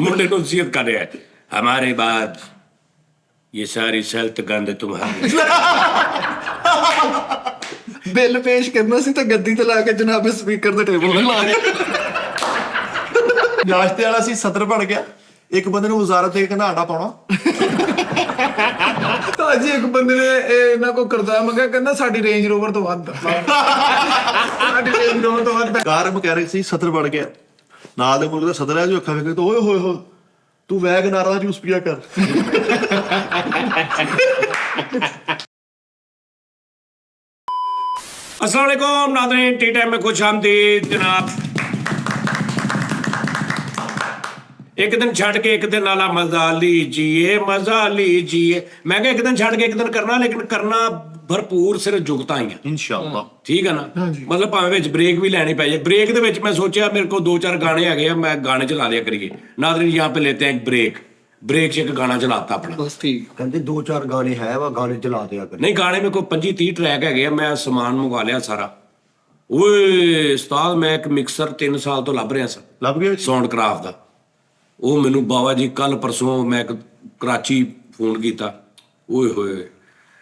मुंडे को नसीहत कर रहा है, हमारे बाद ये सारी सल्त गंद तुम्हारी। ਬਿੱਲ ਪੇਸ਼ ਕਰਨਾ ਸੀ ਤਾਂ ਗੱਦੀ ਤੇ ਲਾ ਕੇ ਜਨਾਬ ਸਪੀਕਰ ਦੇ ਟੇਬਲ ਤੇ ਲਾ ਕੇ ਨਾਸ਼ਤੇ ਵਾਲਾ ਸੀ ਸਦਰ ਬਣ ਗਿਆ। ਇੱਕ ਬੰਦੇ ਨੂੰ ਵਜ਼ਾਰਤ ਦੇ ਕੇ ਕਹਿੰਦਾ ਆਟਾ ਪਾਉਣਾ। ਤਾਂ ਜੀ ਇੱਕ ਬੰਦੇ ਨੇ ਇਹਨਾਂ ਕੋ ਕਰਜ਼ਾ ਮੰਗਿਆ, ਕਹਿੰਦਾ ਸਾਡੀ ਰੇਂਜ ਰੋਵਰ ਤੋਂ ਵੱਧ ਸਾਡੀ ਰੇਂਜ ਰੋਵਰ ਤੋਂ ਵੱਧ। ਕਾਰ ਮਕੈਨਿਕ ਸੀ ਸਦਰ ਬਣ ਗਿਆ। ਨਾਲ ਦੇ ਮੁਲਕ ਦਾ ਸਦਰ ਹੈ ਜੋ ਅੱਖਾਂ ਵੇਖ ਕੇ ਓਏ ਹੋਏ ਹੋਏ ਤੂੰ ਵੈਗਨਾਰ ਦਾ ਜੂਸ ਪੀਆ ਕਰ। अस्सलाम वालेकुम नाज़रीन, टी टाइम में खुश आमदीद जनाब। एक दिन छड़ के एक दिन वाला मजा लीजिए, मजा लीजिए। मैं क्या एक दिन छड़ के एक दिन करना, लेकिन करना भरपूर सिर्फ जुगता ही है ਇਨਸ਼ਾਅੱਲਾ। ठीक है ना। मतलब भावें विच ब्रेक भी लैनी पै जाए। ब्रेक दे विच मैं सोचा मेरे को 2-4 गाने आ गए, मैं गाने चला दिया करिए। नाज़रीन यहाँ पे लेते हैं एक ब्रेक। ब्रेक से एक गाना चलाता अपना। ਬਸ ਠੀਕ। ਕਹਿੰਦੇ 2-4 ਗਾਣੇ ਹੈ ਵਾ, ਗਾਣੇ ਚਲਾ ਦਿਆ ਕਰ। नहीं गाने में कोई 25-30 ट्रैक है, मैं समान मंगवा लिया सारा। ओए उस्ताद मैं एक मिक्सर 3 साल तो ਲੱਭ ਰਿਹਾ ਸਾਂ ਲੱਭ ਗਏ ਸਾਊਂਡ ਕਰਾਫਟ ਦਾ। ਉਹ ਮੈਨੂੰ ਬਾਬਾ ਜੀ ਕੱਲ ਪਰਸੋਂ ਮੈਂ ਕਰਾਚੀ ਫੋਨ ਕੀਤਾ। ਓਏ ਹੋਏ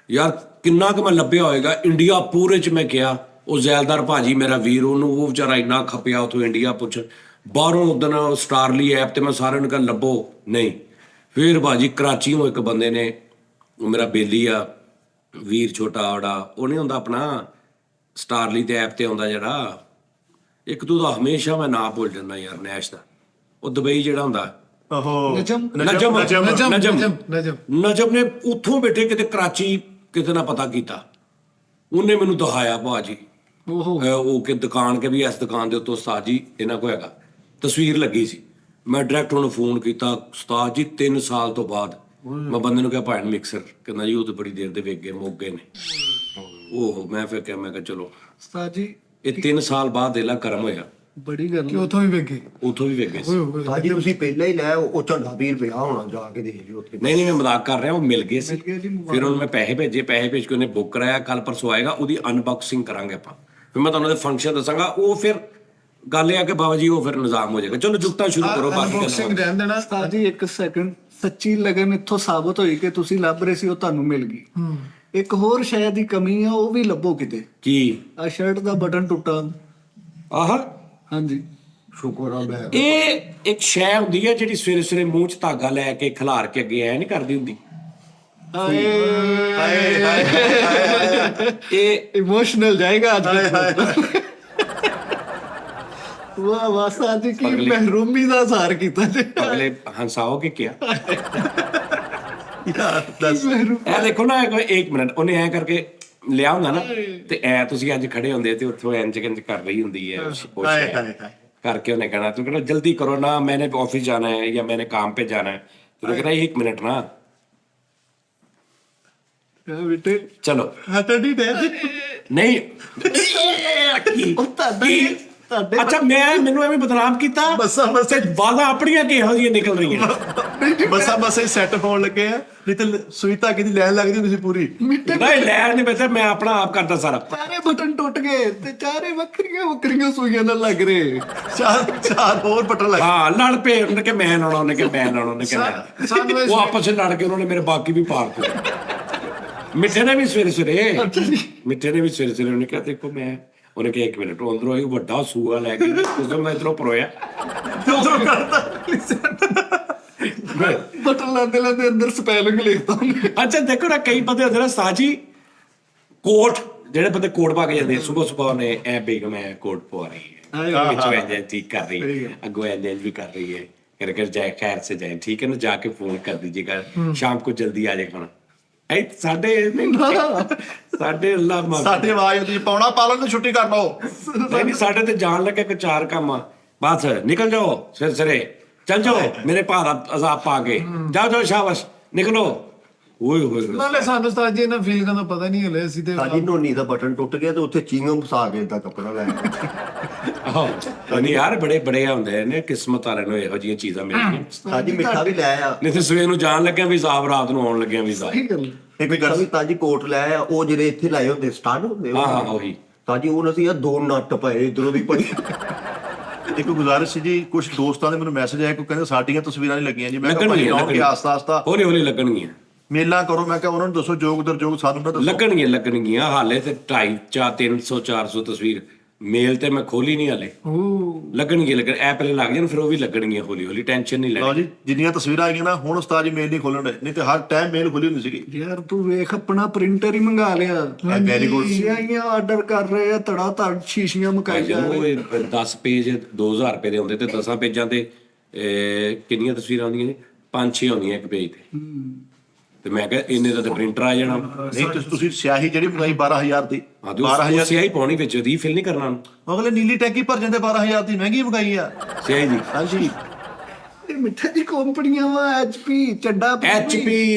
ਯਾਰ ਕਿੰਨਾ ਕੁ ਮੈਂ ਲੱਭਿਆ ਹੋਏਗਾ ਇੰਡੀਆ ਪੂਰੇ ਚ। ਮੈਂ ਕਿਹਾ ਉਹ ਜ਼ੈਲਦਾਰ ਭਾਜੀ ਮੇਰਾ ਵੀਰ, ਉਹਨੂੰ ਉਹ ਵਿਚਾਰਾ ਇੰਨਾ ਖਪਿਆ ਉੱਥੋਂ ਇੰਡੀਆ ਪੁੱਛ ਬਾਹਰੋਂ। ਉਦਣ ਸਟਾਰਲੀ ਐਪ ਤੇ ਮੈਂ ਸਾਰਿਆਂ ਨੂੰ ਕਿਹਾ ਲੱਭੋ, ਨਹੀਂ। ਫਿਰ ਭਾਜੀ ਕਰਾਚੀੋਂ ਇੱਕ ਬੰਦੇ ਨੇ, ਉਹ ਮੇਰਾ ਬੇਲੀ ਆ ਵੀਰ ਛੋਟਾ ਆੜਾ, ਉਹ ਨਹੀਂ ਹੁੰਦਾ ਆਪਣਾ ਸਟਾਰਲੀ ਤੇ ਐਪ ਤੇ ਆਉਂਦਾ ਜਿਹੜਾ ਇੱਕ ਤੂੰ ਦਾ ਹਮੇਸ਼ਾ ਮੈਂ ਨਾਂ ਭੁੱਲ ਜਾਂਦਾ ਯਾਰ, ਨੈਸ਼ ਦਾ। ਉਹ ਦੁਬਈ ਜਿਹੜਾ ਹੁੰਦਾ ਓਹੋ ਨਜਮ ਨੇ ਉੱਥੋਂ ਬੈਠੇ ਕਿਤੇ ਕਰਾਚੀ ਕਿਤੇ ਨਾ ਪਤਾ ਕੀਤਾ। ਉਹਨੇ ਮੈਨੂੰ ਦਿਖਾਇਆ ਭਾਜੀ ਉਹ ਕਿ ਦੁਕਾਨ ਕੇ ਵੀ ਇਸ ਦੁਕਾਨ ਦੇ ਉੱਤੋਂ ਉਸਤਾਦ ਜੀ ਇਹਨਾਂ ਕੋਲ ਹੈਗਾ। ਤਸਵੀਰ ਲੱਗੀ ਸੀ। ਮੈਂ ਡਾਇਰੈਕਟ ਉਹਨੂੰ ਫੋਨ ਕੀਤਾ, ਉਸਤਾਦ ਜੀ 3 ਸਾਲ ਤੋਂ ਬਾਅਦ। ਮੈਂ ਬੰਦੇ ਨੂੰ ਕਿਹਾ ਭਾਣ ਮਿਕਸਰ, ਕਹਿੰਦਾ ਜੀ ਉਹ ਤਾਂ ਬੜੀ ਦੇਰ ਦੇ ਵੇਖ ਗਏ, ਮੁੱਕ ਗਏ ਨੇ। ਉਹ ਮੈਂ ਫਿਰ ਕਿਹਾ, ਮੈਂ ਕਿਹਾ ਚਲੋ ਉਸਤਾਦ ਜੀ ਇਹ 3 ਸਾਲ ਬਾਅਦ ਇਹਲਾ ਕਰਮ ਹੋਇਆ। ਬੜੀ ਗੱਲ ਕਿ ਉਥੋਂ ਵੀ ਵੇਖੇ, ਉੱਥੋਂ ਵੀ ਵੇਖ ਗਏ ਸੀ। ਸਾਜੀ ਤੁਸੀਂ ਪਹਿਲਾਂ ਹੀ ਲੈ ਉਹ ਝੰਡਾ 20 ਰੁਪਇਆ ਹੋਣਾ, ਜਾ ਕੇ ਦੇਖ ਲਿਓ ਉੱਥੇ। ਨਹੀਂ ਮੈਂ ਮਜ਼ਾਕ ਕਰ ਰਿਹਾ, ਉਹ ਮਿਲ ਗਏ ਸੀ। ਫਿਰ ਉਹਨੂੰ ਮੈਂ ਪੈਸੇ ਭੇਜੇ, ਪੈਸੇ ਭੇਜ ਕੇ ਉਹਨੇ ਬੁੱਕ ਕਰਾਇਆ। ਕੱਲ ਪਰਸੋਂ ਆਏਗਾ, ਉਹਦੀ ਅਨਬਾਕਸਿੰਗ ਕਰਾਂਗੇ ਆਪਾਂ। ਫਿਰ ਮੈਂ ਤੁਹਾਨੂੰ ਉਹਦੇ ਫੰਕਸ਼ਨ ਦੱਸਾਂਗਾ। ਉਹ ਫਿਰ ਗੱਲ ਇਹ ਆ ਕਿ ਬਾਬਾ ਜੀ ਉਹ ਫਿਰ ਨਿਜ਼ਾਮ ਹੋ ਜਾਏਗਾ। ਚਲੋ ਜੁਗਤਾ ਸ਼ੁਰੂ ਕਰੋ। ਅਨਬਾਕਸਿੰਗ ਰਹਿਣ ਦੇਣਾ। ਉਸਤਾਦ ਜੀ ਇੱਕ ਸੈਕਿੰਡ, ਸੱਚੀ ਲਗਨ ਇੱਥੋਂ ਸਾਬਤ ਹੋਈ ਕਿ ਤੁਸੀਂ ਲੱਭ ਰਹੇ ਸੀ, ਉਹ ਤੁਹਾਨੂੰ ਮਿਲ ਗਈ। ਇੱਕ ਹੋਰ ਸ਼ਾਇਦ ਦੀ ਕਮੀ ਆ, ਉਹ ਵੀ ਲੱਭੋ ਕਿਤੇ। ਕੀ? ਆ ਸ਼ਰਟ ਦਾ ਬਟਨ ਟੁੱਟਾ। ਆਹ ਹਾਂਜੀ ਸ਼ੁਕਰ ਆ ਮੈਂ ਇਹ ਇੱਕ ਸ਼ੈ ਹੁੰਦੀ ਹੈ ਜਿਹੜੀ ਸਵੇਰੇ ਸਵੇਰੇ ਮੂੰਹ 'ਚ ਧਾਗਾ ਲੈ ਕੇ ਖਿਲਾਰ ਕੇ ਅੱਗੇ ਐ ਨਹੀਂ ਕਰਦੀ ਹੁੰਦੀ। ਇਹ ਇਮੋਸ਼ਨਲ ਜਾਏਗਾ ਅੱਜ। ਵਾਹ ਵਾਹ ਉਸਤਾਦ ਜੀ, ਕੀ ਮਹਿਰੂਮੀ ਦਾ ਇਜ਼ਹਾਰ ਕੀਤਾ ਜੀ। ਅਗਲੇ ਹੰਸਾਓਗੇ ਕਿਆ? ਦੱਸ ਇਹ ਦੇਖੋ ਨਾ, ਇੱਕ ਮਿੰਟ ਉਹਨੇ ਐ ਕਰਕੇ ਲਿਆ ਹੁੰਦਾ ਨਾ, ਤੇ ਐ ਤੁਸੀਂ ਅੱਜ ਖੜੇ ਹੁੰਦੇ ਤੇ ਉੱਥੋਂ ਇੰਜ ਕਰ ਰਹੀ ਹੁੰਦੀ ਹੈ ਉਹ ਹਾਏ ਸ਼ੈ। ਹਾਏ ਹਾਏ। करके उन्हें कहना, तो कहना जल्दी करो ना, मैंने ऑफिस जाना है या मैंने काम पे जाना है। तो कहना 1 मिनट ना, ਬੇਟੇ चलो ਹਟੜੀ ਦੇ नहीं ਤੁਹਾਡੇ अच्छा मैनू एवं बदनाम किया। ਬੱਸਾਂ ਬੱਸੇ बाधा अपनियां किहो जिहियां निकल रही हैं। ਬੱਸਾਂ ਬੱਸੇ ਸੈੱਟ ਹੋਣ ਲੱਗੇ ਆ। ਨਹੀਂ ਤੇ ਸੂਈ ਧਾਗੇ ਦੀ ਲਾਈਨ ਲੱਗਦੀ ਹੁੰਦੀ ਸੀ ਪੂਰੀ। नहीं लैर नहीं बैठा, मैं अपना आप करता सारा। ਚਾਰੇ ਬਟਨ ਟੁੱਟ ਗਏ ਤੇ ਚਾਰੇ ਵੱਖਰੀਆਂ ਵੱਖਰੀਆਂ ਸੂਈਆਂ ਨਾਲ ਲੱਗ ਰਹੇ। ਚਾਰ ਹੋਰ ਬਟਨ ਲੱਗ। हाँ लड़ पे, उन्होंने कहा मैं लाना, उन्होंने कहा मैं लाना, उन्होंने कहा मैं। वो आपस में लड़ के उन्होंने मेरे बाकी भी पार दिए। मिठे ने भी सवेरे सवेरे, मिठे ने भी सवेरे सवेरे उन्हें कहा देखो मैं, ਉਹਨੇ ਕਿਹਾ 1 ਮਿੰਟ, ਉਹ ਅੰਦਰੋਂ ਇੱਕ ਵੱਡਾ ਸੂਆ ਲੈ ਕੇ ਉਦੋਂ ਮੈਂ ਇਧਰੋਂ ਪਰੋਇਆ। ਬਟਨ ਲਾਉਂਦੇ ਲਾਉਂਦੇ ਅੰਦਰ ਸਪੈਲਿੰਗ ਲਿਖਦਾ ਹੁੰਦਾ। ਅੱਛਾ ਦੇਖੋ ਨਾ, ਕਈ ਬੰਦੇ ਹੁੰਦੇ ਨਾ ਸਾਜੀ ਕੋਟ, ਜਿਹੜੇ ਬੰਦੇ ਕੋਟ ਪਾ ਕੇ ਜਾਂਦੇ ਸੁਬਹ ਸੁਬਹ ਨੇ ਐ ਬੇਗਮ ਐ ਕੋਟ ਪਵਾ ਰਹੀ ਹੈ, ਪਿੱਛੋਂ ਇੰਜ ਠੀਕ ਕਰ ਰਹੀ ਹੈ, ਅੱਗੋਂ ਇੰਜ ਵੀ ਕਰ ਰਹੀ ਹੈ, कर जाए खैर से जाए, ठीक है ना, जाके फोन कर दीजिएगा, शाम को जल्दी आ जाए खाना। ਸਾਡੇ ਅੱਲਾ ਮਾਫ, ਸਾਡੀ ਆਵਾਜ਼ ਹੁੰਦੀ ਪੌਣਾ ਪਾਲਣ ਨੂੰ ਛੁੱਟੀ ਕਰ ਲਓ। नहीं ਸਾਡੇ ਤੇ ਜਾਣ ਲੱਗੇ ਕਿ 4 ਕੰਮ ਆ। बस निकल जाओ सिर सिरे, चल जाओ मेरे भार अजाब पा के, जाओ जाओ शाबाश निकलो। ओए होए ਨਾਲੇ ਸਾਨੂੰ ਤਾਂ ਅੱਜ ਇਹਨਾਂ ਫੀਲਿੰਗਾਂ ਦਾ ਪਤਾ ਨਹੀਂ ਹਲੇ। ਅਸੀਂ ਤੇ ਸਾਡੀ ਨੋਨੀ ਦਾ ਬਟਨ ਟੁੱਟ ਗਿਆ ਤੇ ਉੱਥੇ ਚਿੰਗਮ ਫਸਾ ਕੇ ਦਾ ਕੱਪੜਾ ਲੈ ਨਹੀਂ ਯਾਰ, ਬੜੇ ਬੜੇ ਹੁੰਦੇ ਨੇ ਕਿਸਮਤ ਵਾਲਿਆਂ ਨੂੰ ਇਹੋ ਜਿਹੀਆਂ ਚੀਜ਼ਾਂ ਮਿਲਦੀਆਂ। ਸਾਡੀ ਮਿੱਠਾ ਵੀ ਲੈ ਆ, ਨਹੀਂ ਤੇ ਸਵੇਰ ਨੂੰ ਜਾਣ ਲੱਗਿਆ ਵੀ ਹਿਸਾਬ, ਰਾਤ ਨੂੰ ਆਉਣ ਲੱਗਿਆ ਵੀ ਹਿਸਾਬ। ਇੱਕ ਮਿੱਠਾ ਵੀ ਤਾਜੀ ਕੋਟ ਲੈ ਆ, ਉਹ ਜਿਹੜੇ ਇੱਥੇ ਲਾਏ ਹੁੰਦੇ ਸਟਾਰਟ ਹੁੰਦੇ ਹਾਂ ਉਹੀ ਤਾਜੀ, ਉਹਨਾਂ ਸੀ 2 ਨੱਟ ਪਏ ਇਧਰੋਂ ਦੀ ਪਈ। ਇੱਕ ਗੁਜ਼ਾਰਿਸ਼ ਸੀ ਜੀ, ਕੁਝ ਦੋਸਤਾਂ ਦੇ ਮੈਨੂੰ ਮੈਸੇਜ ਆਇਆ, ਕੋਈ ਕਹਿੰਦੇ ਸਾਡੀਆਂ ਤਸਵੀਰਾਂ ਨਹੀਂ ਲੱਗੀਆਂ ਜੀ। ਮੈਂ ਕਿਹਾ ਭਾਈ ਆਉਣਗੇ ਆਸਤਾ ਆਸਤਾ, ਹੌਲੀ ਹੌਲੀ ਲੱਗਣਗੀਆਂ ਮੇਲਾਂ ਕਰੋ। ਮੈਂ ਕਿਹਾ ਉਹਨਾਂ ਨੂੰ ਦੱਸੋ ਜੋਗ ਦਰਜੋਗ ਸਾਨੂੰ ਨਾ ਦੱਸੋ। ਲੱਗਣਗੀਆਂ ਹਾਲੇ ਤੇ 250 300 400 ਤਸਵੀਰ ਮੇਲ ਤੇ ਮੈਂ ਖੋਲੀ ਨਹੀਂ ਹਾਲੇ। ਲੱਗਣਗੀਆਂ ਐ ਪਹਿਲੇ ਲੱਗ ਜਾਣ, ਫਿਰ ਉਹ ਵੀ ਲੱਗਣਗੀਆਂ ਹੌਲੀ ਹੌਲੀ, ਟੈਨਸ਼ਨ ਨਹੀਂ ਲਓ ਲੈਣੀ। ਜੀ, ਜਿੰਨੀਆਂ ਤਸਵੀਰਾਂ ਆਈਆਂ ਨਾ, ਹੁਣ ਉਸਤਾਦ ਜੀ ਮੇਲ ਨਹੀਂ ਖੋਲਣ ਦੇ, ਨਹੀਂ ਤੇ ਹਰ ਟਾਈਮ ਮੇਲ ਖੁੱਲੀ ਹੁੰਦੀ ਸੀਗੀ। ਯਾਰ ਤੂੰ ਵੇਖ ਆਪਣਾ ਪ੍ਰਿੰਟਰ ਹੀ ਮੰਗਾ ਲਿਆ। Very good. ਸਿਆਈਆਂ ਆਰਡਰ ਕਰ ਰਹੇ ਆ, ਧੜਾ ਧੜ ਸ਼ੀਸ਼ੀਆਂ ਮੁਕਾਈ ਜਾ ਰਹੇ। ਉਹ 10 ਪੇਜ 2000 ਰੁਪਏ ਦੇ ਆਉਂਦੇ ਤੇ 10 ਪੇਜਾਂ ਤੇ ਕਿੰਨੀਆਂ ਤਸਵੀਰਾਂ ਆਉਂਦੀਆਂ ਨੇ? 5-6 ਆਉਂਦੀਆਂ ਇੱਕ ਪੇਜ ਤੇ। ਤੇ ਮੈਂ ਕਿਹਾ ਇੰਨੇ ਦਾ ਤੇ ਪ੍ਰਿੰਟਰ ਆ ਜਾਣਾ। ਨਹੀਂ ਤੁਸੀਂ ਸਿਆਹੀ ਜਿਹੜੀ ਮੰਗਾਈ 12000 ਦੀ, 12000 ਸਿਆਹੀ ਪਾਉਣੀ ਵਿੱਚ, ਰੀਫਿਲ ਨਹੀਂ ਕਰਨਾ। ਅਗਲੇ ਨੀਲੀ ਟੈਂਕੀ ਭਰ ਜਾਂਦੇ 12000 ਦੀ, ਮਹਿੰਗੀ ਮੰਗਾਈ ਆ ਸਿਆਹੀ ਜੀ। ਹਾਂਜੀ। ਇਹ ਮਿੱਠੇ ਦੀ ਕੰਪਨੀਆਂ ਵਾ, HP ਚੱਡਾ HP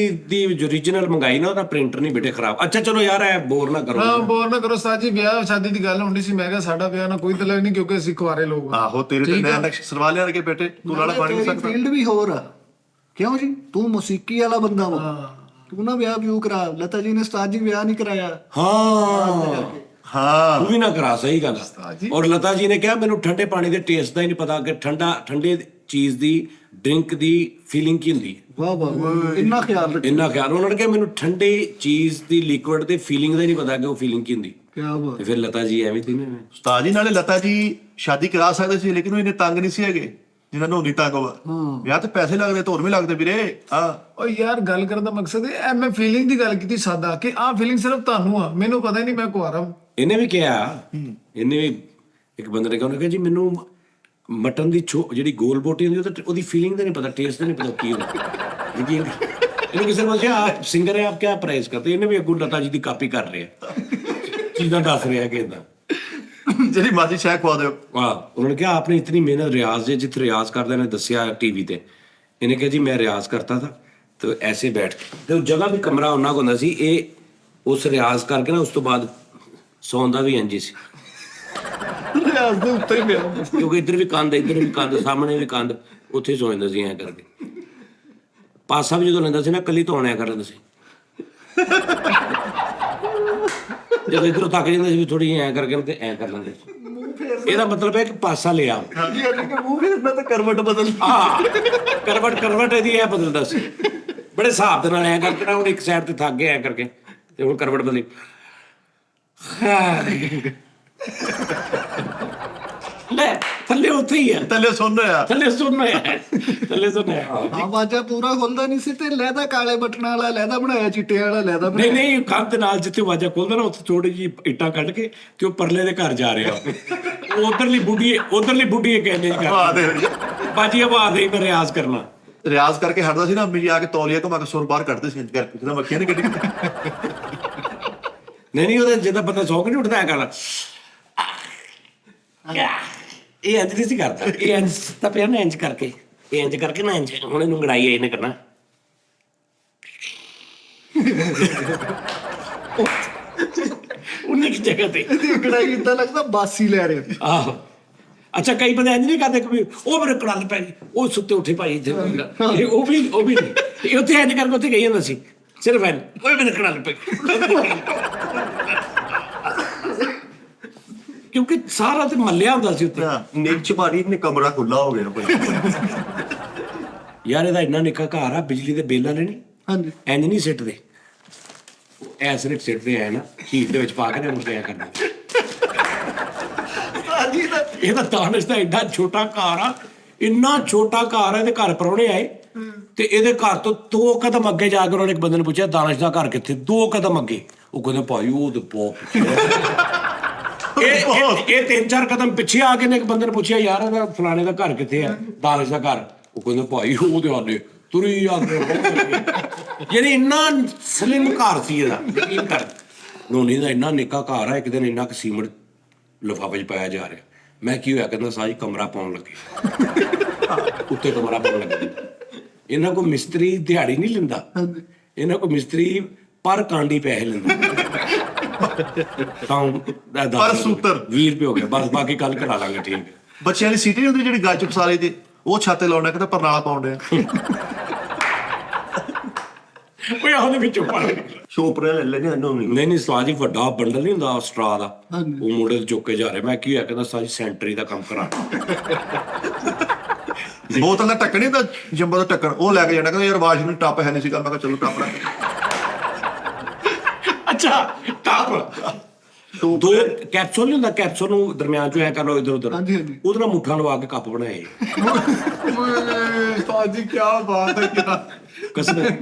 ਦੀ ਜੋ origignal ਮੰਗਾਈ ਨਾ, ਉਹਦਾ ਪ੍ਰਿੰਟਰ ਨਹੀਂ ਬੇਟੇ ਖਰਾਬ। ਅੱਛਾ ਚਲੋ ਯਾਰ ਐ ਬੋਰ ਨਾ ਕਰੋ। ਹਾਂ ਬੋਰ ਨਾ ਕਰੋ ਸਾਜੀ, ਵਿਆਹ ਸ਼ਾਦੀ ਦੀ ਗੱਲ ਹੁੰਦੀ ਸੀ। ਮੈਂ ਕਿਹਾ ਸਾਡਾ ਵਿਆਹ ਨਾ ਕੋਈ ਤਲਕ ਨਹੀਂ, ਕਿਉਂਕਿ ਅਸੀਂ ਕੁਆਰੇ ਲੋਕ ਆ। ਆਹੋ ਤੇਰੇ ਤੇ ਨੈਣ ਨਕਸ਼ ਸਰਵਾਲਿਆਂ ਵਰਗੇ ਬੇਟੇ, ਤੂੰ ਨਾਲੇ ਬਣ ਨਹੀਂ ਸਕਦਾ। ਫੀਲਡ ਵੀ ਹੋਰ ਆ। ਕਿਉਂ ਜੀ? ਤੂੰ ਮੌਸੀਕੀ ਵਾਲਾ ਬੰਦਾ ਵਾ, ਤੂੰ ਨਾ ਵਿਆਹ ਵਿਊ ਕਰਾ। ਲਤਾ ਜੀ ਨੇ ਉਸਤਾਦ ਜੀ ਵਿਆਹ ਨਹੀਂ ਕਰਾਇਆ। ਹਾਂ ਤੂੰ ਵੀ ਨਾ ਕਰਾ, ਸਹੀ ਗੱਲ। ਔਰ ਲਤਾ ਜੀ ਨੇ ਕਿਹਾ ਮੈਨੂੰ ਠੰਡੇ ਪਾਣੀ ਦੇ ਟੇਸਟ ਦਾ ਹੀ ਨਹੀਂ ਪਤਾ ਕਿ ਠੰਡੇ ਚੀਜ਼ ਦੀ ਡਰਿੰਕ ਦੀ ਫੀਲਿੰਗ ਕੀ ਹੁੰਦੀ ਹੈ। ਵਾਹ ਵਾਹ, ਇੰਨਾ ਖਿਆਲ ਰੱਖ। ਇੰਨਾ ਖਿਆਲ। ਉਹਨਾਂ ਨੇ ਕਿਹਾ ਮੈਨੂੰ ਠੰਡੇ ਚੀਜ਼ ਦੀ ਲਿਕੁਇਡ ਦੀ ਫੀਲਿੰਗ ਦਾ ਹੀ ਨਹੀਂ ਪਤਾ ਕਿ ਉਹ ਫੀਲਿੰਗ ਕੀ ਹੁੰਦੀ। ਕਿਆ ਬਾਤ। ਤੇ ਫਿਰ ਲਤਾ ਜੀ ਐਵੇਂ ਸੀ ਨਾ। ਉਸਤਾਦ ਜੀ ਨਾਲੇ ਲਤਾ ਜੀ ਸ਼ਾਦੀ ਕਰਾ ਸਕਦੇ ਸੀ, ਲੇਕਿਨ ਉਹ ਇੰਨੇ ਤੰਗ ਨਹੀਂ ਸੀ ਹੈਗੇ ਜਿਨ੍ਹਾਂ ਨੂੰ ਨਹੀਂ ਤੰਗ ਹੋਵਾ। ਵਿਆਹ ਤੇ ਪੈਸੇ ਲੱਗਦੇ, ਧੋਰ ਵੀ ਲੱਗਦੇ ਵੀਰੇ। ਹਾਂ ਓ ਯਾਰ ਗੱਲ ਕਰਨ ਦਾ ਮਕਸਦ ਇਹ ਐ, ਮੈਂ ਫੀਲਿੰਗ ਦੀ ਗੱਲ ਕੀਤੀ ਸਾਦਾ, ਕਿ ਆਹ ਫੀਲਿੰਗ ਸਿਰਫ ਤੁਹਾਨੂੰ ਆ, ਮੈਨੂੰ ਪਤਾ ਹੀ ਨਹੀਂ, ਮੈਂ ਕੁਆਰਾ। ਇਹਨੇ ਵੀ ਕਿਹਾ, ਇਹਨੇ ਵੀ ਇੱਕ ਬੰਦੇ ਨੇ ਕਿਹਾ ਜੀ ਮੈਨੂੰ ਮਟਨ ਦੀ ਜਿਹੜੀ ਗੋਲ ਬੋਟੀ ਹੁੰਦੀ ਉਹਦੀ ਫੀਲਿੰਗ ਦਾ ਨਹੀਂ ਪਤਾ, ਟੇਸਟ ਦਾ ਨਹੀਂ ਪਤਾ ਕੀ ਹੁੰਦਾ। ਯਕੀਨ ਇਹਨੂੰ ਕਿਸੇ ਨੇ ਪੁੱਛਿਆ ਸਿੰਗਰ ਹੈ ਆਪ ਕਿਆ ਪ੍ਰਾਈਸ ਕਰਤੇ, ਇਹਨੇ ਵੀ ਅੱਗੋਂ ਲਤਾ ਜੀ ਦੀ ਕਾਪੀ ਕਰ ਰਿਹਾ, ਚੀਜ਼ਾਂ ਦੱਸ ਰਿਹਾ ਕਿ ਇਦਾਂ ਜਿਹੜੀ ਮਾਜੀ ਸ਼ਾਇਦ ਖਵਾ ਦਿਓ। ਵਾਹ। ਉਹਨਾਂ ਨੇ ਕਿਹਾ ਆਪਨੇ ਇਤਨੀ ਮਿਹਨਤ ਰਿਆਜ਼ ਜੇ ਜਿੱਥੇ ਰਿਆਜ਼ ਕਰਦੇ ਨੇ ਦੱਸਿਆ ਟੀਵੀ ਤੇ। ਇਹਨੇ ਕਿਹਾ ਜੀ ਮੈਂ ਰਿਆਜ਼ ਕਰਤਾ ਥਾ तो ऐसे बैठ के ਤੇ ਜਗ੍ਹਾ ਵੀ ਕਮਰਾ ਉਹਨਾਂ ਕੋਲ ਹੁੰਦਾ ਸੀ। ਇਹ ਉਸ ਰਿਆਜ਼ ਕਰਕੇ ਨਾ ਉਸ ਤੋਂ ਬਾਅਦ ਸੌਂਦਾ ਵੀ ਇੰਜ ਸੀ, ਰਿਆਜ਼ ਦੇ ਉੱਤੇ ਹੀ ਪਿਆ। ਕਿਉਂਕਿ ਇੱਧਰ ਵੀ ਕੰਧ ਸਾਹਮਣੇ ਵੀ ਕੰਧ, ਉੱਥੇ ਸੌ ਜਾਂਦਾ ਸੀ ਐਂ ਕਰਕੇ। ਪਾਸਾ ਵੀ ਜਦੋਂ ਲੈਂਦਾ ਸੀ ਨਾ ਕੱਲੀ ਧੋਣਿਆ ਕਰ ਲੈਂਦਾ ਸੀ। ਜਦੋਂ ਇੱਧਰੋਂ ਥੱਕ ਜਾਂਦਾ ਸੀ ਵੀ ਥੋੜੀ ਐਂ ਕਰਕੇ ਤੇ ਐਂ ਕਰ ਲੈਂਦੇ ਸੀ। ਇਹਦਾ ਮਤਲਬ ਹੈ ਕਿ ਪਾਸਾ ਲਿਆ। ਮੂੰਹ ਫੇਰਨਾ ਤੇ ਕਰਵਟ ਬਦਲ। ਹਾਂ, ਕਰਵਟ ਇਹਦੀ ਇਹ ਬਦਲਦਾ ਸੀ ਬੜੇ ਹਿਸਾਬ ਦੇ ਨਾਲ। ਐਂ ਕਰਕੇ ਨਾ ਹੁਣ ਇੱਕ ਸਾਈਡ ਤੇ ਥੱਕ ਗਿਆ ਐਂ ਕਰਕੇ, ਤੇ ਹੁਣ ਕਰਵਟ ਬਦਲੀ। ਲੈ ਥੱਲੇ ਉੱਥੇ ਹੀ ਆ, ਥੱਲੇ ਸੁਣ ਰਿਹਾ, ਥੱਲੇ ਸੁਣਿਆ। ਆਵਾਜ਼ਾ ਪੂਰਾ ਖੁੱਲਦਾ ਨਹੀਂ ਸੀ, ਤੇ ਲਹਿਦਾ ਕਾਲੇ ਬਟਨਾਂ ਵਾਲਾ ਲਹਿਦਾ ਬਣਾਇਆ, ਚਿੱਟੇ ਵਾਲਾ ਲਹਿਦਾ ਬਣਾਇਆ। ਨਹੀਂ ਕੰਧ ਦੇ ਨਾਲ ਜਿੱਥੇ ਵਾਜਾ ਖੋਲਦਾ ਨਾ, ਉੱਥੇ ਥੋੜੀ ਜਿਹੀ ਇੱਟਾਂ ਕੱਢ ਕੇ ਤੇ ਉਹ ਪਰਲੇ ਦੇ ਘਰ ਜਾ ਰਿਹਾ। ਉਹ ਉਧਰਲੀ ਬੁੱਢੀ ਕਹਿੰਦੇ ਬਾਜੀ ਹਵਾ ਦੇ ਮੈਂ ਰਿਆਜ਼ ਕਰਨਾ। ਰਿਆਜ਼ ਕਰਕੇ ਹਟਦਾ ਸੀ ਨਾ, ਅੰਮੀ ਜੀ ਆ ਕੇ ਤੌਲੀਆ ਘੁਮਾ ਕੇ ਸੁਰ ਬਾਹਰ ਕੱਢਦੇ ਸੀ ਇੰਜ ਕਰਕੇ, ਕਿਤੇ ਮੱਖੀਆਂ ਨਹੀਂ ਕੱਢੀ। ਨਹੀਂ ਉਹਦਾ ਜਿੱਦਾਂ ਪਤਾ ਸੌਂਕ ਨਹੀਂ ਉੱਠਦਾ ਐ ਕਰਨਾ। ਇਹ ਇੰਜ ਨਹੀਂ ਸੀ ਕਰਦਾ, ਇਹ ਇੰਜ ਤਾਂ ਪਿਆ ਨਾ ਇੰਜ ਕਰਕੇ, ਇਹ ਇੰਜ ਕਰਕੇ ਨਾ ਇੰਜ। ਹੁਣ ਇਹਨੂੰ ਗੜਾਈ ਇਹਨੇ ਕਰਨਾ। ਉਨੀ ਕੀ ਜਗ੍ਹਾ ਤੇ ਇਹਦੀ ਕੜਾਈ ਏਦਾਂ ਲੱਗਦਾ ਬਾਸੀ ਲੈ ਰਿਹਾ। ਆਹੋ। ਅੱਛਾ ਕਈ ਬੰਦੇ ਇੰਜ ਨਹੀਂ ਕਰਦੇ ਕਿ ਉਹ ਮੇਰੇ ਕੜਾਲ ਪੈ ਗਈ, ਉਹ ਸੁੱਤੇ ਉੱਠੇ ਭਾਈ ਇੱਥੇ ਉਹ ਵੀ ਨਹੀਂ। ਇਹ ਉੱਥੇ ਇੰਜ ਕਰਕੇ ਉੱਥੇ ਗਈ ਜਾਂਦਾ ਸੀ ਸਿਰਫ ਐਨ, ਉਹ ਮੇਰੇ ਕੜਾਲ ਪੈ ਗਈ। ਕਿਉਂਕਿ ਸਾਰਾ ਤੇ ਮੱਲਿਆ ਹੁੰਦਾ ਸੀ ਉੱਤੇ। ਨਿੱਚ ਭਾਰੀ ਨੇ ਕਮਰਾ ਖੁੱਲਾ ਹੋ ਗਿਆ ਭਾਈ। ਯਾਰ ਇਹਦਾ ਇੰਨਾ ਨਿੱਕਾ ਘਰ ਆ, ਬਿਜਲੀ ਦੇ ਬਿੱਲ ਵਾਲੇ ਨਹੀਂ ਹਾਂਜੀ ਇੰਜ ਨਹੀਂ ਸਿੱਟਦੇ, ਐਸ ਨੇ ਸਿੱਟਦੇ ਐ ਨਾ ਹੀਟ ਦੇ ਵਿੱਚ ਪਾ ਕੇ ਨਾ ਮੁੱਕਿਆ ਕਰਨਾ। ਇਹਦਾ ਤਾਨਸ਼ ਦਾ ਐਡਾ ਛੋਟਾ ਘਰ ਆ, ਇੰਨਾ ਛੋਟਾ ਘਰ ਆ। ਇਹਦੇ ਘਰ ਪ੍ਰਾਹੁਣੇ ਆਏ ਤੇ ਇਹਦੇ ਘਰ ਤੋਂ 2 ਕਦਮ ਅੱਗੇ ਜਾ ਕੇ ਉਹਨਾਂ ਨੇ ਇੱਕ ਬੰਦੇ ਨੂੰ ਪੁੱਛਿਆ ਦਾਨਸ਼ ਦਾ ਘਰ ਕਿੱਥੇ? 2 ਕਦਮ ਅੱਗੇ। ਉਹ ਕਹਿੰਦੇ ਭਾਈ ਉਹ ਤੇ ਬਹੁਤ। ਇਹ 3-4 ਕਦਮ ਪਿੱਛੇ ਆ ਕੇ ਨੇ ਇੱਕ ਬੰਦੇ ਨੇ ਪੁੱਛਿਆ ਯਾਰ ਇਹਦਾ ਫਲਾਣੇ ਦਾ ਘਰ ਕਿੱਥੇ ਆ, ਦਾਨਸ਼ ਦਾ ਘਰ? ਉਹ ਕਹਿੰਦੇ ਭਾਈ ਉਹ ਤੇ ਆਲੇ ਤੁਰੀ ਜਾਂਦੇ। ਯਾਨੀ ਇੰਨਾ ਸਲਿਮ ਘਰ ਸੀ ਇਹਦਾ, ਯਕੀਨ ਕਰ। ਨੋਨੀ ਦਾ ਇੰਨਾ ਨਿੱਕਾ ਘਰ ਆ, ਇੱਕ ਦਿਨ ਇੰਨਾ ਕੁ ਸੀਮਟ ਲਿਫਾਫੇ 'ਚ ਪਾਇਆ ਜਾ ਰਿਹਾ। ਮੈਂ ਕੀ ਹੋਇਆ? ਕਹਿੰਦਾ ਸਾਜੀ ਕਮਰਾ ਪਾਉਣ ਲੱਗੇ, ਉੱਤੇ ਕਮਰਾ ਪਾਉਣ ਲੱਗੇ। ਇਹਨਾਂ ਕੋਲ ਮਿਸਤਰੀ ਦਿਹਾੜੀ ਨਹੀਂ ਲੈਂਦਾ, ਇਹਨਾਂ ਕੋਲ ਮਿਸਤਰੀ ਪਰ ਕਾਂਡੀ ਪੈਸੇ ਲੈਂਦਾ। ਪਰ ਸੂਤਰ 20 ਰੁਪਏ ਹੋ ਗਿਆ ਬਸ, ਬਾਕੀ ਕੱਲ ਕਰਾ ਲਾਂਗੇ। ਠੀਕ ਹੈ। ਬੱਚਿਆਂ ਦੀ ਸੀਟੀ ਹੁੰਦੀ ਜਿਹੜੀ ਗੱਜ ਪਸਾਲੇ ਤੇ, ਉਹ ਛਾਤੇ ਲਾਉਣਾ, ਕਹਿੰਦਾ ਪਰਨਾਲਾ ਪਾਉਣ ਡਿਆ। ਉਹ ਉਹਦੇ ਵਿੱਚੋਂ ਪਾ ਸ਼ੋਪਰੇ ਲੈ ਲੈਣੇ ਇਹਨੂੰ ਨਹੀਂ। ਨਹੀਂ ਉਸਤਾਦ ਜੀ, ਵੱਡਾ ਬੰਡਲ ਨਹੀਂ ਹੁੰਦਾ ਸਟਰਾ ਦਾ, ਹਾਂਜੀ। ਉਹ ਮੁੰਡੇ ਤੇ ਚੁੱਕ ਕੇ ਜਾ ਰਿਹਾ। ਮੈਂ ਕੀ ਹੋਇਆ? ਕਹਿੰਦਾ ਉਸਤਾਦ ਜੀ ਸੈਂਟਰੀ ਦਾ ਕੰਮ ਕਰਾ। ਬੋਤਲ ਦਾ ਢੱਕਣ ਨਹੀਂ ਤਾਂ ਜੰਬੋ ਦਾ ਢੱਕਣ, ਉਹ ਲੈ ਕੇ ਜਾਣਾ। ਕਹਿੰਦਾ ਯਾਰ ਵਾਸ਼ਰੂਮ ਟੱਪ ਹੈ ਨਹੀਂ ਸੀਗਾ। ਮੈਂ ਕਿਹਾ ਚਲੋ ਟੱਪ ਰੱਖ। ਅੱਛਾ ਟਾਪ ਦੋ ਕੈਪਸੂਲ ਨਹੀਂ ਹੁੰਦਾ, ਕੈਪਸੂਲ ਨੂੰ ਦਰਮਿਆਨ ਚੋਂ ਐ ਕਰ ਲਓ ਇਧਰ ਉਧਰ, ਹਾਂਜੀ, ਹਾਂਜੀ। ਉਹਦੇ ਨਾਲ ਮੁੱਠਾ ਲਵਾ ਕੇ ਕੱਪ ਬਣਾਏ। ਓਏ ਉਸਤਾਦ ਜੀ ਕੀ ਬਾਤ ਹੈ ਯਾਰ। ਕਸਮ ਹੈ।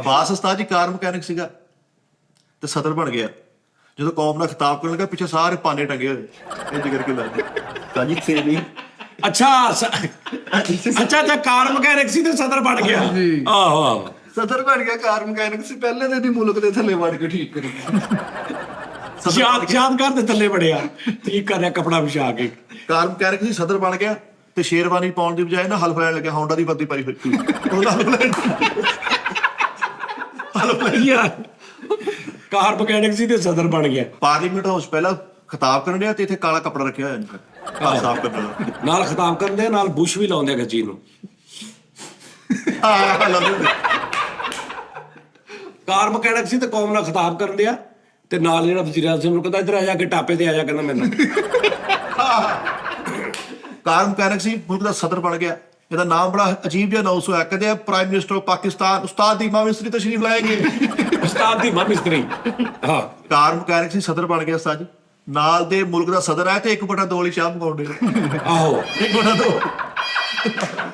ਅਬਾਸ ਉਸਤਾਦ ਜੀ ਕਾਰ ਮਕੈਨਿਕ ਸੀਗਾ ਤੇ ਸਦਰ ਬਣ ਗਿਆ। ਜਦੋਂ ਕੌਮ ਨਾਲ ਖਿਤਾਬ ਕਰਨ ਲੱਗਾ, ਪਿੱਛੇ ਸਾਰੇ ਪਾਨੇ ਟੰਗੇ ਹੋਏ ਇੰਜ ਕਰਕੇ ਲੱਗੇ। ਤਾਂ ਜੀ ਸੇਵੀ ਅੱਛਾ ਅੱਛਾ ਕਾਰ ਮਕੈਨਿਕ ਸੀ ਤੇ ਸਦਰ ਬਣ ਗਿਆ। ਆਹੋ ਆਹੋ। ਸਦਰ ਬਣ ਗਿਆ, ਕਾਰ ਮਕੈਨਿਕ ਸੀ ਪਹਿਲੇ ਦੇ, ਨਹੀਂ ਮੁਲਕ ਦੇ ਥੱਲੇ ਵੜ ਕੇ ਠੀਕ ਕਰੀ। ਯਾਦ ਕਰ ਦੇ ਥੱਲੇ ਬੜਿਆ ਠੀਕ ਕਰ ਰਿਹਾ ਕਪੜਾ ਵਿਛਾ ਕੇ। ਕਾਰ ਮਕੈਨਿਕ ਸੀ, ਸਦਰ ਬਣ ਗਿਆ ਤੇ ਸ਼ੇਰਵਾਨੀ ਪਾਉਣ ਦੀ ਬਜਾਏ ਨਾ ਹਲਫ ਲੈਣ ਲੱਗਿਆ। ਹੌਂਡਾ ਦੀ ਵਰਦੀ ਪਾਈ ਹੋਈ ਸੀ। ਉਹਦਾ ਹਲਫ ਲੈਣ ਯਾਰ ਕਾਰ ਮਕੈਨਿਕ ਸੀ ਤੇ ਸਦਰ ਬਣ ਗਿਆ। ਪਾਰਲੀਮੈਂਟ ਹਾਊਸ ਪਹਿਲਾਂ ਖਿਤਾਬ ਕਰਨ ਡਿਆ ਤੇ ਇੱਥੇ ਕਾਲਾ ਕੱਪੜਾ ਰੱਖਿਆ ਹੋਇਆ ਇਹਨੇ ਸਾਫ਼ ਕਰਨ ਵਾਲਾ। ਨਾਲ ਖਿਤਾਬ ਕਰਦੇ ਨਾਲ ਬੁਸ਼ ਵੀ ਲਾਉਂਦੇ ਗੱਜੀ ਨੂੰ। ਹਾਂ ਲਾਉਂਦੇ। ਕਾਰ ਮਕੈਨਿਕ ਸੀ ਤੇ ਕੌਮ ਨਾਲ ਖਿਤਾਬ ਕਰਨ ਦਿਆ ਤੇ ਨਾਲ ਜਿਹੜਾ ਵਜ਼ੀਰ ਆਜ਼ਮ ਨੂੰ ਕਹਿੰਦਾ ਇੱਧਰ ਆ ਜਾ ਕੇ ਟਾਪੇ ਤੇ ਆ ਜਾ, ਕਹਿੰਦਾ ਮੈਨੂੰ। ਕਾਰ ਮਕੈਨਿਕ ਸੀ, ਮੁਲਕ ਦਾ ਸਦਰ ਬਣ ਗਿਆ। ਇਹਦਾ ਨਾਮ ਬੜਾ ਅਜੀਬ ਜਿਹਾ ਅਨਾਉਂਸ ਹੋਇਆ। ਕਹਿੰਦੇ ਆ ਪ੍ਰਾਈਮ ਮਿਨਿਸਟਰ ਆਫ ਪਾਕਿਸਤਾਨ ਉਸਤਾਦ ਦੀ ਇਮਾਮ ਮਿਸਰੀ ਤਸ਼ਰੀਫ ਲਾਏਗੇ। ਉਸਤਾਦ ਦੀ ਮਾਂ ਮਿਸਤਰੀ। ਹਾਂ ਕਾਰ ਮਕੈਨਿਕ ਸੀ, ਸਦਰ ਬਣ ਗਿਆ ਉਸਤਾਦ ਜੀ। ਨਾਲ ਦੇ ਮੁਲਕ ਦਾ ਸਦਰ ਹੈ ਤੇ 1/2 ਵਾਲੀ ਚਾਹ ਮੰਗਾਉਂਦੇ। ਆਹੋ 1/2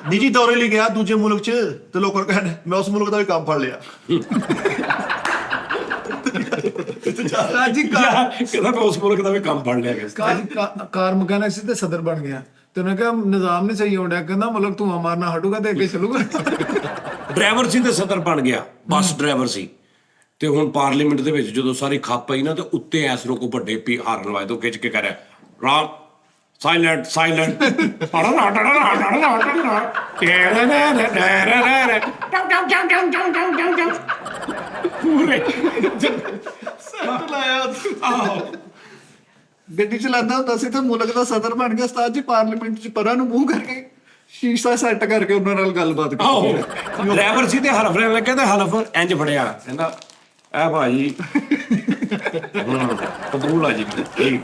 ਨਿੱਜੀ ਦੌਰੇ ਲਈ ਗਿਆ ਦੂਜੇ ਮੁਲਕ ਚ ਤੇ ਲੋਕਾਂ ਨੂੰ ਕਹਿੰਦੇ ਮੈਂ ਉਸ ਮੁਲਕ ਦਾ ਵੀ ਕੰਮ ਫੜ ਲਿਆ। ਉਸਤਾਦ ਜੀ ਕਹਿੰਦਾ ਮੈਂ ਉਸ ਮੁਲਕ ਦਾ ਵੀ ਕੰਮ ਫੜ ਲਿਆ ਗਿਆ। ਕਾਰ ਮਕੈਨਿਕ ਸੀ ਤੇ ਸਦਰ ਬਣ ਗਿਆ ਤੇ ਉਹਨੇ ਕਿਹਾ ਨਿਜ਼ਾਮ ਨਹੀਂ ਸਹੀ ਹੋਣ ਡਿਆ। ਕਹਿੰਦਾ ਮਤਲਬ ਧੂੰਆਂ ਮਾਰਨਾ ਹਟੂਗਾ ਤੇ ਅੱਗੇ ਚੱਲੂਗਾ। ਡਰਾਈਵਰ ਸੀ ਤੇ ਸਦਰ ਬਣ ਗਿਆ, ਬੱਸ ਡਰਾਈਵਰ ਸੀ। ਤੇ ਹੁਣ ਪਾਰਲੀਮੈਂਟ ਦੇ ਵਿੱਚ ਜਦੋਂ ਸਾਰੀ ਖੱਪ ਪਈ ਨਾ ਤੇ ਉੱਤੇ ਐਸਰੋ ਕੋ ਵੱਡੇ ਪੀ ਹਾਰਨ ਵਾਏ ਤੋਂ ਖਿੱਚ ਕੇ ਕਹਿ ਰਿਹਾ ਰਾਮ ਸਾਇਲੈਂਟ ਸਾਇਲੈਂਟ। ਗੱਡੀ ਚਲਾਉਂਦਾ ਹੁੰਦਾ ਸੀ ਤੇ ਮੁਲਕ ਦਾ ਸਦਰ ਬਣ ਗਿਆ ਉਸਤਾਦ ਜੀ। ਪਾਰਲੀਮੈਂਟ ਚ ਪਰਾਂ ਨੂੰ ਮੂੰਹ ਕਰਕੇ ਸ਼ੀਸ਼ਾ ਸੈੱਟ ਕਰਕੇ ਉਹਨਾਂ ਨਾਲ ਗੱਲਬਾਤ ਆਹੋ ਕੀਤੀ। ਡਰਾਈਵਰ ਸੀ ਤੇ ਹਲਫ ਲੈਣ ਲੱਗੇ ਤੇ ਹਲਫ ਇੰਜ ਫੜਿਆ, ਕਹਿੰਦਾ ਐ ਭਾਜੀ ਕਬੂਲ ਆ ਜੀ ਠੀਕ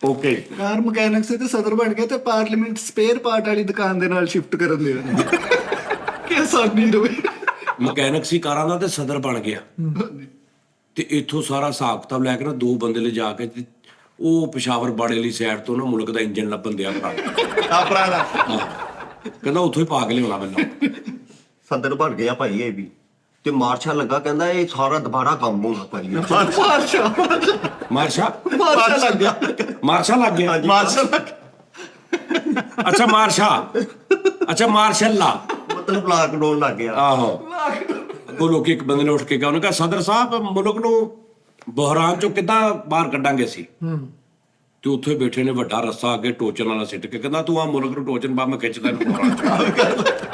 ਓਕੇ। ਕਾਰ ਮਕੈਨਿਕ ਸੀ ਤੇ ਸਦਰ ਬਣ ਗਿਆ ਤੇ ਪਾਰਲੀਮੈਂਟ ਸਪੇਅਰ ਪਾਰਟ ਵਾਲੀ ਦੁਕਾਨ ਦੇ ਨਾਲ ਸ਼ਿਫਟ ਕਰਨ ਦੇ ਕਿ ਆਸਾਨੀ ਰਵੇ। ਮਕੈਨਿਕ ਸੀ ਕਾਰਾਂ ਦਾ ਤੇ ਸਦਰ ਬਣ ਗਿਆ ਤੇ ਇੱਥੋਂ ਸਾਰਾ ਹਿਸਾਬ ਕਿਤਾਬ ਲੈ ਕੇ ਨਾ 2 ਬੰਦੇ ਲਿਜਾ ਕੇ ਤੇ ਉਹ ਪਿਸ਼ਾਵਰ ਬਾੜੇ ਵਾਲੀ ਸਾਈਡ ਤੋਂ ਨਾ ਮੁਲਕ ਦਾ ਇੰਜਨ ਲੱਭਣ ਦਿਆ ਭਰਾ। ਆਪਣਾ ਕਹਿੰਦਾ ਉੱਥੋਂ ਹੀ ਪਾ ਕੇ ਲਿਆਉਣਾ ਮੈਨੂੰ। ਸਦਰ ਬਣ ਗਿਆ ਭਾਈ ਇਹ ਵੀ ਤੇ ਮਾਰਸ਼ਾ ਲੱਗਾ। ਕਹਿੰਦਾ ਇਹ ਸਾਰਾ ਦੁਬਾਰਾ ਕੰਮ ਹੋਣਾ ਭਾਈ। ਮਾਰਸ਼ਾ ਲੱਗ ਗਿਆ। ਮਾਰਸ਼ਾ ਲੱਗ ਗਿਆ। ਅੱਛਾ ਅੱਛਾ ਮਾਰਸ਼ੱਲਾ ਮਤਲਬ ਲਾਕਡਾਊਨ ਲੱਗ ਗਿਆ। ਆਹੋ ਉਹ ਲੋਕੀ ਇੱਕ ਬੰਦੇ ਨੇ ਉੱਠ ਕੇ ਕਿਹਾ, ਉਹਨੇ ਕਿਹਾ ਸਦਰ ਸਾਹਿਬ ਮੁਲਕ ਨੂੰ ਬਹਰਾਨ ਚੋਂ ਕਿੱਦਾਂ ਬਾਹਰ ਕੱਢਾਂਗੇ ਅਸੀਂ। ਤੇ ਉੱਥੇ ਬੈਠੇ ਨੇ ਵੱਡਾ ਰੱਸਾ ਅੱਗੇ ਟੋਚਨ ਵਾਲਾ ਸਿੱਟ ਕੇ ਕਹਿੰਦਾ ਤੂੰ ਆ ਮੁਲਕ ਨੂੰ ਟੋਚਨ ਬੰਮ ਖਿੱਚਦਾ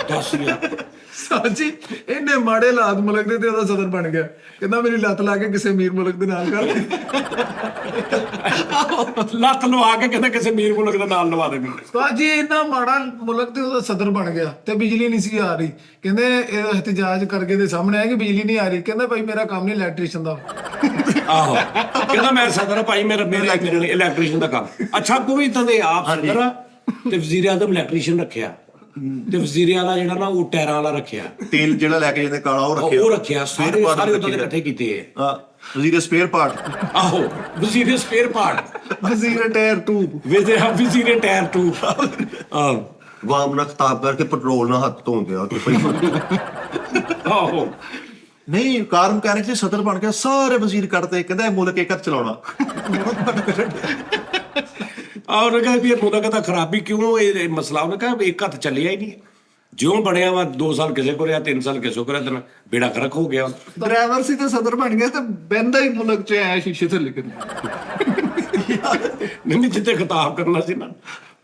ਦੱਸ ਯਾਰ। ਉਸਤਾਦ ਜੀ ਇੰਨੇ ਮਾੜੇ ਹਾਲਾਤ ਮੁਲਕ ਦੇ ਤੇ ਉਹਦਾ ਸਦਰ ਬਣ ਗਿਆ। ਕਹਿੰਦਾ ਮੇਰੀ ਲੱਤ ਲਾ ਕੇ ਕਿਸੇ ਅਮੀਰ ਮੁਲਕ ਦੇ ਨਾਲ ਕਰ ਦੇ। ਲੱਤ ਲਵਾ ਕੇ ਕਹਿੰਦਾ ਕਿਸੇ ਅਮੀਰ ਮੁਲਕ ਦਾ ਨਾਲ ਲਵਾ ਦੇ ਮੈਨੂੰ। ਉਸਤਾਦ ਜੀ ਇੰਨਾ ਮਾੜਾ ਮੁਲਕ ਤੇ ਉਹਦਾ ਸਦਰ ਬਣ ਗਿਆ ਤੇ ਬਿਜਲੀ ਨਹੀਂ ਸੀ ਆ ਰਹੀ। ਕਹਿੰਦੇ ਇਹ ਇhtਜਾਜ ਕਰਕੇ ਦੇ ਸਾਹਮਣੇ ਆਇਆ ਕਿ ਬਿਜਲੀ ਨਹੀਂ ਆ ਰਹੀ। ਕਹਿੰਦਾ ਭਾਈ ਮੇਰਾ ਕੰਮ ਨਹੀਂ ਇਲੈਕਟ੍ਰੀਸ਼ੀਅਨ ਦਾ। ਆਹੋ ਕਹਿੰਦਾ ਮੈਂ ਸਦਰ ਭਾਈ ਮੇਰੇ ਇਲੈਕਟ੍ਰੀਸ਼ੀਅਨ ਦਾ ਕੰਮ। ਅੱਛਾ ਕੋਈ ਤਾਂ ਦੇ ਆਪ ਸਦਰ ਆ ਤੇ ਵਜ਼ੀਰ ਆਜ਼ਮ ਇਲੈਕਟ੍ਰੀਸ਼ੀਅਨ ਰੱਖਿਆ ਤੇ ਵਜ਼ੀਰ ਆਲਾ ਜਿਹੜਾ ਨਾ ਉਹ ਟਾਇਰਾਂ ਵਾਲਾ ਰੱਖਿਆ। ਤੇਲ ਜਿਹੜਾ ਲੈ ਕੇ ਜਾਂਦੇ ਕਾਲਾ ਉਹ ਰੱਖਿਆ। ਸਾਰੇ ਉਹਦੇ ਇਕੱਠੇ ਕੀਤੇ ਆ। ਹਾਂ ਵਜ਼ੀਰ ਸਪੇਅਰ ਪਾਰਟ। ਆਹੋ ਵਜ਼ੀਰ ਸਪੇਅਰ ਪਾਰਟ ਵਜ਼ੀਰ ਟਾਇਰ ਟੂਬ। ਵਜ਼ੀਰ ਟਾਇਰ ਟੂਬ। ਆਹ ਵਾਮ ਨਾਲ ਖਿਤਾਬ ਕਰਕੇ ਪੈਟਰੋਲ ਨਾਲ ਹੱਥ ਧੋਂਦੇ ਆ ਤੇ ਆਹੋ ਨਹੀਂ ਕਾਰ ਮਕੈਨਿਕ ਸੀ, ਸਦਰ ਬਣ ਗਿਆ। ਸਾਰੇ ਵਜ਼ੀਰ ਕੱਢਦੇ। ਕਹਿੰਦਾ ਇਹ ਮੁਲਕ ਇੱਕ ਹੱਥ ਚਲਾਉਣਾ। ਉਹਨੇ ਕਿਹਾ ਵੀ ਇਹ ਮੁਲਕ ਦਾ ਖਰਾਬੀ ਕਿਉਂ ਇਹ ਮਸਲਾ। ਉਹਨੇ ਕਿਹਾ ਇੱਕ ਹੱਥ ਚੱਲਿਆ ਹੀ ਨਹੀਂ। ਜਿਉਂ ਬਣਿਆ ਵਾ 2 ਸਾਲ ਕਿਸੇ ਕੋਲ ਰਿਹਾ 3 ਸਾਲ ਕਿਸੇ ਕੋਲ ਰਿਹਾ, ਬੇੜਾ ਗਰਕ ਹੋ ਗਿਆ। ਡਰਾਈਵਰ ਸੀ ਤੇ ਸਦਰ ਬਣ ਗਿਆ ਤੇ ਬਹਿੰਦਾ ਹੀ ਮੁਲਕ ਚ ਆਇਆ ਸ਼ੀਸ਼ੇ ਥੱਲੇ ਕਰੀ। ਨਹੀਂ ਜਿੱਥੇ ਖਿਤਾਬ ਕਰਨਾ ਸੀ ਨਾ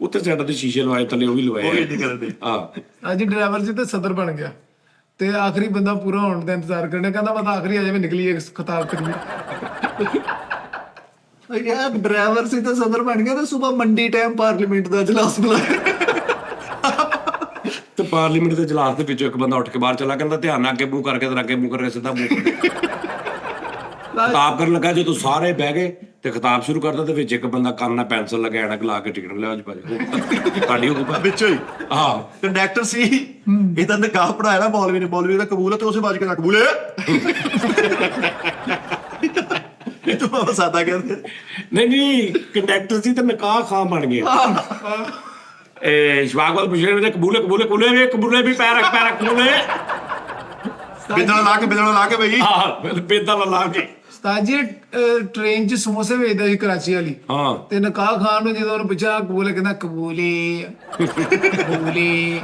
ਉੱਥੇ ਸਾਡਾ ਤੇ ਸ਼ੀਸ਼ੇ ਲਵਾਏ ਥੱਲੇ ਉਹ ਵੀ ਉਹ ਲਵਾਏ। ਨਹੀਂ ਕਰਦੇ। ਹਾਂ ਅੱਜ ਡਰਾਈਵਰ ਸੀ ਤੇ ਸਦਰ ਬਣ ਗਿਆ ਤੇ ਆਖਰੀ ਬੰਦਾ ਪੂਰਾ ਹੋਣ ਦਾ ਇੰਤਜ਼ਾਰ ਕਰਨੇ। ਕਹਿੰਦਾ ਮੈਂ ਤਾਂ ਆਖਰੀ ਆ ਜਾਵੇ ਨਿਕਲੀਏ ਖਿਤਾਬ ਕਰੀਏ। ਯਾਰ ਡਰਾਈਵਰ ਸੀ ਤੇ ਸਦਰ ਬਣ ਗਿਆ ਤੇ ਸਵੇਰ ਮੰਡੀ ਟਾਈਮ ਪਾਰਲੀਮੈਂਟ ਦਾ ਇਜਲਾਸ ਬੁਲਾਇਆ ਤੇ ਪਾਰਲੀਮੈਂਟ ਦੇ ਇਜਲਾਸ ਦੇ ਵਿੱਚੋਂ ਇੱਕ ਬੰਦਾ ਉੱਠ ਕੇ ਬਾਹਰ ਚਲਾ, ਕਹਿੰਦਾ ਧਿਆਨ ਨਾਲ ਅੱਗੇ ਮੂੰਹ ਕਰਕੇ ਤੇ ਅੱਗੇ ਮੂੰਹ ਕਰਕੇ ਸਿੱਧਾ ਮੂੰਹ ਖਿਤਾਬ ਕਰਨ ਲੱਗਾ ਜਦੋਂ ਸਾਰੇ ਬਹਿ ਗਏ ਤੇ ਖਿਤਾਬ ਸ਼ੁਰੂ ਕਰਦਾ ਤੇ ਵਿੱਚ ਇੱਕ ਬੰਦਾ ਕੰਨ ਨਾਲ ਪੈਨਸਲ ਲਗਾ ਐਨਕ ਲਾ ਕੇ ਟਿਕਟ ਲਿਆ ਜੀ ਭਾਜੀ ਤੁਹਾਡੀ ਹੋ ਗਈ ਵਿੱਚੋਂ ਹੀ ਹਾਂ ਕੰਡਕਟਰ ਸੀ ਇਹਦਾ ਨਿਕਾਹ ਪੜਾਇਆ ਨਾ ਮੌਲਵੀ ਦਾ ਕਬੂਲ ਹੈ ਤੇ ਉਸੇ ਬਾਜ ਕੇ ਕਬੂਲ ਹੈ ਇਹ ਤਾਂ ਬਹੁਤ ਸਾਦਾ ਕਹਿੰਦੇ ਨਹੀਂ ਕੰਡਕਟਰ ਸੀ ਤੇ ਨਿਕਾਹ ਖਾਂ ਬਣ ਗਿਆ ਸ਼ਵਾਕ ਵਾਲ ਪੁੱਛ ਰਹੇ ਕਬੂਲੇ ਵੀ ਪੈਰ ਰੱਖ ਕਬੂਲੇ ਬਿੱਦਲ ਲਾ ਕੇ ਬਈ ਹਾਂ ਬੇਦਾਂ ਲਾ ਕੇ ਉਸਤਾਦ ਜੀ ਟ੍ਰੇਨ 'ਚ ਸਮੋਸੇ ਵੇਚਦਾ ਸੀ ਕਰਾਚੀ ਵਾਲੀ ਹਾਂ ਤੇ ਨਿਕਾਹ ਖਾਨ ਨੂੰ ਜਦੋਂ ਉਹਨੂੰ ਪੁੱਛਿਆ ਕਬੂਲੇ ਕਹਿੰਦਾ ਕਬੂਲੇ ਕਬੂਲੇ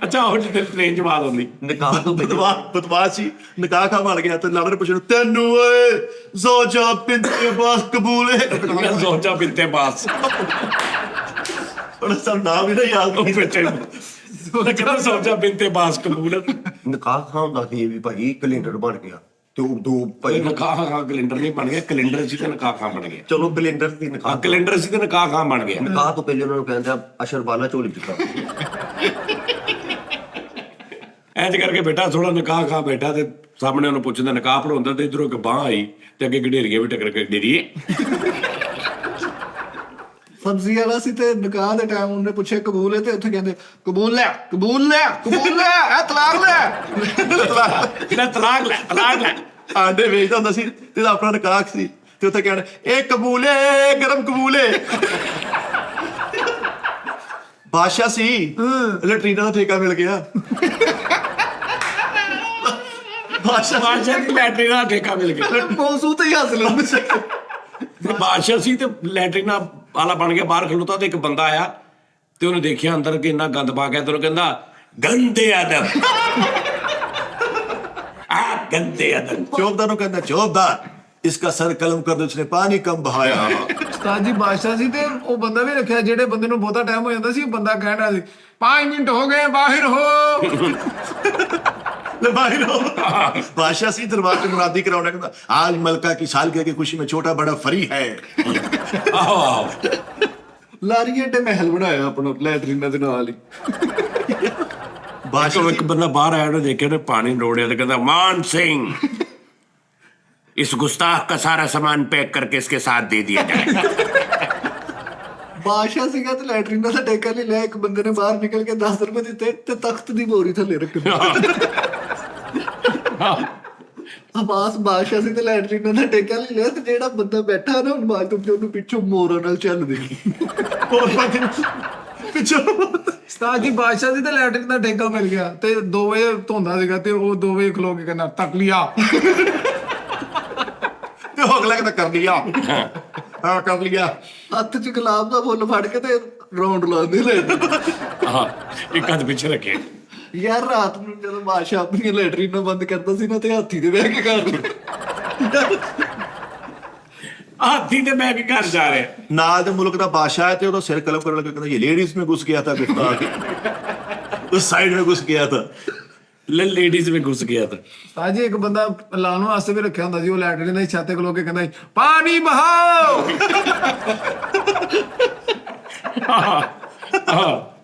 ਅੱਛਾ ਉਹ ਜਿੱਥੇ ਟ੍ਰੇਨ ਚ ਬਾਤ ਹੁੰਦੀ ਨਿਕਾਹ ਤੋਂ ਬਦਮਾਸ਼ ਸੀ ਨਿਕਾਹ ਖਾ ਬਣ ਗਿਆ ਤੇ ਲਾੜੇ ਪੁੱਛਣ ਤੈਨੂੰ ਓਏ ਜ਼ੋਜਾ ਬਿੰਤੇ ਬਾਸ ਕਬੂਲ ਹੈ ਸੋਚਾ ਬਿੰਤੇ ਬਾਸ ਉਹਨੇ ਸਭ ਨਾਮ ਵੀ ਨਹੀਂ ਯਾਦ ਉਹ ਪਿੱਛੇ ਕਹਿੰਦਾ ਸੋਚਾ ਬਿੰਤੇ ਬਾਸ ਕਬੂਲ ਨਿਕਾਹ ਖਾਂਦਾ ਸੀ ਇਹ ਵੀ ਭਾਈ ਕੈਲੰਡਰ ਬਣ ਗਿਆ ਤੇ ਉਹ ਦੋ ਭਾਈ ਨਿਕਾਹ ਖਾਂ ਕੈਲੰਡਰ ਨਹੀਂ ਬਣ ਗਿਆ ਕੈਲੰਡਰ ਸੀ ਤੇ ਨਿਕਾਹ ਖਾਂ ਬਣ ਗਿਆ ਚਲੋ ਕੈਲੰਡਰ ਦੀ ਹਾਂ ਨਿਕਾਹ ਕੈਲੰਡਰ ਸੀ ਤੇ ਨਿਕਾਹ ਖਾਂ ਬਣ ਗਿਆ ਨਿਕਾਹ ਤੋਂ ਪਹਿਲੇ ਉਹਨਾਂ ਨੂੰ ਕਹਿੰਦੇ ਆ ਅਸ਼ਰ ਵਾਲਾ ਝੋਲੀ ਚੁੱਕਾ ਇੰਜ ਕਰਕੇ ਬੇਟਾ ਥੋੜਾ ਨਿਕਾਹ ਖਾਂ ਬੈਠਾ ਤੇ ਸਾਹਮਣੇ ਉਹਨੂੰ ਪੁੱਛਦਾ ਨਿਕਾਹ ਪੜਾਉਂਦਾ ਤੇ ਇਧਰੋਂ ਇੱਕ ਬਾਂਹ ਆਈ ਤੇ ਅੱਗੇ ਗਡੇਰੀਏ ਵੀ ਟੱਕਰ ਕੇ ਗਡੇਰੀਏ ਸਬਜ਼ੀ ਵਾਲਾ ਸੀ ਤੇ ਨਿਕਾਹ ਦੇ ਟਾਈਮ ਉਹਨੇ ਪੁੱਛਿਆ ਕਬੂਲ ਹੈ ਤੇ ਉੱਥੇ ਕਹਿੰਦੇ ਕਬੂਲ ਲੈ ਇਹ ਤਲਾਕ ਲੈ ਆਂਡੇ ਵੇਚਦਾ ਹੁੰਦਾ ਸੀ ਤੇ ਇਹਦਾ ਆਪਣਾ ਨਿਕਾਹ ਸੀ ਤੇ ਉੱਥੇ ਕਹਿਣ ਇਹ ਕਬੂਲੇ ਗਰਮ ਕਬੂਲੇ ਬਾਦਸ਼ਾਹ ਸੀ ਲੈਟਰੀਨਾਂ ਦਾ ਠੇਕਾ ਮਿਲ ਗਿਆ ਬਾਦਸ਼ਾਹ ਦੀ ਲੈਟਰਿਨ ਦਾ ਠੇਕਾ ਮਿਲ ਗਿਆ ਮੌਸੂ ਤੇ ਹੀ ਹਾਸਲ ਹੁੰਦੇ ਬਾਦਸ਼ਾਹ ਸੀ ਤੇ ਲੈਟਰਿਨ ਵਾਲਾ ਬਣ ਗਿਆ ਬਾਹਰ ਖਲੋਤਾ ਤੇ ਇੱਕ ਬੰਦਾ ਆਇਆ ਤੇ ਉਹਨੇ ਦੇਖਿਆ ਅੰਦਰ ਕਿ ਇੰਨਾ ਗੰਦ ਪਾ ਗਿਆ ਤੇ ਉਹਨੂੰ ਕਹਿੰਦਾ ਗੰਦੇ ਆਦਮ ਗੰਦੇ ਆਦਮ ਚੌਬਦਾਰ ਨੂੰ ਕਹਿੰਦਾ ਚੌਬਦਾਰ इसका सर कलम कर दो उसने पानी कम बहाया ਉਸਤਾਦ ਜੀ ਬਾਦਸ਼ਾਹ ਸੀ ਤੇ ਉਹ ਬੰਦਾ ਵੀ ਰੱਖਿਆ ਜਿਹੜੇ ਬੰਦੇ ਨੂੰ ਬਹੁਤਾ ਟਾਈਮ ਹੋ ਜਾਂਦਾ ਸੀ ਉਹ ਬੰਦਾ ਕਹਿਣ ਰਿਹਾ ਸੀ 5 ਮਿੰਟ ਹੋ ਗਏ ਬਾਹਰ ਹੋ ले बाहर हो बादशाह सी दरबार से मुनादी कराने कहता आज मलका की सालगिरह की खुशी में छोटा बड़ा फरी है ਆਹੋ ਲਾਰੀਏ ਤੇ ਮਹਿਲ ਬਣਾਇਆ ਆਪਣਾ ਲੈਟਰੀਨਾਂ ਦੇ ਨਾਲ ਹੀ बादशाह ਇੱਕ ਬੰਦਾ ਬਾਹਰ ਆਇਆ ਉਹਨੇ ਦੇਖਿਆ ਉਹਨੇ ਪਾਣੀ ਰੋੜਿਆ ਤੇ ਕਹਿੰਦਾ मान सिंह इस गुस्ताख का सारा सामान पैक करके इसके साथ दे दिया जाए ਬਾਦਸ਼ਾਹ ਸੀਗਾ ਤੇ ਲੈਟਰੀਨਾਂ ਦਾ ਠੇਕਾ ਨਹੀਂ ਲਿਆ ਇੱਕ ਬੰਦੇ ਨੇ ਬਾਹਰ ਨਿਕਲ ਕੇ 10 ਰੁਪਏ ਦਿੱਤੇ ਤੇ ਤਖਤ ਦੀ ਬੋਰੀ ਥੱਲੇ ਰੱਖੀ ਆਵਾਜ਼ ਬਾਦਸ਼ਾਹ ਸੀ ਤੇ ਲੈਟਰੀਨਾਂ ਦਾ ਠੇਕਾ ਨਹੀਂ ਲਿਆ ਤੇ ਜਿਹੜਾ ਬੰਦਾ ਬੈਠਾ ਨਾ ਹੁਣ ਬਾਅਦ ਤੋਂ ਉਹਨੂੰ ਪਿੱਛੋਂ ਮੋਰਾਂ ਨਾਲ ਚੱਲਦੇ ਪਿੱਛੋਂ ਉਸਤਾਦ ਜੀ ਬਾਦਸ਼ਾਹ ਸੀ ਤੇ ਲੈਟਰਿਨ ਦਾ ਠੇਕਾ ਮਿਲ ਗਿਆ ਤੇ 2 ਵਜੇ ਧੋਂਦਾ ਸੀਗਾ ਤੇ ਉਹ 2 ਵਜੇ ਖਲੋ ਕੇ ਕਹਿੰਦਾ ਤੱਕ ਲਿਆ ਤੇ ਅਗਲਾ ਕਹਿੰਦਾ ਕਰ ਲਿਆ ਹਾਂ ਕਰ ਲਿਆ ਹੱਥ 'ਚ ਗੁਲਾਬ ਦਾ ਫੁੱਲ ਫੜ ਕੇ ਤੇ ਰਾਉਂਡ ਲਾਉਂਦੇ ਲੈ ਹਾਂ ਇੱਕ ਹੱਥ ਪਿੱਛੇ ਰੱਖਿਆ ਯਾਰ ਰਾਤ ਨੂੰ ਜਦੋਂ ਬਾਦਸ਼ਾਹ ਆਪਣੀਆਂ ਲੈਟਰੀਨਾਂ ਬੰਦ ਕਰਦਾ ਸੀ ਨਾ ਤੇ ਹਾਥੀ ਦੇ ਬਹਿ ਕੇ ਕਰ ਹਾਥੀ ਤੇ ਮੈਂ ਵੀ ਘਰ ਜਾ ਰਿਹਾ ਨਾਲ ਦੇ ਮੁਲਕ ਦਾ ਬਾਦਸ਼ਾਹ ਹੈ ਤੇ ਉਹਦਾ ਸਿਰ ਕਲਮ ਕਰਨ ਲੱਗਾ ਕਹਿੰਦਾ ਇਹ ਲੇਡੀਜ਼ में घुस गया था गुस्ताख उस साइड में घुस गया था ਲੇਡੀਜ਼ ਵਿੱਚ ਘੁਸ ਗਿਆ ਤਾਂ ਉਸਤਾਦ ਜੀ ਇੱਕ ਬੰਦਾ ਲਾਉਣ ਵਾਸਤੇ ਵੀ ਰੱਖਿਆ ਹੁੰਦਾ ਸੀ ਉਹ ਲੈਟਰਿਨ ਦੀ ਛੱਤ ਤੇ ਖਲੋ ਕੇ ਕਹਿੰਦਾ ਸੀ ਪਾਣੀ ਬਹਾਓ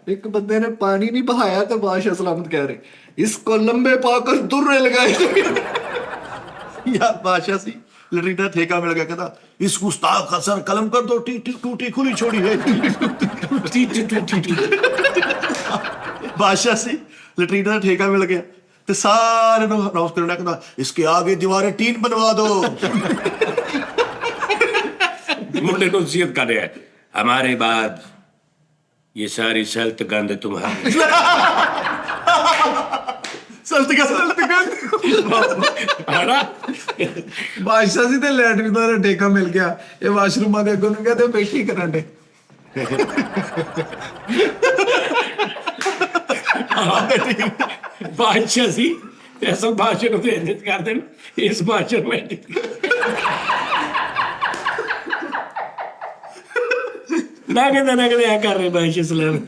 ਇੱਕ ਬੰਦੇ ਨੇ ਪਾਣੀ ਨਹੀਂ ਬਹਾਇਆ ਤੇ ਬਾਦਸ਼ਾਹ ਸਲਾਮਤ ਕਹਿ ਰਹੇ ਇਸਕੋ ਲੰਬੇ ਪਾकर ਦੁर्रे लगाए यार बादशाह सी लटरीना ठेका मिल गया कहता इस गुस्ताख का सर कलम कर दो टूटी खुली छोड़ी है बादशाह सी लटरीना ठेका मिल गया ते सारे नु अनाउंस करना कहता इसके आगे दीवारें टीन बनवा दो मुंडे को नसीहत कर रहा है हमारे बाद ये सारी सल्त गंद तुम्हारी है ना ਬਾਦਸ਼ਾਹ ਸੀ ਤੇ ਲੈਟਰਿਨ ਦਾ ਠੇਕਾ ਮਿਲ ਗਿਆ ਇਹ ਵਾਸ਼ਰੂਮਾਂ ਦੇ ਅੱਗੋਂ ਨੂੰ ਗਿਆ ਤੇ ਬੈਠੀ ਕਰਨ ਦੇ ਬਾਦਸ਼ਾਹ ਸੀ ਐਸਾ ਬਾਦਸ਼ਾਹ ਨੂੰ ਤੇ ਇੰਜ ਕਰਦੇ ਨੇ ਇਸ ਬਾਦਸ਼ਾਹ ਨੂੰ ਨਾ ਕਹਿੰਦੇ ਆ ਕਰ ਰਹੇ ਬਾਦਸ਼ਾਹ ਸਲਾਮ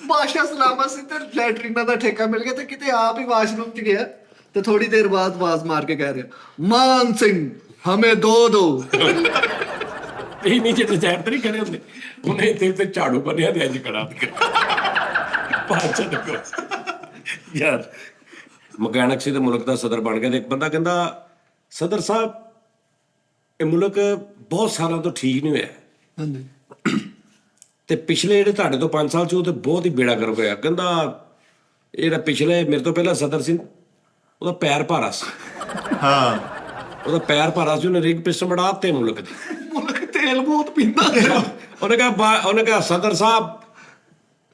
ਬਾਦਸ਼ਾਹ ਸਲਾਮਤ ਸੀ ਤੇ ਲੈਟਰੀਨਾਂ ਦਾ ਠੇਕਾ ਮਿਲ ਗਿਆ ਤੇ ਕਿਤੇ ਆਪ ਹੀ ਵਾਸ਼ਰੂਮ 'ਚ ਗਿਆ ਤੇ ਥੋੜੀ ਦੇਰ ਬਾਅਦ ਆਵਾਜ਼ ਮਾਰ ਕੇ ਕਹਿ ਰਿਹਾ ਮਾਨ ਸਿੰਘ ਹਮੇ ਦੋ ਇਹ ਨੀਚੇ ਤੇ ਜ਼ਹਿਰ ਤਾਂ ਨਹੀਂ ਖੜੇ ਹੁੰਦੇ ਉਹਨੇ ਇੱਥੇ ਝਾੜੂ ਬੰਨਿਆ ਤੇ ਅੱਜ ਖੜਾ ਬਾਦਸ਼ਾਹ ਦੇ ਕੋਲ ਯਾਰ ਮਕੈਨਿਕ ਸੀ ਤੇ ਮੁਲਕ ਦਾ ਸਦਰ ਬਣ ਗਿਆ ਤੇ ਇੱਕ ਬੰਦਾ ਕਹਿੰਦਾ ਸਦਰ ਸਾਹਿਬ ਇਹ ਮੁਲਕ ਬਹੁਤ ਸਾਲਾਂ ਤੋਂ ਠੀਕ ਨਹੀਂ ਹੋਇਆ ਹਾਂਜੀ ਤੇ ਪਿਛਲੇ ਜਿਹੜੇ ਤੁਹਾਡੇ ਤੋਂ 5 ਸਾਲ ਚ ਉਹ ਤੇ ਬਹੁਤ ਹੀ ਬੇੜਾ ਕਰ ਗਿਆ ਕਹਿੰਦਾ ਇਹ ਜਿਹੜਾ ਪਿਛਲੇ ਮੇਰੇ ਤੋਂ ਪਹਿਲਾਂ ਸਦਰ ਸੀ ਉਹਦਾ ਪੈਰ ਭਾਰਾ ਸੀ ਹਾਂ ਉਹਦਾ ਪੈਰ ਭਾਰਾ ਸੀ ਉਹਨੇ ਰਿਗ ਪਿਸਟਨ ਬੜਾਤੇ ਮੁਲਕ ਦੀ ਮੁਲਕ ਤੇਲ ਬਹੁਤ ਪੀਂਦਾ ਉਹਨੇ ਕਿਹਾ ਸਦਰ ਸਾਹਿਬ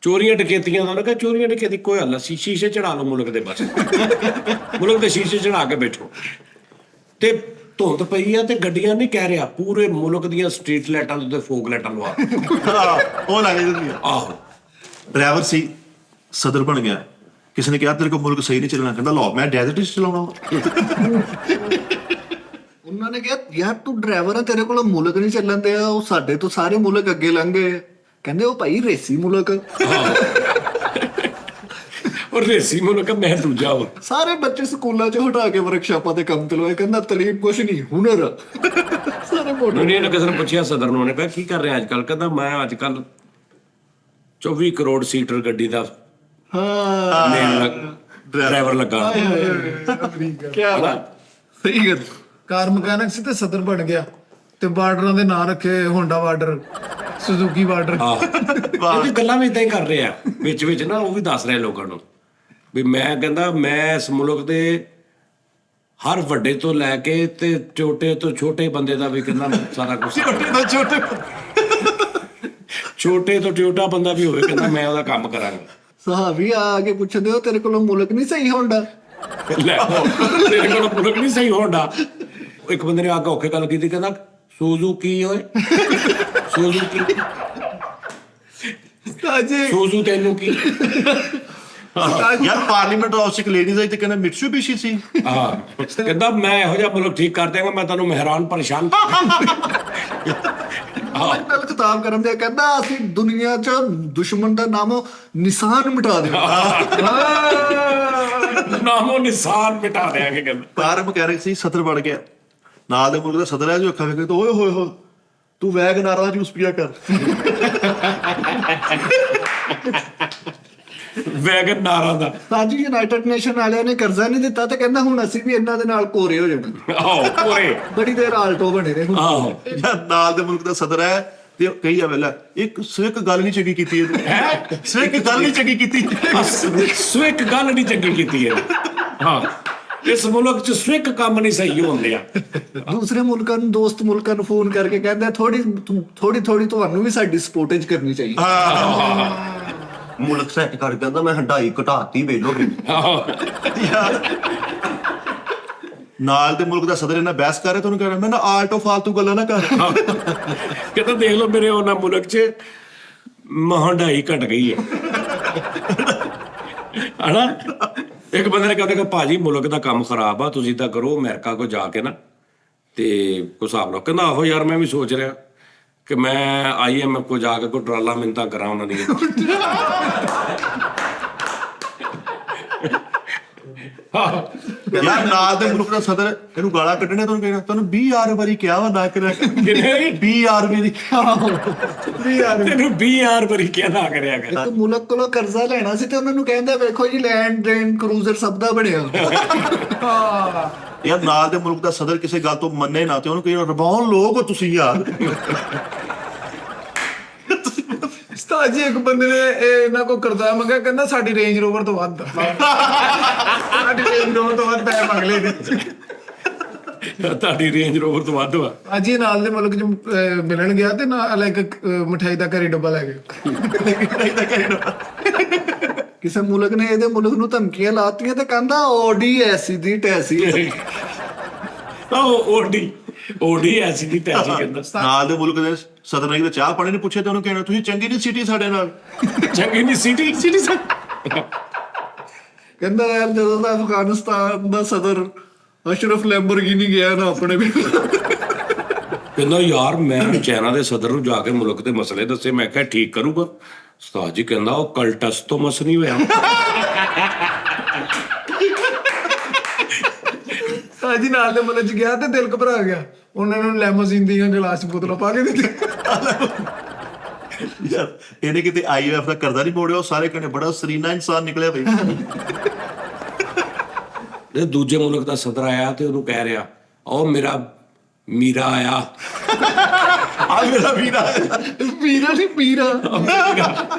ਚੋਰੀਆਂ ਡਕੈਤੀਆਂ ਦਾ ਉਹਨੇ ਕਿਹਾ ਚੋਰੀਆਂ ਡਕੈਤੀ ਕੋਈ ਹੱਲ ਨਹੀਂ ਸ਼ੀਸ਼ੇ ਚੜਾ ਲਓ ਮੁਲਕ ਦੇ ਬਸ ਮੁਲਕ ਦੇ ਸ਼ੀਸ਼ੇ ਚੜਾ ਕੇ ਬੈਠੋ ਤੇ ਧੁੰਦ ਪਈ ਆ ਤੇ ਗੱਡੀਆਂ ਨਹੀਂ ਕਹਿ ਰਿਹਾ ਪੂਰੇ ਮੁਲਕ ਦੀਆਂ ਸਟਰੀਟ ਲਾਈਟਾਂ ਦੇ ਉੱਤੇ ਫੋਗ ਲਾਈਟਾਂ ਲਵਾ ਉਹ ਲੱਗ ਜਾਂਦੀ ਆ ਆਹੋ ਡਰਾਈਵਰ ਸੀ ਸਦਰ ਬਣ ਗਿਆ ਕਿਸੇ ਨੇ ਕਿਹਾ ਤੇਰੇ ਕੋਲ ਮੁਲਕ ਸਹੀ ਨਹੀਂ ਚੱਲਣਾ ਕਹਿੰਦਾ ਲਓ ਮੈਂ ਡੈਜ਼ਰਟ ਵਿੱਚ ਚਲਾਉਣਾ ਉਹਨਾਂ ਨੇ ਕਿਹਾ ਯਾਰ ਤੂੰ ਡਰਾਈਵਰ ਆ ਤੇਰੇ ਕੋਲ ਮੁਲਕ ਨਹੀਂ ਚੱਲਣ ਦਿਆ ਉਹ ਸਾਡੇ ਤੋਂ ਸਾਰੇ ਮੁਲਕ ਅੱਗੇ ਲੰਘ ਗਏ ਕਹਿੰਦੇ ਉਹ ਭਾਈ ਰੇਸੀ ਮੁਲਕ ਔਰ ਰੇਸੀ ਮੁਲਕ ਮੈਂ ਦੂਜਾ ਵਾ ਸਾਰੇ ਬੱਚੇ ਸਕੂਲਾਂ 'ਚ ਹਟਾ ਕੇ ਵਰਕਸ਼ਾਪਾਂ ਤੇ ਕੰਮ ਤੇ ਲਵਾਏ ਕਹਿੰਦਾ ਤਲੀਮ ਕੁਛ ਨਹੀਂ ਹੁਨਰ ਆ। ਸਾਰੇ ਮੋਟਰ ਉਹਨੇ ਕਿਸੇ ਨੇ ਪੁੱਛਿਆ ਸਦਰ ਨੂੰ ਉਹਨੇ ਕਿਹਾ ਕੀ ਕਰ ਰਿਹਾ ਅੱਜ ਕੱਲ ਕਹਿੰਦਾ ਮੈਂ ਅੱਜ ਕੱਲ 24 ਕਰੋੜ ਸੀਟਰ ਗੱਡੀ ਦਾ ਹਾਂ ਡਰਾਈਵਰ ਲੱਗਾ ਕੀ ਬਾਤ ਸਹੀ ਗੱਲ ਕਾਰ ਮਕੈਨਿਕ ਸੀ ਤੇ ਸਦਰ ਬਣ ਗਿਆ ਤੇ ਬਾਰਡਰਾਂ ਦੇ ਨਾਂ ਰੱਖੇ ਹੋਂਡਾ ਬਾਰਡਰ ਸੁਜ਼ੂਕੀ ਬਾਰਡਰ ਇਹ ਵੀ ਗੱਲਾਂ ਵੀ ਇਦਾਂ ਹੀ ਕਰ ਰਹੇ ਆ ਵਿੱਚ ਵਿੱਚ ਨਾ ਉਹ ਵੀ ਦੱਸ ਰਹੇ ਲੋਕਾਂ ਨੂੰ ਵੀ ਮੈਂ ਕਹਿੰਦਾ ਮੈਂ ਇਸ ਮੁਲਕ ਦੇ ਹਰ ਵੱਡੇ ਤੋਂ ਲੈ ਕੇ ਤੇ ਛੋਟੇ ਤੋਂ ਛੋਟੇ ਬੰਦੇ ਦਾ ਵੀ ਕਹਿੰਦਾ ਸਾਰਾ ਕੁਝ ਛੋਟੇ ਤੋਂ ਛੋਟਾ ਬੰਦਾ ਵੀ ਹੋਵੇ ਕਹਿੰਦਾ ਮੈਂ ਉਹਦਾ ਕੰਮ ਕਰਾਂਗਾ ਸਹਾਵੀ ਆ ਕੇ ਪੁੱਛਦੇ ਹੋ ਤੇਰੇ ਕੋਲੋਂ ਮੁਲਕ ਨਹੀਂ ਸਹੀ ਹੁੰਦਾ ਲੈ ਤੇਰੇ ਕੋਲ ਮੁਲਕ ਨਹੀਂ ਸਹੀ ਹੋਣਾ ਇੱਕ ਬੰਦੇ ਨੇ ਆ ਕੇ ਔਖੇ ਗੱਲ ਕੀਤੀ ਕਹਿੰਦਾ ਸੂਜ਼ੂ ਕੀ ਓਏ ਸੂਜ਼ੂ ਕੀ ਸਾਜੇ ਸੂਜ਼ੂ ਤੈਨੂੰ ਕੀ ਯਾਰ ਪਾਰਲੀਮੈਂਟ ਹਾਊਸ ਇੱਕ ਲੇਡੀਜ਼ ਆਈ ਤੇ ਕਹਿੰਦਾ ਮਿਟਸੂਬੀਸ਼ੀ ਸੀ ਹਾਂ ਕਹਿੰਦਾ ਮੈਂ ਇਹੋ ਜਿਹਾ ਮੁਲਕ ਠੀਕ ਕਰ ਦਿਆਂਗਾ ਮੈਂ ਤੁਹਾਨੂੰ ਮਹਿਰਾਨ ਪਰੇਸ਼ਾਨ ਨਾਲ ਖਿਤਾਬ ਕਰਨ ਦੇ ਕਹਿੰਦਾ ਅਸੀਂ ਦੁਨੀਆ 'ਚ ਦੁਸ਼ਮਣ ਦਾ ਨਾਮੋ ਨਿਸ਼ਾਨ ਮਿਟਾ ਦੇ ਨਾਮੋ ਨਿਸ਼ਾਨ ਮਿਟਾ ਦਿਆਂਗੇ ਕਹਿੰਦਾ ਕਾਰ ਮਕੈਨਿਕ ਸੀ ਸਦਰ ਬਣ ਗਿਆ ਨਾਲ ਦੇ ਮੁਲਕ ਦਾ ਸਦਰ ਹੈ ਜੋ ਅੱਖਾਂ ਵੇਖ ਕੇ ਓਏ ਹੋਏ ਹੋਏ ਤੂੰ ਵੈਗਨਾਰ ਦਾ ਜੂਸ ਪੀਆ ਕਰ ਵੈਗਨ ਨਾਰਾ ਦਾ ਸਾਜੀ ਯੂਨਾਈਟਿਡ ਨੇਸ਼ਨ ਵਾਲਿਆਂ ਨੇ ਕਰਜ਼ਾ ਨਹੀਂ ਦਿੱਤਾ ਤੇ ਕਹਿੰਦਾ ਹੁਣ ਅਸੀਂ ਵੀ ਇਹਨਾਂ ਦੇ ਨਾਲ ਕੋਰੇ ਹੋ ਜਾਣਾ ਆਹੋ ਪੂਰੇ ਬੜੀ ਦੇਰ ਆਲਟੋ ਬਣੇ ਰਹੇ ਹੁਣ ਆਹੋ ਯਾਰ ਨਾਲ ਦੇ ਮੁਲਕ ਦਾ ਸਦਰ ਹੈ ਤੇ ਕਹੀ ਜਾਵੇ ਲੈ ਇੱਕ ਸਿੱਖ ਗੱਲ ਨਹੀਂ ਚੰਗੀ ਕੀਤੀ ਇਹਨੇ ਸਿੱਖ ਗੱਲ ਨਹੀਂ ਚੰਗੀ ਕੀਤੀ ਸਵਿਕ ਗੱਲ ਨਹੀਂ ਚੰਗੀ ਕੀਤੀ ਹੈ ਹਾਂ ਇਸ ਮੁਲਕ ਚ ਸਵਿਕ ਕੰਮ ਨਹੀਂ ਸਹੀ ਹੁੰਦੇ ਆ ਦੂਸਰੇ ਮੁਲਕਾਂ ਨੂੰ ਦੋਸਤ ਮੁਲਕਾਂ ਨੂੰ ਫੋਨ ਕਰਕੇ ਕਹਿੰਦਾ ਥੋੜੀ ਤੁਹਾਨੂੰ ਵੀ ਸਾਡੀ ਸਪੋਰਟੇਜ ਕਰਨੀ ਚਾਹੀਦੀ ਮੁਲਕ ਸੈੱਟ ਕਰ ਕਹਿੰਦਾ ਮੈਂ ਹੰਡਾਈ ਘਟਾਤੀ ਵੇਲੋ ਯਾਰ ਨਾਲ ਦੇ ਮੁਲਕ ਦਾ ਸਦਰ ਇਹਨਾਂ ਬਹਿਸ ਕਰ ਰਿਹਾ ਤੁਹਾਨੂੰ ਕਹਿ ਰਿਹਾ ਮੈਂ ਨਾ ਆਲਟੋ ਫਾਲਤੂ ਗੱਲਾਂ ਨਾ ਕਰ ਕਹਿੰਦਾ ਦੇਖ ਲਓ ਮੇਰੇ ਉਹਨਾਂ ਮੁਲਕ ਚ ਮਹੰਡਾਈ ਘਟ ਗਈ ਹੈ ਹਨਾ ਇੱਕ ਬੰਦੇ ਨੇ ਕਹਿੰਦਾ ਕਿ ਭਾਜੀ ਮੁਲਕ ਦਾ ਕੰਮ ਖਰਾਬ ਆ ਤੁਸੀਂ ਤਾਂ ਕਰੋ ਅਮਰੀਕਾ ਕੋ ਜਾ ਕੇ ਨਾ ਤੇ ਕੋਈ ਹਿਸਾਬ ਨਾਲ ਕਹਿੰਦਾ ਆਹੋ ਯਾਰ ਮੈਂ ਵੀ ਸੋਚ ਰਿਹਾ ਕਿ ਮੈਂ IMF ਕੋ ਜਾ ਕੇ ਕੋਈ ਟਰਾਲਾ ਮਿੰਤਾ ਕਰਾਂ ਉਹਨਾਂ ਦੀਆਂ ਯਾਰ ਨਾਲ ਦੇ ਮੁਲਕ ਦਾ ਸਦਰ ਇਹਨੂੰ ਗਾਲਾਂ ਕੱਢਣੇ ਤੁਹਾਨੂੰ ਕਹਿਣਾ ਤੁਹਾਨੂੰ 20 ਵਾਰੀ ਕਿਹਾ ਵਾ ਨਾ ਕਰਿਆ ਕਿੰਨੇ 20 ਦੀ ਤੈਨੂੰ 20 ਵਾਰੀ ਕਿਹਾ ਨਾ ਕਰਿਆ ਕਰ ਇੱਕ ਮੁਲਕ ਕੋਲੋਂ ਕਰਜ਼ਾ ਲੈਣਾ ਸੀ ਤੇ ਉਹਨਾਂ ਨੂੰ ਕਹਿੰਦਾ ਵੇਖੋ ਜੀ ਲੈਂਡ ਰੇਂਜ ਕਰੂਜ਼ਰ ਸਭ ਦਾ ਬਣਿਆ ਯਾਰ ਨਾਲ ਦੇ ਮੁਲਕ ਦਾ ਸਦਰ ਕਿਸੇ ਗੱਲ ਤੋਂ ਮੰਨੇ ਨਾ ਤੇ ਉਹਨੂੰ ਕਹੀ ਰਬਾਉਣ ਲੋਕ ਹੋ ਤੁਸੀਂ ਯਾਰ ਸਾਜੇ ਇੱਕ ਬੰਦੇ ਨੇ ਇਹਨਾਂ ਕੋ ਕਰਜ਼ਾ ਮੰਗਿਆ ਕਹਿੰਦਾ ਸਾਡੀ ਰੇਂਜ ਰੋਵਰ ਤੋਂ ਵੱਧ ਸਾਡੀ ਰੇਂਜ ਰੋਵਰ ਤੋਂ ਵੱਧ ਪੈਸੇ ਮੰਗ ਲਏ ਤੁਹਾਡੀ ਰੇਂਜ ਰੋਵਰ ਤੋਂ ਵੱਧ ਵਾ ਅੱਜ ਇਹ ਨਾਲ ਦੇ ਮੁਲਕ ਚ ਮਿਲਣ ਗਿਆ ਤੇ ਨਾਲ ਇੱਕ ਮਠਾਈ ਦਾ ਘਰੀ ਡੱਬਾ ਲੈ ਗਿਆ ਕਿਸੇ ਮੁਲਕ ਨੇ ਇਹਦੇ ਮੁਲਕ ਨੂੰ ਧਮਕੀਆਂ ਲਾਤੀਆਂ ਤੇ ਕਹਿੰਦਾ ਓਡੀ ਐਸੀ ਦੀ ਟੈਸੀ ਓਡੀ ਐਸੀ ਦੀ ਟੈਸੀ ਕਹਿੰਦਾ ਨਾਲ ਦੇ ਮੁਲਕ ਦੇ ਸਦਰ ਨੇ ਚਾਹ ਪਾਣੀ ਨੇ ਪੁੱਛਿਆ ਤੇ ਉਹਨੂੰ ਕਹਿਣਾ ਤੁਸੀਂ ਚੰਗੀ ਨਹੀਂ ਸਿਟੀ ਸਾਡੇ ਨਾਲ ਚੰਗੀ ਨਹੀਂ ਸਿਟੀ ਕਹਿੰਦਾ ਯਾਰ ਜਦੋਂ ਦਾ ਅਫਗਾਨਿਸਤਾਨ ਦਾ ਸਦਰ ਅਸ਼ਰਫ ਲੈਂਬਰਗਿਨੀ ਗਿਆ ਨਾ ਆਪਣੇ ਵੀ ਕਹਿੰਦਾ ਯਾਰ ਮੈਂ ਚਾਈਨਾ ਦੇ ਸਦਰ ਨੂੰ ਜਾ ਕੇ ਮੁਲਕ ਦੇ ਮਸਲੇ ਦੱਸੇ ਮੈਂ ਕਿਹਾ ਠੀਕ ਕਰੂਗਾ ਉਸਤਾਦ ਜੀ ਕਹਿੰਦਾ ਉਹ ਕਲਟਸ ਤੋਂ ਮਸ ਨਹੀਂ ਹੋਇਆ ਸਾਜੀ ਨਾਲ ਦੇ ਮੁਲਕ ਚ ਗਿਆ ਤੇ ਦਿਲ ਘਬਰਾ ਗਿਆ ਉਹਨਾਂ ਨੂੰ ਲੈਮੋਜ਼ੀਨ ਦੀਆਂ ਗਲਾਸ ਚ ਬੋਤਲਾਂ ਪਾ ਕੇ ਦਿੱਤੀਆਂ ਯਾਰ ਇਹਨੇ ਕਿਤੇ IMF ਦਾ ਕਰਜ਼ਾ ਨਹੀਂ ਮੋੜਿਆ, ਉਹ ਸਾਰੇ ਕਹਿੰਦੇ ਬੜਾ ਸਰੀਨਾ ਇਨਸਾਨ ਨਿਕਲਿਆ ਬਈ। ਤੇ ਦੂਜੇ ਮੁਲਕ ਦਾ ਸਦਰ ਆਇਆ ਤੇ ਉਹਨੂੰ ਕਹਿ ਰਿਹਾ, ਉਹ ਮੇਰਾ ਮੀਰਾ ਆਇਆ। ਆ ਮੇਰਾ ਵੀਰਾ ਵੀਰਾ ਨਹੀਂ ਪੀਰਾ।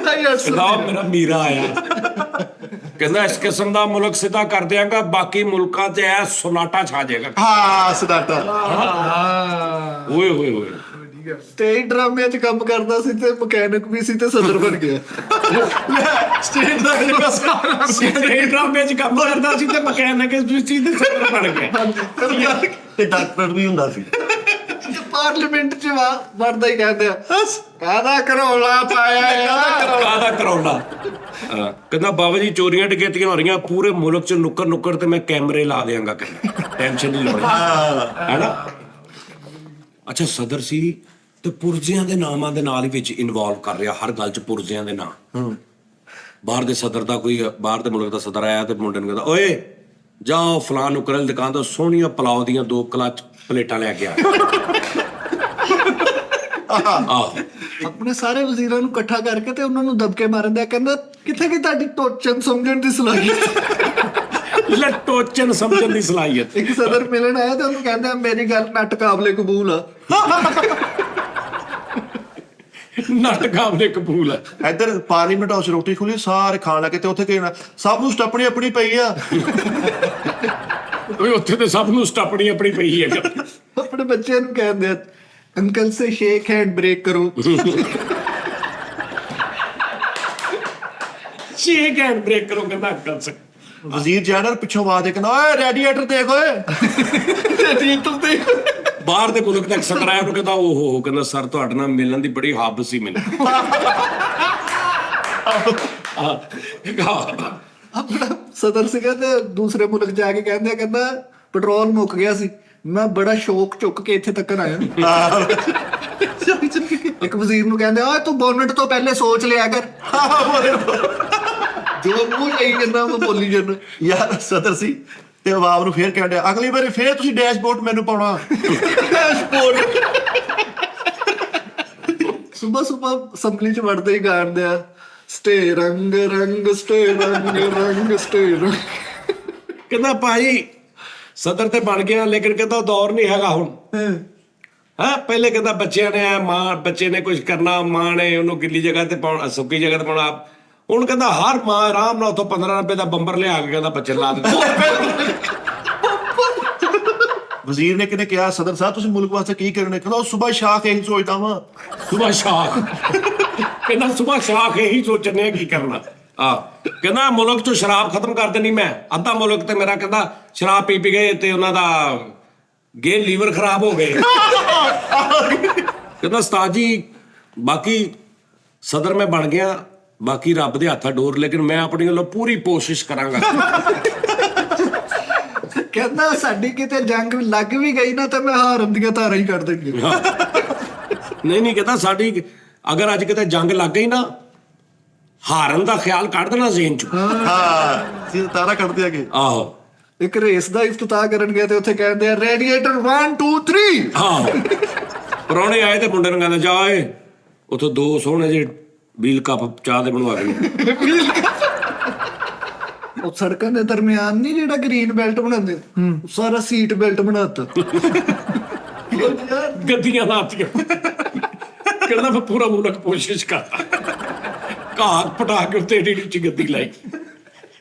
ਕਹਿੰਦਾ ਉਹ ਮੇਰਾ ਮੀਰਾ ਆਇਆ। ਕਹਿੰਦਾ ਇਸ ਕਿਸਮ ਦਾ ਮੁਲਕ ਸਿੱਧਾ ਕਰ ਦਿਆਂਗਾ, ਬਾਕੀ ਮੁਲਕਾਂ 'ਚ ਐ ਸੁਨਾਟਾ ਛਾ ਜਾਏਗਾ। ਹਾਂ ਸਦਾਟਾ। ਓਏ ਹੋਏ ਹੋਏ। ਸਟੇਜ ਡਰਾਮੇ 'ਚ ਕੰਮ ਕਰਦਾ ਸੀ ਤੇ ਮਕੈਨਿਕ ਵੀ ਸੀ ਤੇ ਸਦਰ ਬਣ ਗਿਆ। ਸਟੇਜ ਦਾ ਡਰਾਮੇ 'ਚ ਕੰਮ ਕਰਦਾ ਸੀ ਤੇ ਮਕੈਨਿਕ ਵੀ ਸੀ ਤੇ ਸਦਰ ਬਣ ਗਿਆ। ਤੇ ਡਾਕਟਰ ਵੀ ਹੁੰਦਾ ਸੀ। ਪਾਰਲੀਮੈਂਟ 'ਚ ਵੜਦਾ ਹੀ ਕਹਿੰਦੇ ਆ, ਕਾਹਦਾ ਕਰੋਲਾ ਪਾਇਆ ਯਾਰ। ਕਾਹਦਾ ਕਰੌਲਾ। ਕਹਿੰਦਾ ਬਾਬਾ ਜੀ ਚੋਰੀਆਂ ਡਕੈਤੀਆਂ ਹੋ ਰਹੀਆਂ ਪੂਰੇ ਮੁਲਕ 'ਚ, ਨੁੱਕਰ ਨੁੱਕਰ ਤੇ ਮੈਂ ਕੈਮਰੇ ਲਾ ਦਿਆਂਗਾ, ਟੈਨਸ਼ਨ ਨਹੀਂ ਲੈਣੀ, ਹੈਨਾ। ਅੱਛਾ ਸਦਰ ਸੀ ਤੇ ਪੁਰਜ਼ਿਆਂ ਦੇ ਨਾਮਾਂ ਦੇ ਨਾਲ ਹੀ ਵਿੱਚ ਇਨਵੋਲਵ ਕਰ ਰਿਹਾ ਹਰ ਗੱਲ 'ਚ, ਪੁਰਜ਼ਿਆਂ ਦੇ ਨਾਮ। ਬਾਹਰ ਦੇ ਸਦਰ ਦਾ ਕੋਈ, ਬਾਹਰ ਦੇ ਮੁਲਕ ਦਾ ਸਦਰ ਆਇਆ ਤੇ ਮੁੰਡੇ ਨੂੰ ਕਹਿੰਦਾ, ਓਏ ਜਾਓ ਫਲਾਣ ਨੁੱਕਰ ਵਾਲੀ ਦੁਕਾਨ ਤੋਂ ਸੋਹਣੀਆਂ ਪਲਾਓ ਦੀਆਂ 2 ਕਲਚ ਪਲੇਟਾਂ ਲੈ ਕੇ ਆ। ਆਹੋ ਆਪਣੇ ਸਾਰੇ ਵਜ਼ੀਰਾਂ ਨੂੰ ਇਕੱਠਾ ਕਰਕੇ ਤੇ ਉਹਨਾਂ ਨੂੰ ਦਬਕੇ ਮਾਰਨ ਦਿਆ, ਕਹਿੰਦਾ ਕਿੱਥੇ ਕਿ ਤੁਹਾਡੀ ਟੋਚਨ ਸਮਝਣ ਦੀ ਸਲਾਹੀਅਤ। ਲਟੋਚਨ ਸਮਝਣ ਦੀ ਸਲਾਹੀਅਤ। ਇੱਕ ਸਦਰ ਮਿਲਣ ਆਇਆ ਤੇ ਉਹਨੂੰ ਕਹਿੰਦਾ ਮੇਰੀ ਗੱਲ ਨੱਟ ਕਾਬਲੇ ਕਬੂਲ ਆ। ਨੱਟ ਕਾਬਲੇ ਕਬੂਲ ਆ। ਇੱਧਰ ਪਾਰਲੀਮੈਂਟ ਹਾਊਸ ਰੋਟੀ ਖੁੱਲੀ, ਸਾਰੇ ਖਾਣ ਲੱਗੇ ਤੇ ਉੱਥੇ ਕਹਿਣਾ ਸਭ ਨੂੰ ਸਟੱਪਣੀ ਆਪਣੀ ਪਈ ਆ। ਓਏ ਉੱਥੇ ਤੇ ਸਭ ਨੂੰ ਸਟੱਪਣੀ ਆਪਣੀ ਪਈ ਹੈ। ਆਪਣੇ ਬੱਚੇ ਨੂੰ ਕਹਿੰਦੇ ਆ, ਅੰਕਲ ਸੇ ਸ਼ੇਕ ਹੈਂਡ ਬ੍ਰੇਕ ਕਰੋ। ਸ਼ੇਕ ਹੈਂਡ ਬ੍ਰੇਕ ਕਰੋ, ਕਹਿੰਦਾ ਅੰਕਲ ਸੇ। ਵਜ਼ੀਰ ਜਨਰਲ ਪਿੱਛੋਂ ਆਵਾਜ਼ ਦੇ ਕਹਿੰਦਾ, ਓਏ ਰੇਡੀਏਟਰ ਦੇਖ ਓਏ। ਤੂੰ ਦੇਖ ਬਾਹਰ ਦੇ ਮੁਲਕ ਤੱਕ ਸਦਰ ਆਇਆ, ਉਹਨੂੰ ਕਹਿੰਦਾ ਓਹੋ, ਕਹਿੰਦਾ ਸਰ ਤੁਹਾਡੇ ਨਾਲ ਮਿਲਣ ਦੀ ਬੜੀ ਹਾਬ ਸੀ ਮੈਨੂੰ। ਆਪਣਾ ਸਦਰ ਸੀਗਾ ਤੇ ਦੂਸਰੇ ਮੁਲਕ ਜਾ ਕੇ ਕਹਿੰਦਾ ਪੈਟਰੋਲ ਮੁੱਕ ਗਿਆ ਸੀ, ਮੈਂ ਬੜਾ ਸ਼ੌਕ ਚੁੱਕ ਕੇ ਇੱਥੇ ਤੱਕ ਆਇਆ। ਇੱਕ ਵਜ਼ੀਰ ਨੂੰ ਕਹਿੰਦੇ, ਓਏ ਤੂੰ ਬੋਨਟ ਤੋਂ ਪਹਿਲੇ ਸੋਚ ਲਿਆ ਕਰ। ਜੋ ਮੂੰਹ ਚਾਹੀ ਜਾਂਦਾ ਉਹ ਬੋਲੀ ਜਾਂਦਾ। ਯਾਰ ਸਦਰ ਸੀ ਤੇ ਆਵਾਮ ਨੂੰ ਫੇਰ ਕਹਿੰਦੇ, ਅਗਲੀ ਵਾਰੀ ਫੇਰ ਤੁਸੀਂ ਡੈਸ਼ਬੋਰਡ ਮੈਨੂੰ ਪਾਉਣਾ। ਸੁਬਹ ਅਸੈਂਬਲੀ 'ਚ ਵੜਦੇ ਹੀ ਗਾਉਂਦੇ ਆ, ਸਟੇ ਰੰਗ ਰੰਗ ਸਟੇ ਰੰਗ ਰੰਗ ਸਟੇ ਰੰਗ। ਕਹਿੰਦਾ ਭਾਈ ਸਦਰ ਤੇ ਬਣ ਗਿਆ, ਲੇਕਿਨ ਕਹਿੰਦਾ ਉਹ ਦੌਰ ਨਹੀਂ ਹੈਗਾ ਹੁਣ। ਹਾਂ ਪਹਿਲੇ ਕਹਿੰਦਾ ਬੱਚਿਆਂ ਨੇ ਮਾਂ, ਬੱਚੇ ਨੇ ਕੁਝ ਕਰਨਾ, ਮਾਂ ਨੇ ਉਹਨੂੰ ਗਿੱਲੀ ਜਗ੍ਹਾ ਤੇ ਪਾਉਣਾ, ਸੁੱਕੀ ਜਗ੍ਹਾ ਤੇ ਪਾਉਣਾ। ਹੁਣ ਕਹਿੰਦਾ ਹਰ ਮਾਂ ਆਰਾਮ ਨਾਲ ਉੱਥੋਂ 15 ਰੁਪਏ ਦਾ ਬੰਬਰ ਲਿਆ ਕੇ ਕਹਿੰਦਾ ਬੱਚੇ ਲਾ ਦਿੰਦਾ। ਵਜ਼ੀਰ ਨੇ ਕਿਹਨੇ ਕਿਹਾ, ਸਦਰ ਸਾਹਿਬ ਤੁਸੀਂ ਮੁਲਕ ਵਾਸਤੇ ਕੀ ਕਰਨੇ? ਕਹਿੰਦਾ ਸੁਬਹ ਸ਼ਾਖ ਇਹੀ ਸੋਚਦਾ ਵਾਂ। ਸੁਬਹ ਸ਼ਾਖ। ਕਹਿੰਦਾ ਸੁਬਹ ਸ਼ਾਖ ਇਹੀ ਸੋਚਣੇ ਆ ਕੀ ਕਰਨਾ। ਕਹਿੰਦਾ ਮੁਲਕ ਚੋਂ ਸ਼ਰਾਬ ਖਤਮ ਕਰ ਦੇਣੀ ਮੈਂ। ਅੱਧਾ ਮੁਲਕ ਤੇ ਮੇਰਾ ਕਹਿੰਦਾ ਸ਼ਰਾਬ ਪੀ ਗਏ ਤੇ ਉਹਨਾਂ ਦਾ ਗੇ ਲੀਵਰ ਖਰਾਬ ਹੋ ਗਏ। ਕਹਿੰਦਾ ਉਸਤਾਦ ਜੀ ਬਾਕੀ ਸਦਰ ਮੈਂ ਬਣ ਗਿਆ, ਬਾਕੀ ਰੱਬ ਦੇ ਹੱਥਾਂ ਡੋਰ, ਲੇਕਿਨ ਮੈਂ ਆਪਣੀ ਵੱਲੋਂ ਪੂਰੀ ਕੋਸ਼ਿਸ਼ ਕਰਾਂਗਾ। ਕਹਿੰਦਾ ਸਾਡੀ ਕਿਤੇ ਜੰਗ ਲੱਗ ਵੀ ਗਈ ਨਾ ਤੇ ਮੈਂ ਹਾਰਨ ਦੀਆਂ ਧਾਰਾਂ ਹੀ ਕੱਢ ਦੇਂਗੀ। ਨਹੀਂ ਕਹਿੰਦਾ ਸਾਡੀ ਅਗਰ ਅੱਜ ਕਿਤੇ ਜੰਗ ਲੱਗ ਗਈ ਨਾ, ਹਾਰਨ ਦਾ ਖਿਆਲ ਕੱਢ ਦੇਣਾ ਜ਼ੇਨ ਚੋਂ। ਹਾਂ ਸੀ ਤਾਰਾ ਕੱਢਦੇ ਆਗੇ। ਆਹੋ ਇੱਕ ਰੇਸ ਦਾ ਇਫਤਤਾਹ ਕਰਨ ਗਏ ਤੇ ਉੱਥੇ ਕਹਿੰਦੇ ਆ, ਰੇਡੀਏਟਰ 1 2 3। ਆਹੋ ਪ੍ਰਾਹੁਣੇ ਆਏ ਤੇ ਮੁੰਡੇ ਨੂੰ ਕਹਿੰਦਾ ਜਾ ਏ ਉੱਥੋਂ 2 ਸੋਹਣੇ ਜਿਹੇ ਵੀਲ ਕੱਪ ਚਾਹ ਦੇ ਬਣਵਾ ਕੇ। ਉਹ ਸੜਕਾਂ ਦੇ ਦਰਮਿਆਨ ਨਹੀਂ ਜਿਹੜਾ ਗ੍ਰੀਨ ਬੈਲਟ ਬਣਾਉਂਦੇ, ਸਾਰਾ ਸੀਟ ਬੈਲਟ ਬਣਾਤਾ। ਗੱਦੀਆਂ ਲਾਤੀਆਂ। ਕਹਿੰਦਾ ਮੈਂ ਪੂਰਾ ਮੁਲਕ ਕੋਸ਼ਿਸ਼ ਕਰਦਾ, ਘਾਹ ਪਟਾ ਕੇ ਉੱਤੇ ਏਡੀ ਉੱਚੀ ਗੱਦੀ ਲਾਈ।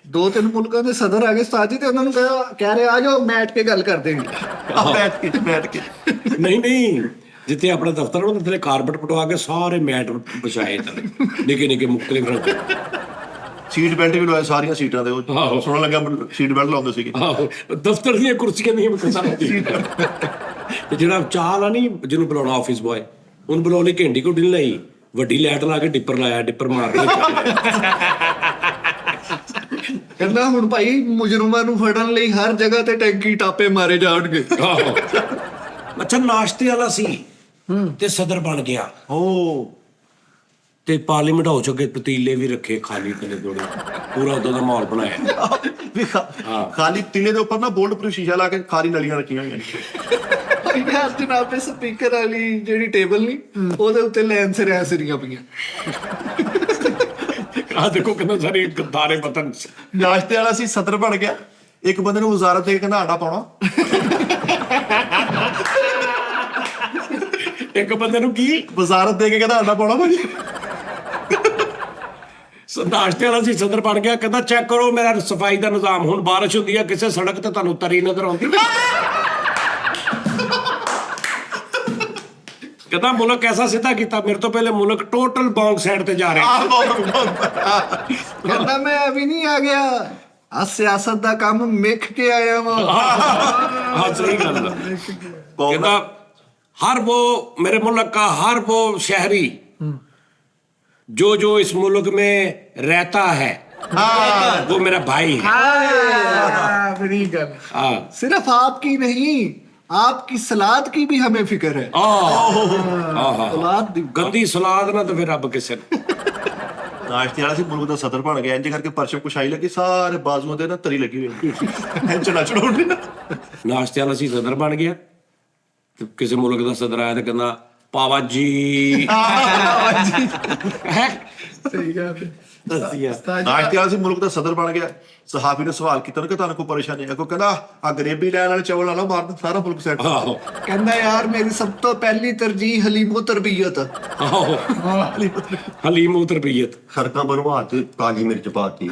2-3 ਮੁਲਕਾਂ ਦੇ ਸਦਰ ਆ ਗਏ ਉਸਤਾਦ ਜੀ ਤੇ ਉਹਨਾਂ ਨੂੰ ਕਹਿ ਰਹੇ ਆ ਜਾਓ ਬੈਠ ਕੇ ਗੱਲ ਕਰਦੇ ਹਾਂ। ਬੈਠ ਕੇ ਨਹੀਂ ਜਿੱਥੇ ਆਪਣਾ ਦਫ਼ਤਰ ਉਹਦੇ ਥੱਲੇ ਕਾਰਪਟ ਪਟਵਾ ਕੇ ਸਾਰੇ ਮੈਟ ਵਿਛਾਏ ਥੱਲੇ, ਨਿੱਕੇ ਮੁਖਤਲਿਫ ਰੰਗ। ਸੀਟ ਬੈਲਟ ਵੀ ਲਵਾਏ ਸਾਰੀਆਂ ਸੀਟਾਂ ਦੇ। ਉਹ ਸੁਣਨ ਲੱਗਾ ਸੀਟ ਬੈਲਟ ਲਾਉਂਦੇ ਸੀਗੇ। ਆਹੋ ਦਫ਼ਤਰ ਦੀਆਂ ਕੁਰਸੀਆਂ ਨਹੀਂ ਤੇ ਜਿਹੜਾ ਚਾਹ ਆ ਨਹੀਂ ਜਿਹਨੂੰ ਬੁਲਾਉਣਾ ਆਫਿਸ ਬॉय, ਉਹਨੂੰ ਬੁਲਾਉਣ ਲਈ ਘੰਟੀ ਘੁੱਡੀ ਨਹੀਂ ਲਈ, ਵੱਡੀ ਲਾਈਟ ਲਾ ਕੇ ਡਿੱਪਰ ਲਾਇਆ, ਡਿੱਪਰ ਮਾਰ ਕੇ ਕਹਿੰਦਾ ਹੁਣ ਭਾਈ ਮੁਜਰਮਾਂ ਨੂੰ ਫੜਨ ਲਈ ਹਰ ਜਗ੍ਹਾ ਤੇ ਟੈਂਕੀ ਟਾਪੇ ਮਾਰੇ ਜਾਣਗੇ। ਆਹੋ ਅੱਛਾ ਨਾਸ਼ਤੇ ਵਾਲਾ ਸੀ ਤੇ ਸਦਰ ਬਣ ਗਿਆ। ਤੇ ਪਾਰਲੀਮੈਂਟ ਹਾਊਸ ਚ ਅੱਗੇ ਪਤੀਲੇ ਵੀ ਰੱਖੇ ਖਾਲੀ ਤੇ ਥੋੜੇ, ਪੂਰਾ ਉਦੋਂ ਦਾ ਮਾਹੌਲ ਬਣਾਇਆ। ਖਾਲੀ ਪਤੀਲੇ ਦੇ ਉੱਪਰ ਨਾ ਬੋਲਡ ਪ੍ਰੂਫ ਸ਼ੀਸ਼ਾ ਲਾ ਕੇ ਖਾਲੀ ਨਲੀਆਂ ਰੱਖੀਆਂ ਹੋਈਆਂ। ਯਾਰ ਜਨਾਬ ਦੇ ਸਪੀਕਰ ਵਾਲੀ ਜਿਹੜੀ ਟੇਬਲ ਨਹੀਂ ਉਹਦੇ ਉੱਤੇ ਲੈਣ ਸਿਰ ਸਰੀਆਂ ਪਈਆਂ। ਆ ਦੇਖੋ ਕਿੰਨਾ ਸਾਰੇ ਗਦਾਰੇ ਪਤਨ। ਨਾਸ਼ਤੇ ਵਾਲਾ ਸੀ ਸਦਰ ਬਣ ਗਿਆ, ਇੱਕ ਬੰਦੇ ਨੂੰ ਵਜ਼ਾਰਤ ਦੇ ਕੇ ਕਹਿੰਦਾ ਆਂਡਾ ਪਾਉਣਾ, ਇੱਕ ਬੰਦੇ ਨੂੰ ਕੀ ਵਜ਼ਾਰਤ ਦੇ ਕੇ ਕਹਿੰਦਾ ਆਂਡਾ ਪਾਉਣਾ ਭਾਜੀ। ਨਾਸ਼ਤੇ ਵਾਲਾ ਸੀ ਸਦਰ ਬਣ ਗਿਆ, ਕਹਿੰਦਾ ਚੈੱਕ ਕਰੋ ਮੇਰਾ ਸਫਾਈ ਦਾ ਨਿਜ਼ਾਮ। ਹੁਣ ਬਾਰਿਸ਼ ਹੁੰਦੀ ਹੈ ਕਿਸੇ ਸੜਕ ਤੇ ਤੁਹਾਨੂੰ ਤਰੀ ਨਜ਼ਰ ਆਉਂਦੀ, ਕਹਿੰਦਾ ਮੁਲਕ ਐਸਾ ਸਿੱਧਾ ਕੀਤਾ, ਮੇਰੇ ਤੋਂ ਪਹਿਲੇ ਮੁਲਕ ਟੋਟਲ ਬੌਂਗ ਸਾਈਡ ਤੇ ਜਾ ਰਿਹਾ। ਕਹਿੰਦਾ ਮੈਂ ਅਭੀ ਨਹੀਂ ਆ ਗਿਆ, ਆ ਸਿਆਸਤ ਦਾ ਕੰਮ ਮਿਖ ਕੇ ਆਇਆ ਵਾਂ। हाँ सही गल है। कहता हर वो मेरे मुल्क का हर वो शहरी जो जो इस मुल्क में रहता है वो मेरा भाई है। बड़ी गल। हाँ सिर्फ आपकी नहीं, आपकी सलाद की भी हमें फिक्र है। सलाद दी गंदी सलाद ना तो फिर रब किसे ਨਾਸ਼ਤੇ ਵਾਲਾ ਸੀ ਮੁਲਕ ਦਾ ਸਦਰ ਬਣ ਗਿਆ, ਇੰਜ ਕਰਕੇ ਪਰਚਮ ਕੁਸ਼ਾਈ ਲੱਗੀ, ਸਾਰੇ ਬਾਜ਼ੂਆਂ ਤੇ ਨਾ ਤਰੀ ਲੱਗੀ ਹੋਈ ਇੰਜ ਨਾ ਚੜਾਉਣੀ। ਨਾਸ਼ਤੇ ਵਾਲਾ ਸੀ ਸਦਰ ਬਣ ਗਿਆ ਤੇ ਕਿਸੇ ਮੁਲਕ ਦਾ ਸਦਰ ਆਇਆ ਤੇ ਕਹਿੰਦਾ ਪਾਵਾ ਜੀ ਹੈ सही गल। ਨਾਸ਼ਤੇ ਵਾਲਾ ਸੀ ਮੁਲਕ ਦਾ ਸਦਰ ਬਣ ਗਿਆ, ਸਹਾਬੀ ਨੇ ਸਵਾਲ ਕੀਤਾ ਕਿ ਤੁਹਾਨੂੰ ਕੋਈ ਪਰੇਸ਼ਾਨੀ ਹੈ? ਕੋਈ ਕਹਿੰਦਾ ਆ ਗਰੇਬੀ ਲੈਣ ਵਾਲੇ ਚੌਲ ਵਾਲਾ ਮਾਰ ਸਾਰਾ ਮੁਲਕ ਸੈੱਟ। ਆਹੋ ਕਹਿੰਦਾ ਯਾਰ ਮੇਰੀ ਸਭ ਤੋਂ ਪਹਿਲੀ ਤਰਜੀਹ ਹਲੀਮੋ ਤਰਬੀਅਤ। ਆਹੋ ਹਲੀਮ ਤਰਬੀਅਤ। ਸੜਕਾਂ ਬਣਵਾ ਤੇ ਕਾਲੀ ਮਿਰਚ ਪਾਤੀ।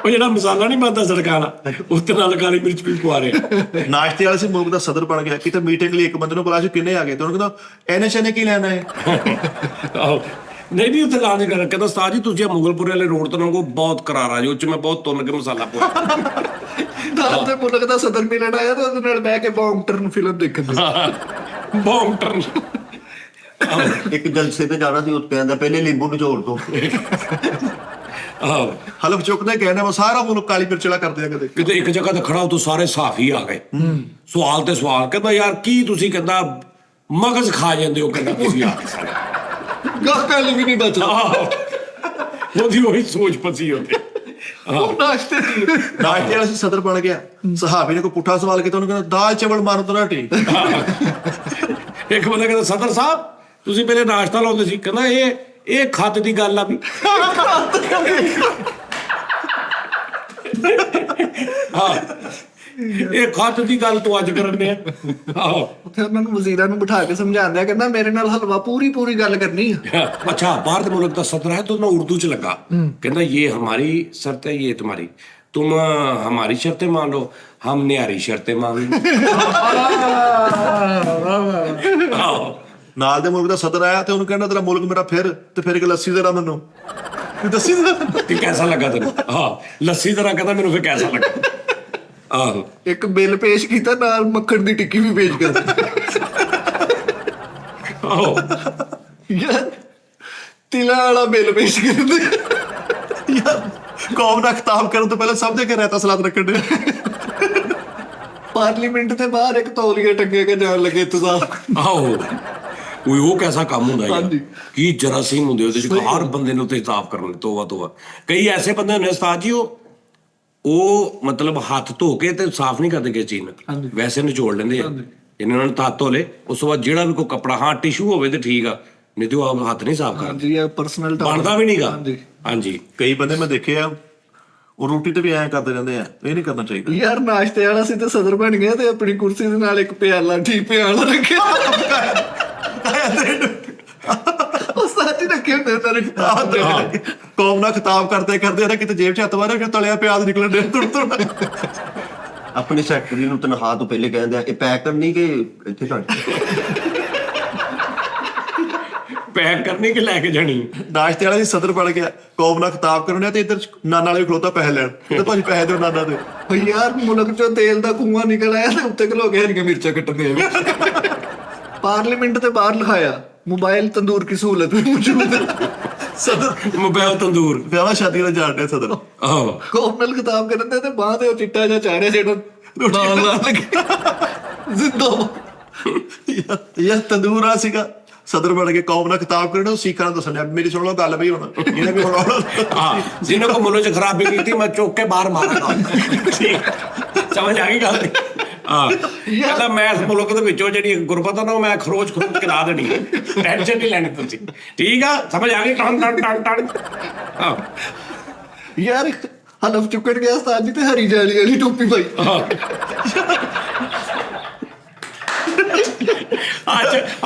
ਉਹ ਜਿਹੜਾ ਮਸਾਲਾ ਨਹੀਂ ਬਣਦਾ ਸੜਕਾਂ ਵਾਲਾ, ਉੱਤੇ ਨਾਲ ਕਾਲੀ ਮਿਰਚ ਵੀ ਪਵਾ ਰਿਹਾ। ਨਾਸ਼ਤੇ ਵਾਲਾ ਸੀ ਮੁਲਕ ਦਾ ਸਦਰ ਬਣ ਗਿਆ, ਕਿਤੇ ਮੀਟਿੰਗ ਲਈ ਇੱਕ ਬੰਦੇ ਨੂੰ ਬੁਲਾਇਆ ਸੀ, ਕਿੰਨੇ ਆ ਗਏ ਤੇ ਉਹਨੂੰ ਕਹਿੰਦਾ ਐਨੇ ਸ਼ਨੇ ਕੀ ਲੈਣਾ ਹੈ? ਆਹੋ ਨਹੀਂ ਉੱਥੇ ਲਾ ਦੇ ਕਰ, ਕਹਿੰਦਾ ਉਸਤਾਦ ਜੀ ਤੁਸੀਂ ਮੁਗਲਪੁਰੇ ਵਾਲੇ ਰੋਡ ਤੋਂ ਲੰਘੋ, ਬਹੁਤ ਕਰਾਰਾ ਜੀ, ਉਹ ਚ ਮੈਂ ਬਹੁਤ ਤੁੰਨ ਕੇ ਮਸਾਲਾ ਪਾਇਆ। ਨਾਲ ਦੇ ਮੁਲਕ ਦਾ ਸਦਰ ਮਿਲਣ ਆਇਆ ਤੇ ਉਹਦੇ ਨਾਲ ਬਹਿ ਕੇ ਬੌਂਗਟਰਨ ਫਿਲਮ ਦੇਖਣ ਦੀ। ਬੌਂਗਟਰਨ। ਇੱਕ ਜਲਸੇ ਤੇ ਜਾਣਾ ਸੀ, ਉਹ ਕਹਿੰਦਾ ਪਹਿਲੇ ਨਿੰਬੂ ਨਿਚੋੜ ਦੋ। ਆਹੋ ਹਲਫ ਚੁੱਕਦੇ ਕਹਿੰਦੇ ਉਹ ਸਾਰਾ ਮੁਲਕ ਕਾਲੀ ਮਿਰਚ ਵਾਲਾ ਕਰਦੇ ਆ ਕਦੇ। ਕਿਤੇ ਇੱਕ ਜਗ੍ਹਾ ਤੇ ਖੜਾ ਉਤੋਂ ਸਾਰੇ ਸਾਫੀ ਆ ਗਏ, ਸਵਾਲ ਤੇ ਸਵਾਲ, ਕਹਿੰਦਾ ਯਾਰ ਕੀ ਤੁਸੀਂ ਕਹਿੰਦਾ ਮਗਜ਼ ਖਾ ਜਾਂਦੇ ਹੋ, ਕਹਿੰਦਾ ਤੁਸੀਂ ਆ ਗਾਹਕਾਂ ਲਈ ਵੀ ਨਹੀਂ ਬਚਦਾ। ਉਹਦੀ ਉਹੀ ਸੋਚ ਫਸੀ ਹੁੰਦੀ। ਉਹ ਨਾਸ਼ਤੇ ਦੀ ਨਾਸ਼ਤੇ ਵਾਲਾ ਸੀ ਸਦਰ ਬਣ ਗਿਆ, ਸਹਾਬੀ ਨੇ ਕੋਈ ਪੁੱਠਾ ਸਵਾਲ ਕੀਤਾ, ਉਹਨੂੰ ਕਹਿੰਦਾ ਦਾਲ ਚਾਵਲ ਮਾਰੋ ਤਾਂ ਰਾਟੀ। ਇੱਕ ਬੰਦਾ ਕਹਿੰਦਾ ਸਦਰ ਸਾਹਿਬ ਤੁਸੀਂ ਪਹਿਲੇ ਨਾਸ਼ਤਾ ਲਾਉਂਦੇ ਸੀ, ਕਹਿੰਦਾ ਇਹ ਖੱਤ ਦੀ ਗੱਲ ਆ ਵੀ। ਹਾਂ ਇਹ ਖੱਤ ਦੀ ਗੱਲ ਤੂੰ ਅੱਜ ਕਰਨ ਡਿਆ। ਆਹੋ ਉੱਥੇ ਉਹਨਾਂ ਨੂੰ ਵਜ਼ੀਰਾਂ ਨੂੰ ਬਿਠਾ ਕੇ ਸਮਝਾਉਂਦਾ, ਕਹਿੰਦਾ ਮੇਰੇ ਨਾਲ ਹਲਵਾ ਪੂਰੀ ਗੱਲ करनी है। अच्छा भारत मुल्क का सदर है तो ना उर्दू च लगा, कहना ये हमारी शर्त है, ये तुम्हारी, तुम हमारी शर्तें मान लो, हम न्यारी शर्तें मान लो। ਨਾਲ ਦੇ ਮੁਲਕ ਦਾ ਸਦਰ ਆਇਆ ਤੇ ਉਹਨੂੰ ਕਹਿੰਦਾ ਤੇਰਾ ਮੁਲਕ ਮੇਰਾ ਫਿਰ ਇੱਕ ਲੱਸੀ ਜ਼ਰਾ ਮੈਨੂੰ ਦੱਸੀ ਜ਼ਰਾ। कि कैसा लगा तेन? हाँ लस्सी तरह कहता मैनू फिर कैसा लगा। आहो ਇੱਕ ਬਿੱਲ ਪੇਸ਼ ਕੀਤਾ, ਨਾਲ ਮੱਖਣ ਦੀ ਟਿੱਕੀ ਵੀ ਪੇਸ਼ ਕਰ। आहो ਯਾਰ ਤਿਲਾਂ ਵਾਲਾ ਬਿੱਲ ਪੇਸ਼ ਕਰਦੇ। ਯਾਰ ਕੌਮ ਦਾ ਖਿਤਾਬ ਕਰਨ ਤੋਂ ਪਹਿਲਾਂ ਸਭ ਦੇ ਕੇ ਰਹਿਤਾ ਸਲਾਦ ਰੱਖਣ ਦੇ। ਪਾਰਲੀਮੈਂਟ ਦੇ ਬਾਹਰ ਇੱਕ ਤੌਲੀਆ ਟੰਗੇ ਕੇ ਜਾਣ ਲੱਗੇ ਇੰਤਜ਼ਾਮ। ਆਹੋ ਉਹ ਕੈਸਾ ਕੰਮ ਹੁੰਦਾ ਯਾਰ, ਹਾਂਜੀ। ਕੀ ਜਰਾਸੀਮ ਹੁੰਦੇ ਉਹਦੇ ਚ, ਹਰ ਬੰਦੇ ਨੂੰ ਤੇ ਹਿਸਾਬ ਕਰਨ ਤੋਬਾ। ਕਈ ਐਸੇ ਬੰਦੇ ਹੁੰਦੇ ਉਸਤਾਦ ਜੀ, ਉਹ ਮਤਲਬ ਹੱਥ ਧੋ ਕੇ ਤੇ ਸਾਫ਼ ਨਹੀਂ ਕਰਦੇ ਕਿਸੇ ਚੀਜ਼ ਨਾਲ, ਵੈਸੇ ਨਿਚੋੜ ਲੈਂਦੇ ਆ। ਇਹਨਾਂ ਨੂੰ ਹੱਥ ਧੋ ਲੇ, ਉਸ ਤੋਂ ਬਾਅਦ ਜਿਹੜਾ ਵੀ ਕੋਈ ਕੱਪੜਾ, ਹਾਂ ਟਿਸ਼ੂ ਹੋਵੇ ਤੇ ਠੀਕ ਆ, ਨਹੀਂ ਤੇ ਉਹ ਹੱਥ ਨਹੀਂ ਸਾਫ਼ ਕਰਦੇ, ਹਾਂਜੀ ਇਹ ਪਰਸਨਲ ਬਣਦਾ ਵੀ ਨਹੀਂਗਾ। ਹਾਂਜੀ ਕਈ ਬੰਦੇ ਮੈਂ ਦੇਖੇ ਆ ਉਹ ਰੋਟੀ ਤੇ ਵੀ ਐਂ ਕਰਦੇ ਰਹਿੰਦੇ ਆ, ਇਹ ਨਹੀਂ ਕਰਨਾ ਚਾਹੀਦਾ। ਯਾਰ ਨਾਸ਼ਤੇ ਵਾਲਾ ਸੀ ਤੇ ਸਦਰ ਬਣ ਗਿਆ ਤੇ ਆਪਣੀ ਕੁਰਸੀ ਦੇ ਨਾਲ ਇੱਕ ਪਿਆਲਾ ਰੱਖਿਆ। ਉਹ ਸਾਥੀ ਰੱਖੇ ਹੁੰਦੇ ਉਹਨਾਂ ਨੇ। ਕੌਮ ਨਾਲ ਖਿਤਾਬ ਕਰਦੇ ਨਾ ਕਿਤੇ ਜੇਬ 'ਚ ਹੱਥ ਮਾਰਿਆ ਕਿ ਤਲਿਆ ਪਿਆਜ਼ ਨਿਕਲਣ ਦੇ ਤੁਰ। ਆਪਣੀ ਸੈਕਟਰੀ ਨੂੰ ਤਨਖਾਹ ਤੋਂ ਪਹਿਲੇ ਕਹਿੰਦੇ ਆ ਇਹ ਪੈਕ ਕਰਨੀ ਕਿ ਇੱਥੇ ਛੱਡ। ਪੈਕ ਕਰਨੀ ਕਿ ਲੈ ਕੇ ਜਾਣੀ। ਨਾਸ਼ਤੇ ਵਾਲਾ ਜੀ ਸਦਰ ਬਣ ਗਿਆ, ਕੌਮ ਨਾਲ ਖਿਤਾਬ ਕਰਨ ਤੇ ਇੱਧਰ ਨਾਨਾ ਵਾਲੇ ਖਲੋਤਾ ਪੈਸੇ ਲੈਣ, ਤੇ ਭਾਜੀ ਪੈਸੇ ਦਿਓ ਨਾਨਾ ਦੇ। ਯਾਰ ਮੁਲਕ ਚੋਂ ਤੇਲ ਦਾ ਕੂਆ ਨਿਕਲ ਆਇਆ ਤੇ ਉੱਤੇ ਖਲੋ ਕੇ ਹਰੀਆਂ ਮਿਰਚਾਂ ਕੱਟਦੇ ਆ। ਪਾਰਲੀਮੈਂਟ ਤੇ ਬਾਹਰ ਲਿਖਾਇਆ ਮੋਬਾਈਲ ਤੰਦੂਰ ਕੀ ਸਹੂਲਤ ਵੀ ਮੌਜੂਦ ਹੈ। ਸਦਰ ਮੋਬਾਈਲ ਤੰਦੂਰ ਵਿਆਹ ਸ਼ਾਦੀ ਦਾ ਜਾਣ ਡਿਆ ਸਦਰ। ਆਹੋ ਕੌਮ ਨਾਲ ਖਿਤਾਬ ਕਰਨ ਦੇ ਤੇ ਬਾਹ ਤੇ ਉਹ ਚਿੱਟਾ ਜਿਹਾ ਚਾੜਿਆ ਜਿਹੜਾ ਨਾਲ ਲੱਗਿਆ ਜ਼ਿੰਦਾ। ਯਾਰ ਤੰਦੂਰ ਆ ਸੀਗਾ, ਸਦਰ ਬਣ ਕੇ ਕੌਮ ਨਾਲ ਖਿਤਾਬ ਕਰਨ, ਉਹ ਸਿੱਖਾਂ ਨੂੰ ਦੱਸਣ ਡਿਆ ਮੇਰੀ ਸੁਣ ਲਓ ਗੱਲ ਵੀ ਹੁਣ ਇਹਨੇ ਵੀ ਹੁਣ ਹਾਂ ਜਿਹਨੇ ਕੋ ਮੁਲਕ ਚ ਖਰਾਬੀ ਕੀਤੀ ਮੈਂ ਚੁੱਕ ਕੇ ਬਾਹਰ ਮਾਰਾਂਗਾ। ਠੀਕ ਸਮਝ ਆ ਗਈ ਗੱਲ ਹਾਂ ਕਹਿੰਦਾ ਮੈਂ ਇਸ ਮੁਲਕ ਦੇ ਵਿੱਚੋਂ ਜਿਹੜੀ ਗੁਰਬਤ ਆ ਨਾ ਉਹ ਮੈਂ ਖਰੋਚ ਕਰਾ ਦੇਣੀ ਟੈਨਸ਼ਨ ਨਹੀਂ ਲੈਣੀ ਤੁਸੀਂ ਠੀਕ ਆ ਸਮਝ ਆ ਗਈ ਟਣ ਟਣ ਟਣ ਟਣ ਹਾਂ ਯਾਰ ਹਲਫ ਚੁੱਕਣ ਗਿਆ ਉਸਤਾਦ ਜੀ ਤੇ ਹਰੀ ਜਾਲੀ ਵਾਲੀ ਟੋਪੀ ਪਾਈ।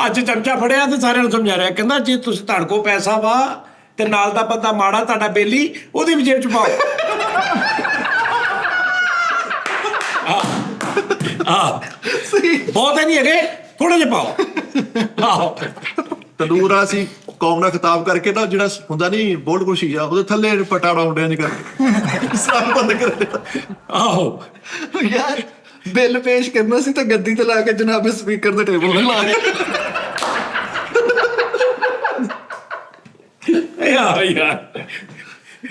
ਅੱਜ ਚਮਚਾ ਫੜਿਆ ਤੇ ਸਾਰਿਆਂ ਨੂੰ ਸਮਝਾ ਰਿਹਾ ਕਹਿੰਦਾ ਜੇ ਤੁਸੀਂ ਤੁਹਾਡੇ ਕੋਲ ਪੈਸਾ ਵਾ ਤੇ ਨਾਲ ਦਾ ਬੰਦਾ ਮਾੜਾ ਤੁਹਾਡਾ ਬੇਲੀ ਉਹਦੀ ਵੀ ਜੇਬ ਚ ਪਾਓ ਸਹੀ ਬਹੁਤ ਨਹੀਂ ਹੈਗੇ ਥੋੜੇ ਜਿਹੇ ਪਾਓ ਆਹੋ ਤੰਦੂਰ ਵਾਲਾ ਸੀ ਕੌਮ ਨਾਲ ਖਿਤਾਬ ਕਰਕੇ ਨਾ ਜਿਹੜਾ ਹੁੰਦਾ ਨਹੀਂ ਬੋਲਡ ਕੁਰਸੀ ਆ ਉਹਦੇ ਥੱਲੇ ਪਟਾੜਾ ਹੁੰਦਿਆ ਨਹੀਂ ਕਰਕੇ ਸਾਰਾ ਬੰਦ ਕਰ ਦਿੱਤਾ। ਆਹੋ ਯਾਰ ਬਿੱਲ ਪੇਸ਼ ਕਰਨਾ ਸੀ ਤਾਂ ਗੱਦੀ ਤੇ ਲਾ ਕੇ ਜਨਾਬ ਸਪੀਕਰ ਦੇ ਟੇਬਲ ਤੇ ਲਾ ਕੇ ਯਾਰ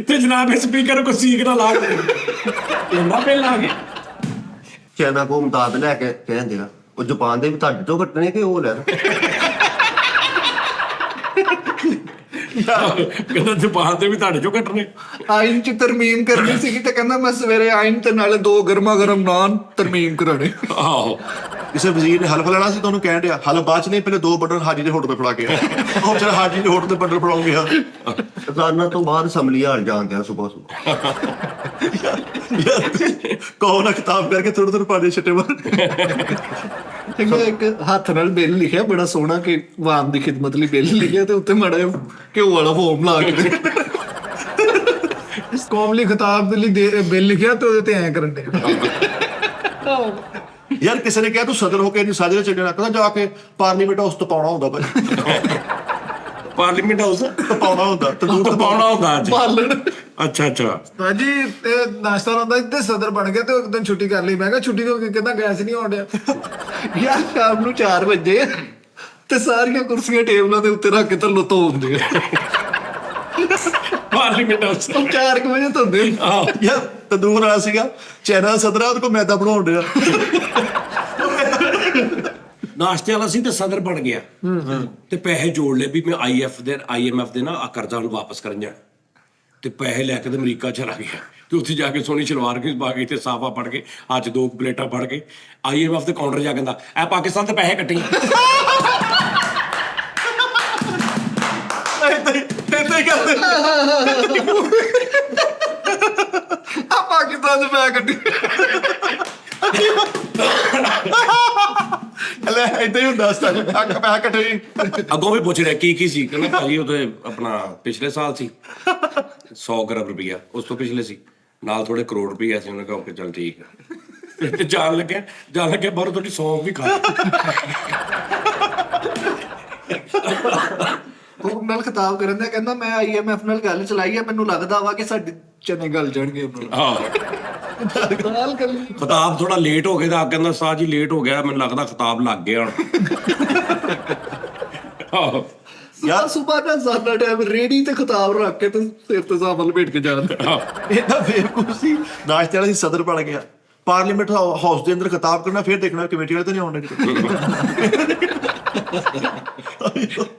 ਤੇ ਜਨਾਬ ਸਪੀਕਰ ਕੋ ਸੀਕ ਨਾ ਲਾ ਕੇ ਇੰਨਾ ਬਿੱਲ ਆ ਗਿਆ ਚਾਈਨਾ ਕੋ ਮਦਦ ਲੈ ਕੇ ਕਹਿੰਦੇ ਆ ਉਹ ਜਾਪਾਨ ਦੇ ਵੀ ਤੁਹਾਡੇ ਤੋਂ ਕੱਟਣੇ ਕਿ ਉਹ ਲੈਣ ਕਹਿੰਦਾ ਜਾਪਾਨ ਦੇ ਵੀ ਤੁਹਾਡੇ ਚੋਂ ਕੱਟਣੇ ਆਇਨ ਚ ਤਰਮੀਮ ਕਰਨੀ ਸੀਗੀ ਤੇ ਕਹਿੰਦਾ ਮੈਂ ਸਵੇਰੇ ਆਇਨ ਤੇ ਨਾਲੇ 2 ਗਰਮਾ ਗਰਮ ਨਾਨ ਤਰਮੀਮ ਕਰਾਣੇ। ਆਹੋ ਕਿਸੇ ਵਜ਼ੀਰ ਨੇ ਹਲਫ ਲੈਣਾ ਸੀ ਤੁਹਾਨੂੰ ਕਹਿਣ ਡਿਆ ਹਲਫ ਬਾਅਦ ਚ ਨਹੀਂ ਪਹਿਲੇ 2 ਬੰਡਲ ਹਾਜੀ ਦੇ ਹੋਟ ਤੇ ਫੜਾ ਕੇ ਉਹ ਚਲ ਹਾਜੀ ਦੇ ਹੋਟ ਤੇ ਬੰਡਲ ਫੜਾਉਂ ਗਿਆ ਅਜ਼ਾਨਾਂ ਤੋਂ ਬਾਅਦ ਅਸੈਂਬਲੀ ਹਾਲ ਜਾਂਦੇ ਆ ਸੁਬਹ ਕੌਣ ਨਾ ਕਿਤਾਬ ਕਰਕੇ ਥੋੜੇ ਥੋੜੇ ਪਾੜੇ ਛੱਟੇ ਮਾਰ ਇੱਕ ਹੱਥ ਨਾਲ ਬਿੱਲ ਲਿਖਿਆ ਬੜਾ ਸੋਹਣਾ ਕਿ ਵਾਮ ਦੀ ਖਿਦਮਤ ਲਈ ਬਿੱਲ ਲਿਖਿਆ ਤੇ ਉੱਤੇ ਮਾੜਾ ਜਿਹਾ ਘਿਓ ਵਾਲਾ ਫੋਮ ਲਾ ਕੇ ਇਸ ਕੌਮ ਲਈ ਖਿਤਾਬ ਦੇ ਲਈ ਬਿੱਲ ਲਿਖਿਆ ਤੇ ਉਹਦੇ ਤੇ ਐਂ ਕਰਨ ਦੇ। ਯਾਰ ਕਿਸੇ ਨੇ ਕਿਹਾ ਤੂੰ ਸਦਰ ਹੋ ਕੇ ਨਹੀਂ ਸਾਜਰੇ ਚੱਲਣਾ ਕਹਿੰਦਾ ਜਾ ਕੇ ਪਾਰਲੀਮੈਂਟ ਹਾਊਸ ਤੋਂ ਪਾਉਣਾ ਹੁੰਦਾ ਭਾਈ ਪਾਰਲੀਮੈਂਟ ਹਾਊਸ ਪਾਉਣਾ ਹੁੰਦਾ ਤੰਦੂਰ ਪਾਉਣਾ ਹੁੰਦਾ ਅੱਜ ਪਾਲਣ। ਅੱਛਾ ਅੱਛਾ ਭਾਜੀ ਇਹ ਨਾਸ਼ਤਾ ਹੁੰਦਾ ਤੇ ਸਦਰ ਬਣ ਗਿਆ ਤੇ ਇੱਕ ਦਿਨ ਛੁੱਟੀ ਕਰ ਲਈ। ਮੈਂ ਕਿਹਾ ਛੁੱਟੀ ਤੋਂ ਕਹਿੰਦਾ ਗੈਸ ਨਹੀਂ ਆਉਣ ਡਿਆ। ਯਾਰ ਸ਼ਾਮ ਨੂੰ 4 ਵਜੇ ਤੇ ਸਾਰੀਆਂ ਕੁਰਸੀਆਂ ਟੇਬਲਾਂ ਦੇ ਉੱਤੇ ਰੱਖ ਕੇ ਥੱਲੋਂ ਧੋਉਂਦੇ ਪਾਰਲੀਮੈਂਟ ਹਾਊਸ 4 ਵਜੇ ਧੋਂਦੇ। ਯਾਰ ਤੰਦੂਰ ਵਾਲਾ ਸੀਗਾ ਚਾਈਨਾ ਦਾ ਸਦਰਾ ਉਹਦੇ ਕੋਲ ਮੈਦਾ ਬਣਾਉਣ ਡਿਆ ਨਾਸ਼ਤੇ ਵਾਲਾ ਸੀ ਤੇ ਸਦਰ ਬਣ ਗਿਆ ਤੇ ਪੈਸੇ ਜੋੜ ਲਏ ਵੀ ਮੈਂ IMF ਦੇ ਨਾ ਆ ਕਰਜ਼ਾ ਨੂੰ ਵਾਪਸ ਕਰਨ ਜਾਣਾ ਤੇ ਪੈਸੇ ਲੈ ਕੇ ਤੇ ਅਮਰੀਕਾ ਚਲਾ ਗਿਆ ਤੇ ਉੱਥੇ ਜਾ ਕੇ ਸੋਹਣੀ ਸਲਵਾਰ ਕਮੀਜ਼ ਪਾ ਕੇ ਤੇ ਸਾਫਾ ਪੜ ਕੇ ਅੱਜ 2 ਪਲੇਟਾਂ ਫੜ ਕੇ IMF ਦੇ ਕਾਊਂਟਰ ਜਾ ਕਹਿੰਦਾ ਐ ਪਾਕਿਸਤਾਨ ਤੇ ਪੈਸੇ ਕੱਟੀ ਏਦਾਂ ਹੀ ਕਰਦੇ ਆ ਪਾਕਿਸਤਾਨ ਦੇ ਪੈ ਕੱਢੀ ਲੈ ਏਦਾਂ ਹੀ ਹੁੰਦਾ ਸਟਾਈਲ ਅੱਖ ਪੈ ਕੱਟੇ ਅੱਗੋਂ ਵੀ ਪੁੱਛ ਰਿਹਾ ਕੀ ਸੀ ਕਹਿੰਦਾ ਭਾਜੀ ਉਹਦੇ ਆਪਣਾ ਪਿਛਲੇ ਸਾਲ ਸੀ 100 ਕਰੋੜ ਰੁਪਈਆ ਉਸ ਤੋਂ ਪਿਛਲੇ ਸੀ ਨਾਲ ਥੋੜੇ ਕਰੋੜ ਰੁਪਈਆ ਸੀ ਉਹਨੇ ਕਿਹਾ ਓਕੇ ਚੱਲ ਠੀਕ ਆ ਤੇ ਜਾਣ ਲੱਗਿਆ ਬਾਹਰੋਂ ਤੁਹਾਡੀ ਸੌਂਫ ਵੀ ਖਾ ਉਹ ਨਾਲ ਖਿਤਾਬ ਕਰਨ ਦਾ ਕਹਿੰਦਾ ਮੈਂ IMF ਨਾਲ ਗੱਲ ਚਲਾਈ ਆ ਮੈਨੂੰ ਲੱਗਦਾ ਵਾ ਕਿ ਸਾਡੇ ਚਨੇ ਗਲ ਜਾਣਗੇ ਉਹਨਾਂ ਨਾਲ ਗੱਲ ਖਿਤਾਬ ਥੋੜਾ ਲੇਟ ਹੋ ਗਿਆ ਤਾਂ ਕਹਿੰਦਾ ਸਾਹ ਜੀ ਲੇਟ ਹੋ ਗਿਆ ਮੈਨੂੰ ਲੱਗਦਾ ਖਿਤਾਬ ਲੱਗ ਗਿਆ ਹੁਣ ਯਾਰ ਸੁਬਹ ਦਾ ਜ਼ਿਆਦਾ ਟਾਈਮ ਰੇੜੀ ਤੇ ਖਿਤਾਬ ਰੱਖ ਕੇ ਤੇ ਸਿਰ ਤੇ ਸਾਫਲ ਲਪੇਟ ਕੇ ਜਾਂਦਾ। ਇਹਦਾ ਬੇਵਕੂਫ ਸੀ ਨਾਸ਼ਤੇ ਵਾਲਾ ਸੀ ਸਦਰ ਬਣ ਗਿਆ ਪਾਰਲੀਮੈਂਟ ਹਾਊਸ ਦੇ ਅੰਦਰ ਖਿਤਾਬ ਕਰਨਾ ਫਿਰ ਦੇਖਣਾ ਕਮੇਟੀ ਵਾਲੇ ਤਾਂ ਨਹੀਂ ਆਉਣੇ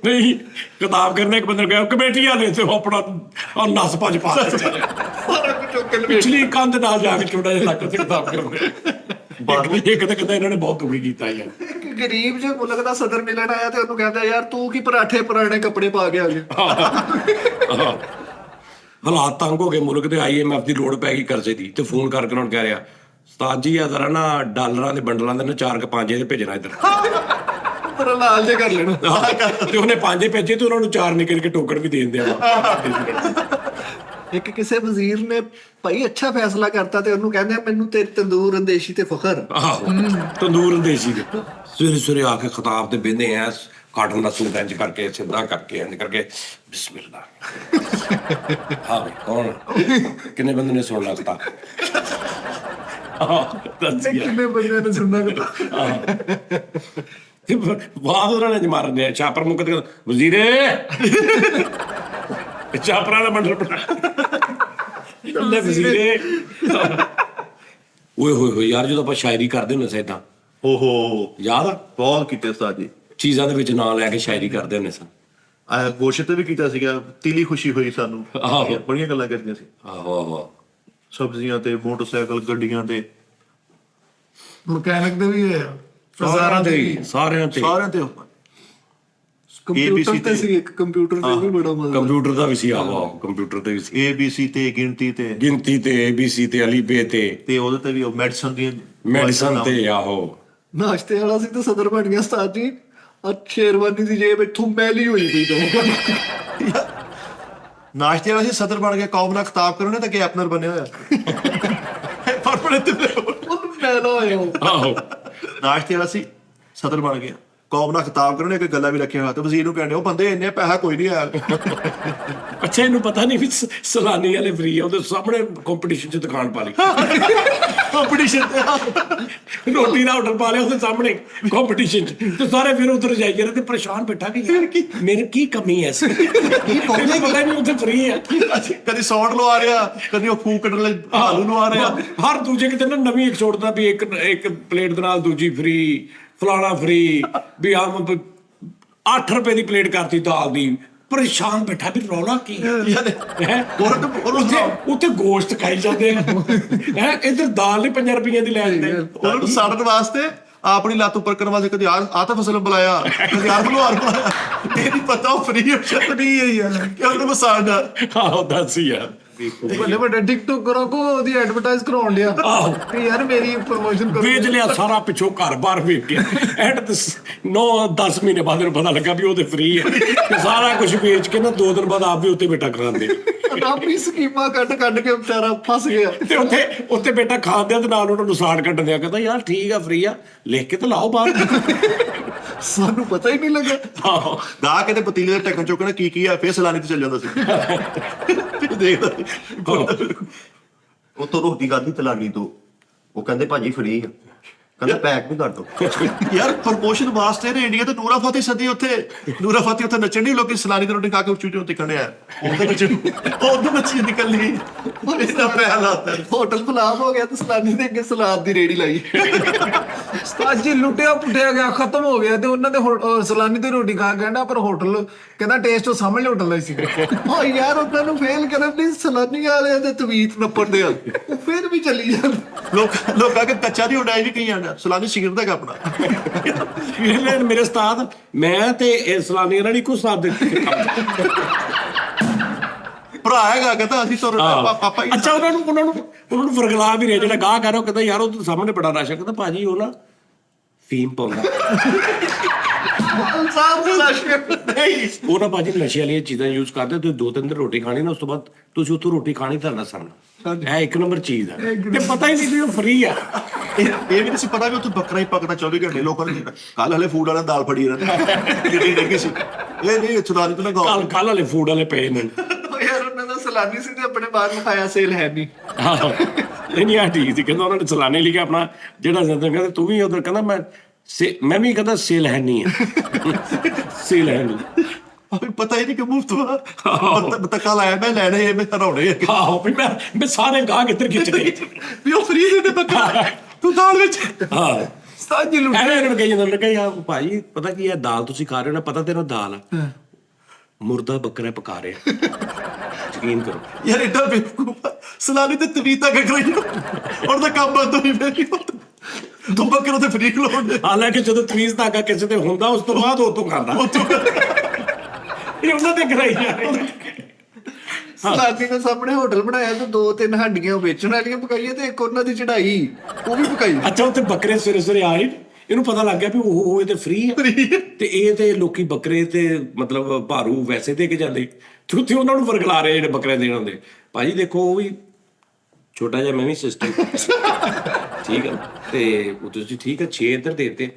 ਨਹੀਂ ਕਿਤਾਬ ਕਰਨੇ ਇੱਕ ਬੰਦੇ ਨੂੰ ਕਿਹਾ ਕਮੇਟੀ ਵਾਲੇ ਤੇ ਆਪਣਾ ਔਰ ਨਸ ਭੱਜ ਪਾ ਸਾਰਾ ਕੁਝ ਚੁੱਕ ਕੇ ਲਪੇਟ ਪਿਛਲੀ ਕੰਧ ਨਾਲ ਜਾ ਕੇ ਛੋਟਾ ਜਿਹਾ ਲੱਕ ਤੇ ਕਿਤਾਬ ਕਰਾਉਂਦੇ ਇੱਕ ਤਾਂ ਕਹਿੰਦਾ ਇਹਨਾਂ ਨੇ ਬਹੁਤ ਦੁਖੀ ਕੀਤਾ ਯਾਰ ਇੱਕ ਗਰੀਬ ਜਿਹੇ ਮੁਲਕ ਦਾ ਸਦਰ ਮਿਲਣ ਆਇਆ ਤੇ ਉਹਨੂੰ ਕਹਿੰਦਾ ਯਾਰ ਤੂੰ ਕੀ ਪਰਾਠੇ ਪੁਰਾਣੇ ਕੱਪੜੇ ਪਾ ਕੇ ਆ ਗਿਆ। ਹਾਲਾਤ ਤੰਗ ਹੋ ਗਏ ਮੁਲਕ ਦੇ IMF ਦੀ ਲੋੜ ਪੈ ਗਈ ਕਰਜ਼ੇ ਦੀ ਤੇ ਫੋਨ ਕਰਕੇ ਉਹਨਾਂ ਨੂੰ ਕਹਿ ਰਿਹਾ ਉਸਤਾਦ ਜੀ ਆ ਜ਼ਰਾ ਨਾ ਡਾਲਰਾਂ ਦੇ ਬੰਡਲਾਂ ਦੇ ਨਾ 4-5 ਇਹਦੇ ਭੇਜਣਾ ਇੱਧਰ ਤੇਰਾ ਲਾਲ ਜੇ ਕਰ ਲੈਣਾ ਤੇ ਉਹਨੇ 5 ਭੇਜੇ ਤੇ ਉਹਨਾਂ ਨੂੰ 4 ਨਿਕਲ ਕੇ ਟੋਕਨ ਵੀ ਦੇ ਦਿੰਦੇ ਇੱਕ ਕਿਸੇ ਵਜ਼ੀਰ ਨੇ ਭਾਈ ਅੱਛਾ ਫੈਸਲਾ ਕਰਤਾ ਤੇ ਉਹਨੂੰ ਕਹਿੰਦੇ ਮੈਨੂੰ ਤੇ ਤੰਦੂਰ ਅੰਦੇਸ਼ੀ ਤੇ ਫਖਰ। ਆਹੋ ਤੰਦੂਰ ਅੰਦੇਸ਼ੀ ਦੇ ਸਵੇਰੇ ਆ ਕੇ ਖਿਤਾਬ ਤੇ ਬਹਿੰਦੇ ਐ ਕਾਟਨ ਦਾ ਸੂਟ ਇੰਜ ਕਰਕੇ ਸਿੱਧਾ ਕਰਕੇ ਇੰਜ ਕਰਕੇ ਬਿਸਮਿਲ੍ਲਾ ਹਾਂ ਵੀ ਕੌਣ ਕਿੰਨੇ ਬੰਦੇ ਨੇ ਸੁਣ ਲਿਆ ਕਿੰਨੇ ਬੰਦਿਆਂ ਨੇ ਸੁਣਨਾ ਕਿ ਤੇ ਬਾਅਦ ਉਹਨਾਂ ਨੇ ਮਾਰਨੇ ਚਾਪਰ ਮੁੱਕ ਤੇ ਵਜ਼ੀਰੇ ਚਾਪਰਾਂ ਦਾ ਮੰਡਲ ਬਣਾ ਲੈ ਵਜ਼ੀਰੇ ਓਏ ਹੋਏ ਯਾਰ ਜਦੋਂ ਆਪਾਂ ਸ਼ਾਇਰੀ ਕਰਦੇ ਹੁੰਦੇ ਸੀ ਏਦਾਂ ਓਹੋ ਯਾਦ ਆ ਬਹੁਤ ਕੀਤੇ ਉਸਤਾਦ ਜੀ ਚੀਜ਼ਾਂ ਦੇ ਵਿੱਚ ਨਾਂ ਲੈ ਕੇ ਸ਼ਾਇਰੀ ਕਰਦੇ ਹੁੰਦੇ ਸਨ ਗੋਸ਼ਤ ਵੀ ਕੀਤਾ ਸੀਗਾ ਤੀਲੀ ਖੁਸ਼ੀ ਹੋਈ ਸਾਨੂੰ ਬੜੀਆਂ ਗੱਲਾਂ ਕਰਦੀਆਂ ਸੀ ਆਹੋ ਸਬਜ਼ੀਆਂ ਤੇ ਮੋਟਰਸਾਈਕਲ ਗੱਡੀਆਂ ਤੇ ਮਕੈਨਿਕ ਦੇ ਵੀ ਹੋਏ ਆ, ਸਾਰਿਆਂ ਤੇ ਸਾਰਿਆਂ ਤੇ ਕੰਪਿਊਟਰ ABC ਤੇ ਸੀ ਇੱਕ, ਕੰਪਿਊਟਰ ਤੇ ਵੀ ਬੜਾ ਮਜ਼ਾ। ਕੰਪਿਊਟਰ ਦਾ ਵੀ ਸੀ, ਆਹੋ ਕੰਪਿਊਟਰ ਤੇ ਵੀ ਸੀ, ABC ਤੇ ਗਿਣਤੀ ਤੇ ਗਿਣਤੀ ਤੇ ABC ਤੇ ਅਲੀਬੇ ਤੇ ਉਹਦੇ ਤੇ ਵੀ ਉਹ ਮੈਡੀਸਨ ਦੀ ਮੈਡੀਸਨ ਤੇ ਆਹੋ। ਨਾਸ਼ਤੇ ਵਾਲਾ ਸੀ ਤੇ ਸਦਰ ਬਣ ਗਿਆ ਉਸਤਾਦ ਜੀ। ਸ਼ੇਰਵਾਨੀ ਦੀ ਜੇਬ ਇੱਥੋਂ ਮੈਲੀ ਹੋਈ ਪਈ ਤਾਂ ਨਾਸ਼ਤੇ ਵਾਲਾ ਸੀ ਸਦਰ ਬਣ ਗਿਆ, ਕੌਮ ਨਾਲ ਖਿਤਾਬ ਕਰੋ ਨਾ ਤਾਂ ਕੈਪਟਨ ਬਣਿਆ ਹੋਇਆ ਪਰਪੜੇ ਤੇ ਉਹਨੂੰ ਮੈਲਾ ਹੋਇਆ ਉਹ। ਆਹੋ ਨਾਸ਼ਤੇ ਵਾਲਾ ਸੀ ਸਦਰ ਬਣ ਗਿਆ, ਕੌਮ ਨਾਲ ਖਿਤਾਬ ਕਰੋ ਨੇ ਕੋਈ ਗੱਲਾਂ ਵੀ ਰੱਖਿਆ ਹੋਇਆ ਤੇ ਵਜ਼ੀਰ ਨੂੰ ਕਹਿੰਦੇ ਉਹ ਬੰਦੇ ਇੰਨੇ ਪੈਸਾ ਕੋਈ ਨਹੀਂ ਆਇਆ ਅੱਛਾ ਇਹਨੂੰ ਪਤਾ ਨਹੀਂ ਵੀ ਸਲਾਨੀ ਵਾਲੇ ਫ੍ਰੀ ਆ, ਉਹਦੇ ਸਾਹਮਣੇ ਕੰਪੀਟੀਸ਼ਨ 'ਚ ਦੁਕਾਨ ਪਾ ਲਈ ਕੰਪੀਟੀਸ਼ਨ ਤੇ ਰੋਟੀ ਦਾ ਆਰਡਰ ਪਾ ਲਿਆ ਉਹਦੇ ਸਾਹਮਣੇ ਕੰਪੀਟੀਸ਼ਨ 'ਚ, ਤੇ ਸਾਰੇ ਫਿਰ ਉਧਰ ਜਾਈ ਜਾਂਦੇ ਤੇ ਪਰੇਸ਼ਾਨ ਬੈਠਾ ਕਿ ਯਾਰ ਮੇਰੇ ਕੀ ਕਮੀ ਹੈ ਇਸ ਇਹਨੂੰ ਪਤਾ ਨਹੀਂ ਉੱਥੇ ਫ੍ਰੀ ਹੈ। ਕਦੀ ਸੌਂਡ ਲਵਾ ਰਿਹਾ, ਕਦੀ ਉਹ ਫੂਕ ਕੱਢਣ ਲਈ ਹਾਲੂ ਲਵਾ ਰਿਹਾ। ਹਰ ਦੂਜੇ ਕਿਤੇ ਨਾ ਨਵੀਂ ਇੱਕ ਛੋੜਦਾ ਵੀ ਇੱਕ ਪਲੇਟ ਦੇ ਨਾਲ ਦੂਜੀ ਫ੍ਰੀ, ਫਲਾਣਾ ਫ੍ਰੀ, ਵੀ ਆਮ 8 ਰੁਪਏ ਦੀ ਪਲੇਟ ਕਰਤੀ ਦਾਲ ਦੀ। ਪਰੇਸ਼ਾਨ ਬੈਠਾ ਵੀ ਰੌਲਾ ਕੀ ਹੈ। ਉੱਥੇ ਗੋਸ਼ਤ ਖਾਈ ਜਾਂਦੇ ਆ ਹੈ, ਇੱਧਰ ਦਾਲ ਨਹੀਂ 5 ਰੁਪਈਆਂ ਦੀ ਲੈ ਜਾਂਦੇ। ਉਹਨਾਂ ਨੂੰ ਸਾੜਨ ਵਾਸਤੇ ਆਪਣੀ ਲੱਤ ਉੱਪਰ ਕਰਨ ਵਾਸਤੇ ਕਦੀ ਆ ਤਾਂ ਫਸਲ ਬੁਲਾਇਆ, ਕਦੀ ਆਹ ਬੁਲਾਇਆ, ਇਹ ਨਹੀਂ ਪਤਾ ਉਹ ਫ੍ਰੀ ਨਹੀਂ ਹੈ ਯਾਰ, ਕਿ ਉਹਨਾਂ ਨੂੰ ਸਾੜਨਾ। ਆਹੋ ਦੱਸ ਯਾਰ, ਵੱਡੇ ਵੱਡੇ ਟਿਕਟੋਕ ਕਰੋ ਕੋ ਉਹਦੀ ਐਡਵਰਟਾਈਜ਼ ਕਰਾਉਣ ਲਿਆ ਆਹੋ ਤੇ ਯਾਰ ਮੇਰੀ ਪ੍ਰਮੋਸ਼ਨ ਕਰੋ। ਵੇਚ ਲਿਆ ਸਾਰਾ, ਪਿੱਛੋਂ ਘਰ-ਬਾਰ ਵੇਚ ਕੇ ਐਂਡ 9-10 ਮਹੀਨੇ ਬਾਅਦ ਇਹਨੂੰ ਪਤਾ ਲੱਗਾ ਵੀ ਉਹ ਤੇ ਫ੍ਰੀ ਹੈ, ਤੇ ਸਾਰਾ ਕੁਝ ਵੇਚ ਕੇ ਨਾ 2 ਦਿਨ ਬਾਅਦ ਆਪ ਵੀ ਉੱਤੇ ਬੇਟਾ ਕਰਾਉਂਦੇ, ਆਪਣੀ ਸਕੀਮਾਂ ਕੱਢ ਕੇ ਵਿਚਾਰਾ ਫਸ ਗਿਆ। ਤੇ ਉੱਥੇ ਬੇਟਾ ਖਾਂਦੇ ਤੇ ਨਾਲ ਉਹਨਾਂ ਨੂੰ ਸਾੜ ਕੱਢ ਦਿਆ, ਕਹਿੰਦਾ ਯਾਰ ਠੀਕ ਆ ਫ੍ਰੀ ਆ, ਲਿਖ ਕੇ ਤਾਂ ਲਾਓ ਬਾਹਰ। ਸਾਨੂੰ ਪਤਾ ਹੀ ਨਹੀਂ ਲੱਗਾ। ਆਹੋ ਗਾ ਕੇ ਤੇ ਪਤੀਲੇ ਦੇ ਢੱਕਣ ਚੁੱਕਣਾ ਕੀ ਆ, ਫੇਰ ਸਲਾਨੀ ਤੇ ਚੱਲ ਜਾਂਦਾ ਸੀ। ਦੇਖਦਾ ਉੱਥੋਂ ਰੋਟੀ ਖਾਧੀ ਤਲਾਨੀ ਤੋਂ, ਉਹ ਕਹਿੰਦੇ ਭਾਜੀ ਫ੍ਰੀ ਆ, ਕਹਿੰਦਾ ਪੈਕ ਵੀ ਕਰ ਦੋ। ਯਾਰ ਪ੍ਰਮੋਸ਼ਨ ਵਾਸਤੇ ਨੇ ਇੰਡੀਆ ਤੇ ਨੂਰਾ ਫਤਿਹ ਸਦੀ ਉੱਥੇ ਉੱਥੇ ਨੱਚਣ ਨਹੀਂ, ਲੋਕੀ ਸਲਾਨੀ ਦੀ ਰੋਟੀ ਖਾ ਕੇ ਉੱਚੀ ਉੱਤੇ ਖੜਿਆ, ਉਹਦੇ ਵਿੱਚ ਨੱਚੀ ਨਿਕਲਣੀ। ਇਹਦਾ ਪੈਸਾ ਲਾਤਾ ਹੋਟਲ ਫਲਾਪ ਹੋ ਗਿਆ ਤੇ ਸਲਾਨੀ ਦੇ ਅੱਗੇ ਸਲਾਦ ਦੀ ਰੇੜੀ ਲਾਈ। ਉਸਤਾਦ ਜੀ ਲੁੱਟਿਆ ਪੁੱਟਿਆ ਗਿਆ, ਖਤਮ ਹੋ ਗਿਆ, ਤੇ ਉਹਨਾਂ ਦੇ ਸਲਾਨੀ ਤੇ ਰੋਟੀ ਖਾ ਕਹਿੰਦਾ ਪਰ ਹੋਟਲ ਕਹਿੰਦਾ ਟੇਸਟ ਉਹ ਸਾਹਮਣੇ ਹੋਟਲ ਦਾ ਹੀ ਸੀ। ਓ ਯਾਰ ਉਹਨਾਂ ਨੂੰ ਫੇਲ ਕਰਨ ਦੀ ਸਲਾਨੀ ਵਾਲਿਆਂ ਦੇ ਤਵੀਤ ਨੱਪੜਦੇ ਆ, ਉਹ ਫਿਰ ਵੀ ਚੱਲੀ ਜਾਂਦੇ। ਲੋਕਾਂ ਕੇ ਕੱਚਾ ਦੀ ਉਡਾਈ ਵੀ ਕਈ ਜਾਂਦਾ, ਸਲਾਨੀ ਸਿਗਰਟ ਦਾ ਆਪਣਾ। ਮੇਰੇ ਉਸਤਾਦ ਮੈਂ ਤੇ ਇਹ ਸਲਾਨੀ ਇਹਨਾਂ ਨੇ ਇੱਕੋ ਉਸਤਾਦ ਦੇ ਭਰਾ ਹੈਗਾ, ਕਹਿੰਦਾ ਅਸੀਂ ਪਾਪਾ ਹੀ। ਅੱਛਾ ਉਹਨਾਂ ਨੂੰ ਫਰਗਲਾ ਵੀ ਰਿਹਾ, ਜਿਹੜਾ ਗਾਹ ਕਰ ਰਿਹਾ ਉਹ ਕਹਿੰਦਾ ਯਾਰ ਉਹ ਸਾਹਮਣੇ ਬੜਾ ਰਸ਼ ਹੈ, ਕਹਿੰਦਾ ਭਾਜੀ ਉਹ ਨਾ ਫੀਮ ਪਾਉਂਦਾ। ਉਹ ਨਾ ਭਾਜੀ ਨਸ਼ੇ ਵਾਲੀਆਂ ਚੀਜ਼ਾਂ ਯੂਜ਼ ਕਰਦੇ, ਤੁਸੀਂ 2-3 ਦਿਨ ਰੋਟੀ ਖਾਣੀ ਨਾ, ਉਸ ਤੋਂ ਬਾਅਦ ਤੁਸੀਂ ਉੱਥੋਂ ਰੋਟੀ ਖਾਣੀ ਤੁਹਾਡਾ ਸਰਨਾ। ਇਹ 1 ਨੰਬਰ ਚੀਜ਼ ਆ, ਤੇ ਪਤਾ ਹੀ ਨਹੀਂ ਵੀ ਉਹ ਫ੍ਰੀ ਆ। ਇਹ ਵੀ ਨਹੀਂ ਸੀ ਪਤਾ ਵੀ ਉੱਥੇ ਬੱਕਰਾ ਹੀ ਪੱਕਦਾ 24 ਘੰਟੇ। ਲੋਕਾਂ ਨੇ ਕੱਲ ਹਲੇ ਫੂਡ ਵਾਲਾ ਦਾਲ ਫੜੀ ਰਹਿੰਦੇ ਕਿੰਨੀ ਡੱਗੀ ਸੀ। ਇਹ ਨਹੀਂ ਸਲਾਨੀ ਤੋਂ ਨਾ ਕੱਲ ਵਾਲੇ ਫੂਡ ਵਾਲੇ ਪਏ ਨੇ। ਯਾਰ ਉਹਨਾਂ ਦਾ ਸਲਾਨੀ ਸੀ ਤੇ ਆਪਣੇ ਬਾਹਰ ਲਿਖਾਇਆ ਸੇਲ ਹੈ ਨਹੀਂ। ਨਹੀਂ ਆ ਠੀਕ ਸੀ, ਕਹਿੰਦਾ ਉਹਨਾਂ ਨੇ ਸਲਾਨੇ ਲਿਖਿਆ ਆਪਣਾ ਜਿਹੜਾ ਜਾਂਦਾ, ਕਹਿੰਦਾ ਤੂੰ ਵੀ ਉਧਰ, ਕਹਿੰਦਾ ਮੈਂ ਵੀ ਕਹਿੰਦਾ ਸੇਲ ਹੈ ਨਹੀਂ ਸੇਲ ਹੈ ਨਹੀਂ। ਪਤਾ ਹੀ ਨਹੀਂ ਕਿ ਮੁਫਤ ਤੱਕਾ ਲਾਇਆ ਮੈਂ ਲੈਣੇ ਮੈਂ ਹਰਾਉਣੇ। ਆਹੋ ਵੀ ਮੈਂ ਸਾਰੇ ਗਾਹ ਕਿੱਧਰ ਖਿੱਚ ਗਏ ਵੀ ਉਹ ਫ੍ਰੀ ਦੇ ਬੱਕਰਾ ਤੂੰ ਦਾਲ ਵਿੱਚ। ਹਾਂ ਉਸਤਾਦ ਜੀ ਲੁੱਟਿਆ ਐਵੇਂ ਇਹਨਾਂ ਕਹੀ ਜਾਂਦਾ, ਮੈਂ ਕਿਹਾ ਯਾਰ ਭਾਈ ਪਤਾ ਕੀ ਹੈ, ਦਾਲ ਤੁਸੀਂ ਖਾ ਰਹੇ ਹੋ ਨਾ, ਪਤਾ ਤੈਨੂੰ ਦਾਲ ਆ, ਮੁਰਦਾ ਬੱਕਰਾ ਪਕਾ ਰਿਹਾ, ਯਕੀਨ ਕਰੋ। ਯਾਰ ਏਡਾ ਬੇਵਕੂਫ ਸਲਾਨੀ ਤੇ ਤਵੀਤਾ ਕਰਾਈ ਉਹਦਾ ਕੰਮ ਬੰਦ ਹੋਈ ਫੇਰ ਤੂੰ ਬੱਕਰਾ ਤੇ ਫ੍ਰੀ ਖਲੋਣ। ਹਾਲਾਂਕਿ ਜਦੋਂ ਤਵੀਜ਼ ਧਾਗਾ ਕਿਸੇ ਤੇ ਹੁੰਦਾ ਉਸ ਤੋਂ ਬਾਅਦ ਉਹ ਤੋਂ ਖਾਂਦਾ, ਇਹ ਉਹਨਾਂ ਤੇ ਕਰਾਈ ਜਾ ਰਹੀ। ਸਲਾਨੀ ਦੇ ਸਾਹਮਣੇ ਹੋਟਲ ਬਣਾਇਆ ਤੇ 2-3 ਹੱਡੀਆਂ ਵੇਚਣ ਵਾਲੀਆਂ ਪਕਾਈਆਂ ਤੇ ਇੱਕ ਉਹਨਾਂ ਦੀ ਚੜਾਈ ਉਹ ਵੀ ਪਕਾਈ। ਅੱਛਾ ਉੱਥੇ ਬੱਕਰੇ ਸਵੇਰੇ ਆਏ, ਇਹਨੂੰ ਪਤਾ ਲੱਗ ਗਿਆ ਵੀ ਉਹ ਇਹ ਤੇ ਫ੍ਰੀ ਹੈ, ਤੇ ਇਹ ਤੇ ਲੋਕੀ ਬੱਕਰੇ ਤੇ ਮਤਲਬ ਭਾਰੂ ਵੈਸੇ ਦੇ ਕੇ ਜਾਂਦੇ, ਤੇ ਉੱਥੇ ਉਹਨਾਂ ਨੂੰ ਵਰਗਲਾ ਰਹੇ ਜਿਹੜੇ ਬੱਕਰੇ ਦੇਣ ਹੁੰਦੇ। ਭਾਜੀ ਦੇਖੋ ਉਹ ਵੀ ਛੋਟਾ ਜਿਹਾ ਮੈਂ ਵੀ ਸਿਸਟਮ ਠੀਕ ਹੈ, ਤੇ ਉਹ ਤੁਸੀਂ ਠੀਕ ਹੈ 6 ਇੱਧਰ ਦੇ ਦਿੱਤੇ,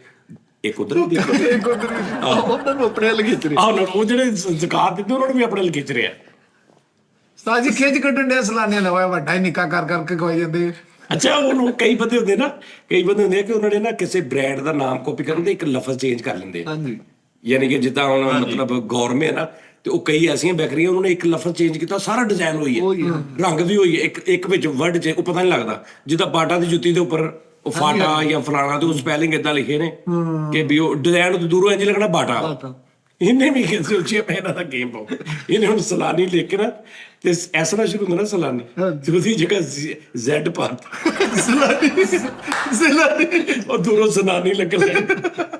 ਇੱਕ ਉਧਰ ਵੀ ਦੇਖੋ, ਇੱਕ ਉਧਰ ਉਹਨਾਂ ਨੂੰ ਆਪਣੇ ਵੱਲ ਖਿੱਚ ਰਿਹਾ। ਉਹ ਜਿਹੜੇ ਜ਼ਕਾਤ ਦਿੰਦੇ ਉਹਨਾਂ ਨੂੰ ਵੀ ਆਪਣੇ ਵੱਲ ਖਿੱਚ ਰਿਹਾ। ਉਸਤਾਦ ਜੀ ਖਿੱਚ ਕੱਢਣ ਡਿਆ ਸਲਾਨੀਆਂ ਦਾ ਵੱਡਾ ਹੀ ਨਿੱਕਾ ਕਰ ਕਰਕੇ ਖਵਾਈ ਜਾਂਦੇ। ਅੱਛਾ ਉਹਨੂੰ ਕਈ ਬੰਦੇ ਹੁੰਦੇ ਕਿ ਉਹਨਾਂ ਨੇ ਨਾ ਕਿਸੇ ਬ੍ਰਾਂਡ ਦਾ ਨਾਮ ਕਾਪੀ ਕਰਨ ਦੇ ਇੱਕ ਲਫ਼ਜ਼ ਚੇਂਜ ਕਰ ਲੈਂਦੇ ਆ। ਹਾਂਜੀ ਯਾਨੀ ਕਿ ਜਿੱਦਾਂ ਹੁਣ ਮਤਲਬ ਗੌਰਮੇ ਨਾ, ਤੇ ਉਹ ਕਈ ਐਸੀਆਂ ਬੈਕਰੀਆਂ ਉਹਨਾਂ ਨੇ ਇੱਕ ਲਫ਼ਜ਼ ਚੇਂਜ ਕੀਤਾ, ਸਾਰਾ ਡਿਜ਼ਾਈਨ ਹੋਈ ਹੈ, ਰੰਗ ਵੀ ਹੋਈ ਹੈ, ਇੱਕ ਵਿੱਚ ਵਰਡ 'ਚ ਉਹ ਪਤਾ ਨਹੀਂ ਲੱਗਦਾ। ਜਿੱਦਾਂ ਬਾਟਾ ਦੀ ਜੁੱਤੀ ਦੇ ਉੱਪਰ ਉਹ ਫਾਟਾ ਜਾਂ ਫਲਾਣਾ ਤੇ ਉਹ ਸਪੈਲਿੰਗ ਏਦਾਂ ਲਿਖੇ ਨੇ ਕਿ ਵੀ ਉਹ ਡਿਜ਼ਾਈਨ ਤੋਂ ਦੂਰੋਂ ਇੰਝ ਲੱਗਣਾ ਬਾਟਾ, ਇਹਨੇ ਵੀ ਕਿ ਸੋਚਿਆ ਮੈਂ ਇਹਨਾਂ ਦਾ ਗੇਮ ਪਾਉ। ਇਹਨੇ ਹੁਣ ਸਲਾਨੀ ਲੈ ਕੇ ਨਾ ਤੇ ਐਸ ਨਾਲ ਸ਼ੁਰੂ ਹੁੰਦਾ ਨਾ ਸਲਾਨੀ, ਤੇ ਉਹਦੀ ਜਗ੍ਹਾ ਜ਼ੈਡ ਪਾਤਾ, ਉਹ ਦੂਰੋਂ ਸਲਾਨੀ ਲੱਗਣ ਲੱਗ।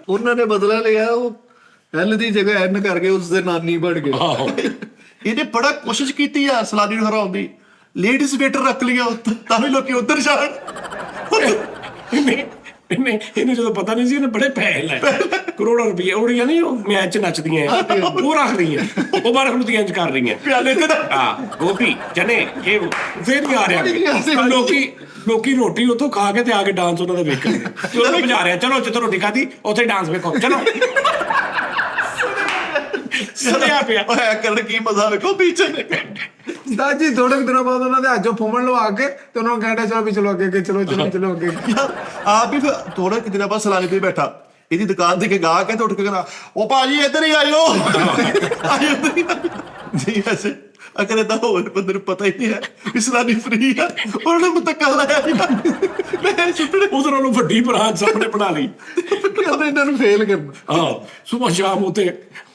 ਉਹਨਾਂ ਨੇ ਬਦਲਾ ਲਿਆ, ਉਹ ਐਲ ਦੀ ਜਗ੍ਹਾ ਐਨ ਕਰਕੇ ਉਸ ਦੇ ਨਾਨੀ ਬਣ ਗਏ। ਆਹੋ ਇਹਨੇ ਬੜਾ ਕੋਸ਼ਿਸ਼ ਕੀਤੀ ਆ ਸਲਾਨੀ ਨੂੰ ਹਰਾਉਣ ਦੀ, ਲੇਡੀਜ਼ ਵੇਟਰ ਰੱਖ ਲਿਆ ਤਾਂ ਵੀ ਲੋਕੀ ਉੱਧਰ ਜਾਣ। ਇਹਨੂੰ ਜਦੋਂ ਪਤਾ ਨਹੀਂ ਸੀ ਇਹਨੇ ਬੜੇ ਪੈਸੇ ਲਾਏ, ਕਰੋੜਾਂ ਰੁਪਏ। ਉਹੜੀਆਂ ਨਹੀਂ ਉਹ ਮੈਚ 'ਚ ਨੱਚਦੀਆਂ ਉਹ ਰੱਖ ਰਹੀਆਂ, ਉਹ ਬਾਹਰ ਖੁੱਲਦੀਆਂ ਇੰਜ ਕਰ ਰਹੀਆਂ ਪਿਆਲੇ ਤੇ ਹਾਂ ਗੋਭੀ ਚਨੇ ਇਹ ਫੇਰ ਵੀ ਆ ਰਿਹਾ। ਲੋਕੀ ਰੋਟੀ ਉੱਥੋਂ ਖਾ ਕੇ ਤੇ ਆ ਕੇ ਡਾਂਸ ਉਹਨਾਂ ਦਾ ਵੇਖਣ ਤੇ ਉਹਨੂੰ ਭਜਾ ਰਿਹਾ, ਚਲੋ ਜਿੱਥੋਂ ਰੋਟੀ ਖਾਧੀ ਉੱਥੇ ਡਾਂਸ ਵੇਖੋ ਚਲੋ। ਸੁਣਿਆ ਪਿਆ ਉਹ ਹੈ ਕਰਨ ਕੀ ਮਜ਼ਾ ਵੇਖੋ ਪਿੱਛੇ ਨੇ। ਉਸਤਾਦ ਜੀ ਥੋੜੇ ਕੁ ਦਿਨਾਂ ਬਾਅਦ ਉਹਨਾਂ ਦੇ ਹੱਥੋਂ ਫੁੰਮਣ ਲਵਾ ਕੇ ਤੇ ਉਹਨਾਂ ਨੂੰ ਕਹਿੰਦਾ ਚਲੋ ਵੀ ਚਲੋ ਅੱਗੇ ਚਲੋ ਅੱਗੇ। ਯਾਰ ਆਪ ਹੀ ਥੋੜੇ ਕਿ ਦਿਨਾਂ ਬਾਅਦ ਸਲਾਨੀ ਤੇ ਬੈਠਾ, ਇਹਦੀ ਦੁਕਾਨ ਤੇ ਕੇ ਗਾ ਕੇ ਤੇ ਉੱਠ ਕੇ ਕਹਿੰਦਾ ਉਹ ਭਾਜੀ ਇੱਧਰ ਹੀ ਆਇਓ ਜੀ। ਐਸੇ ਅਗਰ ਤਾਂ ਹੋਰ ਬੰਦੇ ਨੂੰ ਪਤਾ ਹੀ ਨਹੀਂ ਹੈ ਕਿ ਸਲਾਨੀ ਫ੍ਰੀ ਆ, ਉਹਨਾਂ ਨੇ ਮੁਤੱਕਾ ਲਾਇਆ ਮੈਂ ਸੁਪਨੇ ਉਧਰ ਉਹਨੂੰ ਵੱਡੀ ਬਰਾਤ ਸਾਹਮਣੇ ਬਣਾ ਲਈ। ਕਹਿੰਦੇ ਇਹਨਾਂ ਨੂੰ ਫੇਲ ਕਰਨਾ। ਆਹੋ ਸੁਬਹ ਸ਼ਾਮ ਉੱਥੇ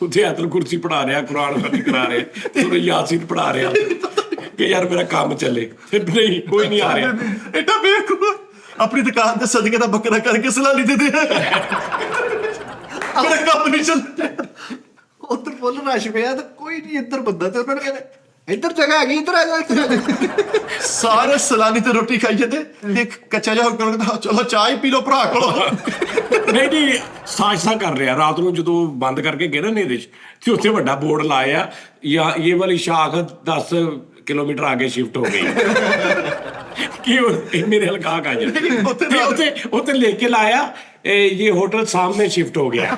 ਆਇਆਤੁਲ ਕੁਰਸੀ ਪੜਾ ਰਿਹਾ, ਕੁਰਾਨ ਫਤਿਹ ਕਰਾ ਰਿਹਾ, ਤੇ ਯਾਸੀਨ ਪੜਾ ਰਿਹਾ ਕਿ ਯਾਰ ਮੇਰਾ ਕੰਮ ਚੱਲੇ। ਨਹੀਂ ਕੋਈ ਨਹੀਂ ਆ ਰਿਹਾ। ਐਡਾ ਬੇਵਕੂਫ ਆਪਣੀ ਦੁਕਾਨ ਤੇ ਸਦਕੇ ਦਾ ਬੱਕਰਾ ਕਰਕੇ ਸਲਾਨੀ ਦੇ ਮੇਰਾ ਕੰਮ ਨਹੀਂ ਚੱਲਦਾ। ਉੱਧਰ ਫੁੱਲ ਰਸ਼ ਪਿਆ ਤੇ ਕੋਈ ਨਹੀਂ ਇੱਧਰ ਬੰਦਾ, ਤੇ ਉਹਨਾਂ ਨੇ ਕਹਿੰਦੇ ਇੱਧਰ ਜਗ੍ਹਾ ਹੈਗੀ, ਇੱਧਰ ਆ ਜਾ। ਸਾਰੇ ਸਲਾਨੀ ਤੇ ਰੋਟੀ ਖਾਈ ਜਾਂਦੇ, ਇੱਕ ਕੱਚਾ ਜਿਹਾ ਕਹਿੰਦਾ ਚਲੋ ਚਾਹ ਹੀ ਪੀ ਲਓ ਭਰਾ ਕੋਲੋਂ। ਨਹੀਂ ਸਾਜ਼ਿਸ਼ਾਂ ਕਰ ਰਿਹਾ। ਰਾਤ ਨੂੰ ਜਦੋਂ ਬੰਦ ਕਰਕੇ ਗਏ ਨਾ ਹਨੇਰੇ 'ਚ, ਤੇ ਉੱਥੇ ਵੱਡਾ ਬੋਰਡ ਲਾਇਆ ਜਾਂ ਇਹ ਵਾਲੀ ਸ਼ਾਖ 10 ਕਿਲੋਮੀਟਰ ਆਗੇ ਸ਼ਿਫਟ ਹੋ ਗਈ ਕਿ ਉਹ ਮੇਰੇ ਹਲਕਾ ਆ ਜਾਏ। ਉੱਥੇ ਲਿਖ ਕੇ ਲਾਇਆ ਇਹ ਹੋਟਲ ਸਾਹਮਣੇ ਸ਼ਿਫਟ ਹੋ ਗਿਆ।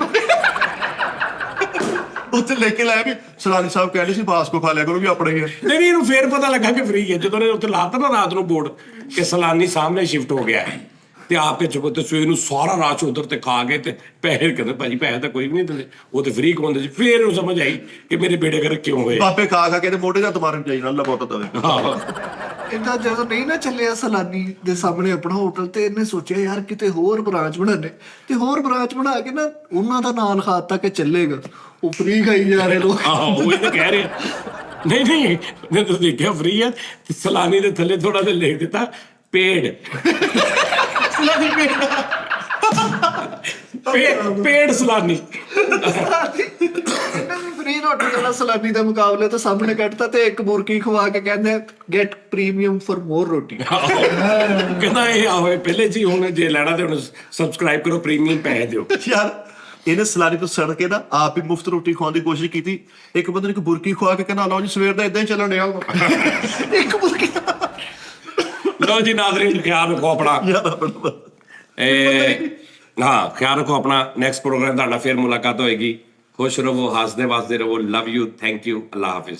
ਉੱਥੇ ਲੈ ਕੇ ਲਾਇਆ ਵੀ ਸਲਾਨੀ ਸਾਹਿਬ ਕਹਿੰਦੇ ਸੀ ਬਾਸ ਕੋ ਖਾ ਲਿਆ ਕਰੋ ਵੀ ਆਪਣੇ ਹੀ। ਨਹੀਂ ਇਹਨੂੰ ਫੇਰ ਪਤਾ ਲੱਗਾ ਕਿ ਫ੍ਰੀ ਹੈ ਜਦੋਂ ਨੇ ਉੱਥੇ ਲਾਤਾ ਨਾ ਰਾਤ ਨੂੰ ਬੋਰਡ ਕਿ ਸਲਾਨੀ ਸਾਹਮਣੇ ਸ਼ਿਫਟ ਹੋ ਗਿਆ ਹੈ, ਤੇ ਆਪੇ ਚੁੱਪ ਤੇ ਸਵੇਰ ਨੂੰ ਸਾਰਾ ਰਾਤ ਉਧਰ ਤੇ ਖਾ ਕੇ ਤੇ ਪੈਸੇ ਕਹਿੰਦੇ ਭਾਜੀ ਪੈਸੇ ਤਾਂ ਕੋਈ ਵੀ ਨਹੀਂ ਦਿੰਦੇ, ਉਹ ਤੇ ਫ੍ਰੀ ਖਵਾਉਂਦੇ ਸੀ। ਫੇਰ ਉਹ ਸਮਝ ਆਈ ਕਿ ਮੇਰੇ ਬੇੜੇ ਘਰ ਕਿਉਂ ਹੋਏ। ਬਾਪੇ ਖਾ ਕੇ ਤੇ ਮੋਢੇ ਦਾ ਮਾਰਨ ਚਾਹੀਦਾ ਅੱਲਾ ਬਹੁਤ ਦਵੇ। ਇੰਨਾ ਜਦੋਂ ਨਹੀਂ ਨਾ ਚੱਲਿਆ ਸਲਾਨੀ ਦੇ ਸਾਹਮਣੇ ਆਪਣਾ ਹੋਟਲ, ਤੇ ਇਹਨੇ ਸੋਚਿਆ ਯਾਰ ਕਿਤੇ ਹੋਰ ਬ੍ਰਾਂਚ ਬਣਾਣੇ, ਤੇ ਹੋਰ ਬ੍ਰਾਂਚ ਬਣਾ ਕੇ ਨਾ ਉਹਨਾਂ ਦਾ ਨਾਂ ਲਿਖਾਤਾ ਕਿ ਚੱਲੇਗਾ। ਉਹ ਫ੍ਰੀ ਖਾਈ ਜਾ ਰਹੇ ਲੋਕ। ਆਹੋ ਉਹ ਤਾਂ ਕਹਿ ਰਿਹਾ। ਨਹੀਂ ਮੈਂ ਤਾਂ ਦੇਖਿਆ ਫ੍ਰੀ ਹੈ, ਤੇ ਸਲਾਨੀ ਦੇ ਥੱਲੇ ਥੋੜਾ ਜਿਹਾ ਲਿਖ ਦਿੱਤਾ ਪੇਡ। ਪੇਡ ਸਲਾਨੀ। ਇਹਨਾਂ ਵੀ ਫ੍ਰੀ ਰੋਟੀ ਵਾਲਾ ਸਲਾਨੀ ਦਾ ਮੁਕਾਬਲੇ ਤਾਂ ਸਾਹਮਣੇ ਕੱਢਤਾ, ਤੇ ਇੱਕ ਬੁਰਕੀ ਖਵਾ ਕੇ ਕਹਿੰਦੇ ਗੈਟ ਪ੍ਰੀਮੀਅਮ ਫॉर ਮੋਰ ਰੋਟੀ। ਕਹਿੰਦਾ ਇਹ ਆਹੋ ਪਹਿਲੇ ਜੀ, ਹੁਣ ਜੇ ਲੈਣਾ ਤੇ ਹੁਣ ਸਬਸਕ੍ਰਾਈਬ ਕਰੋ, ਪ੍ਰੀਮੀਅਮ ਪੈਸੇ ਦਿਓ। ਯਾਰ ਇਹਨੇ ਸਲਾਨੀ ਤੋਂ ਸੜ ਕੇ ਨਾ ਆਪ ਹੀ ਮੁਫਤ ਰੋਟੀ ਖਵਾਉਣ ਦੀ ਕੋਸ਼ਿਸ਼ ਕੀਤੀ। ਇੱਕ ਬੰਦੇ ਨੇ ਇੱਕ ਬੁਰਕੀ ਖਵਾ ਕੇ ਕਹਿੰਦਾ ਲਓ ਜੀ ਸਵੇਰ ਦਾ ਇਦਾਂ ਹੀ ਚੱਲਣ ਡਿਆ। ਇੱਕ ਬੁਰਕੀ। ਲਓ ਜੀ ਨਾਜ਼ਰੀਨ ਖਿਆਲ ਰੱਖੋ ਆਪਣਾ। ਹਾਂ ਖਿਆਲ ਰੱਖੋ ਆਪਣਾ। ਨੈਕਸਟ ਪ੍ਰੋਗਰਾਮ ਤੁਹਾਡਾ ਫਿਰ ਮੁਲਾਕਾਤ ਹੋਏਗੀ। ਖੁਸ਼ ਰਹੋ, ਹੱਸਦੇ ਵਸਦੇ ਰਹੋ। Love you, thank you, Allah Hafiz.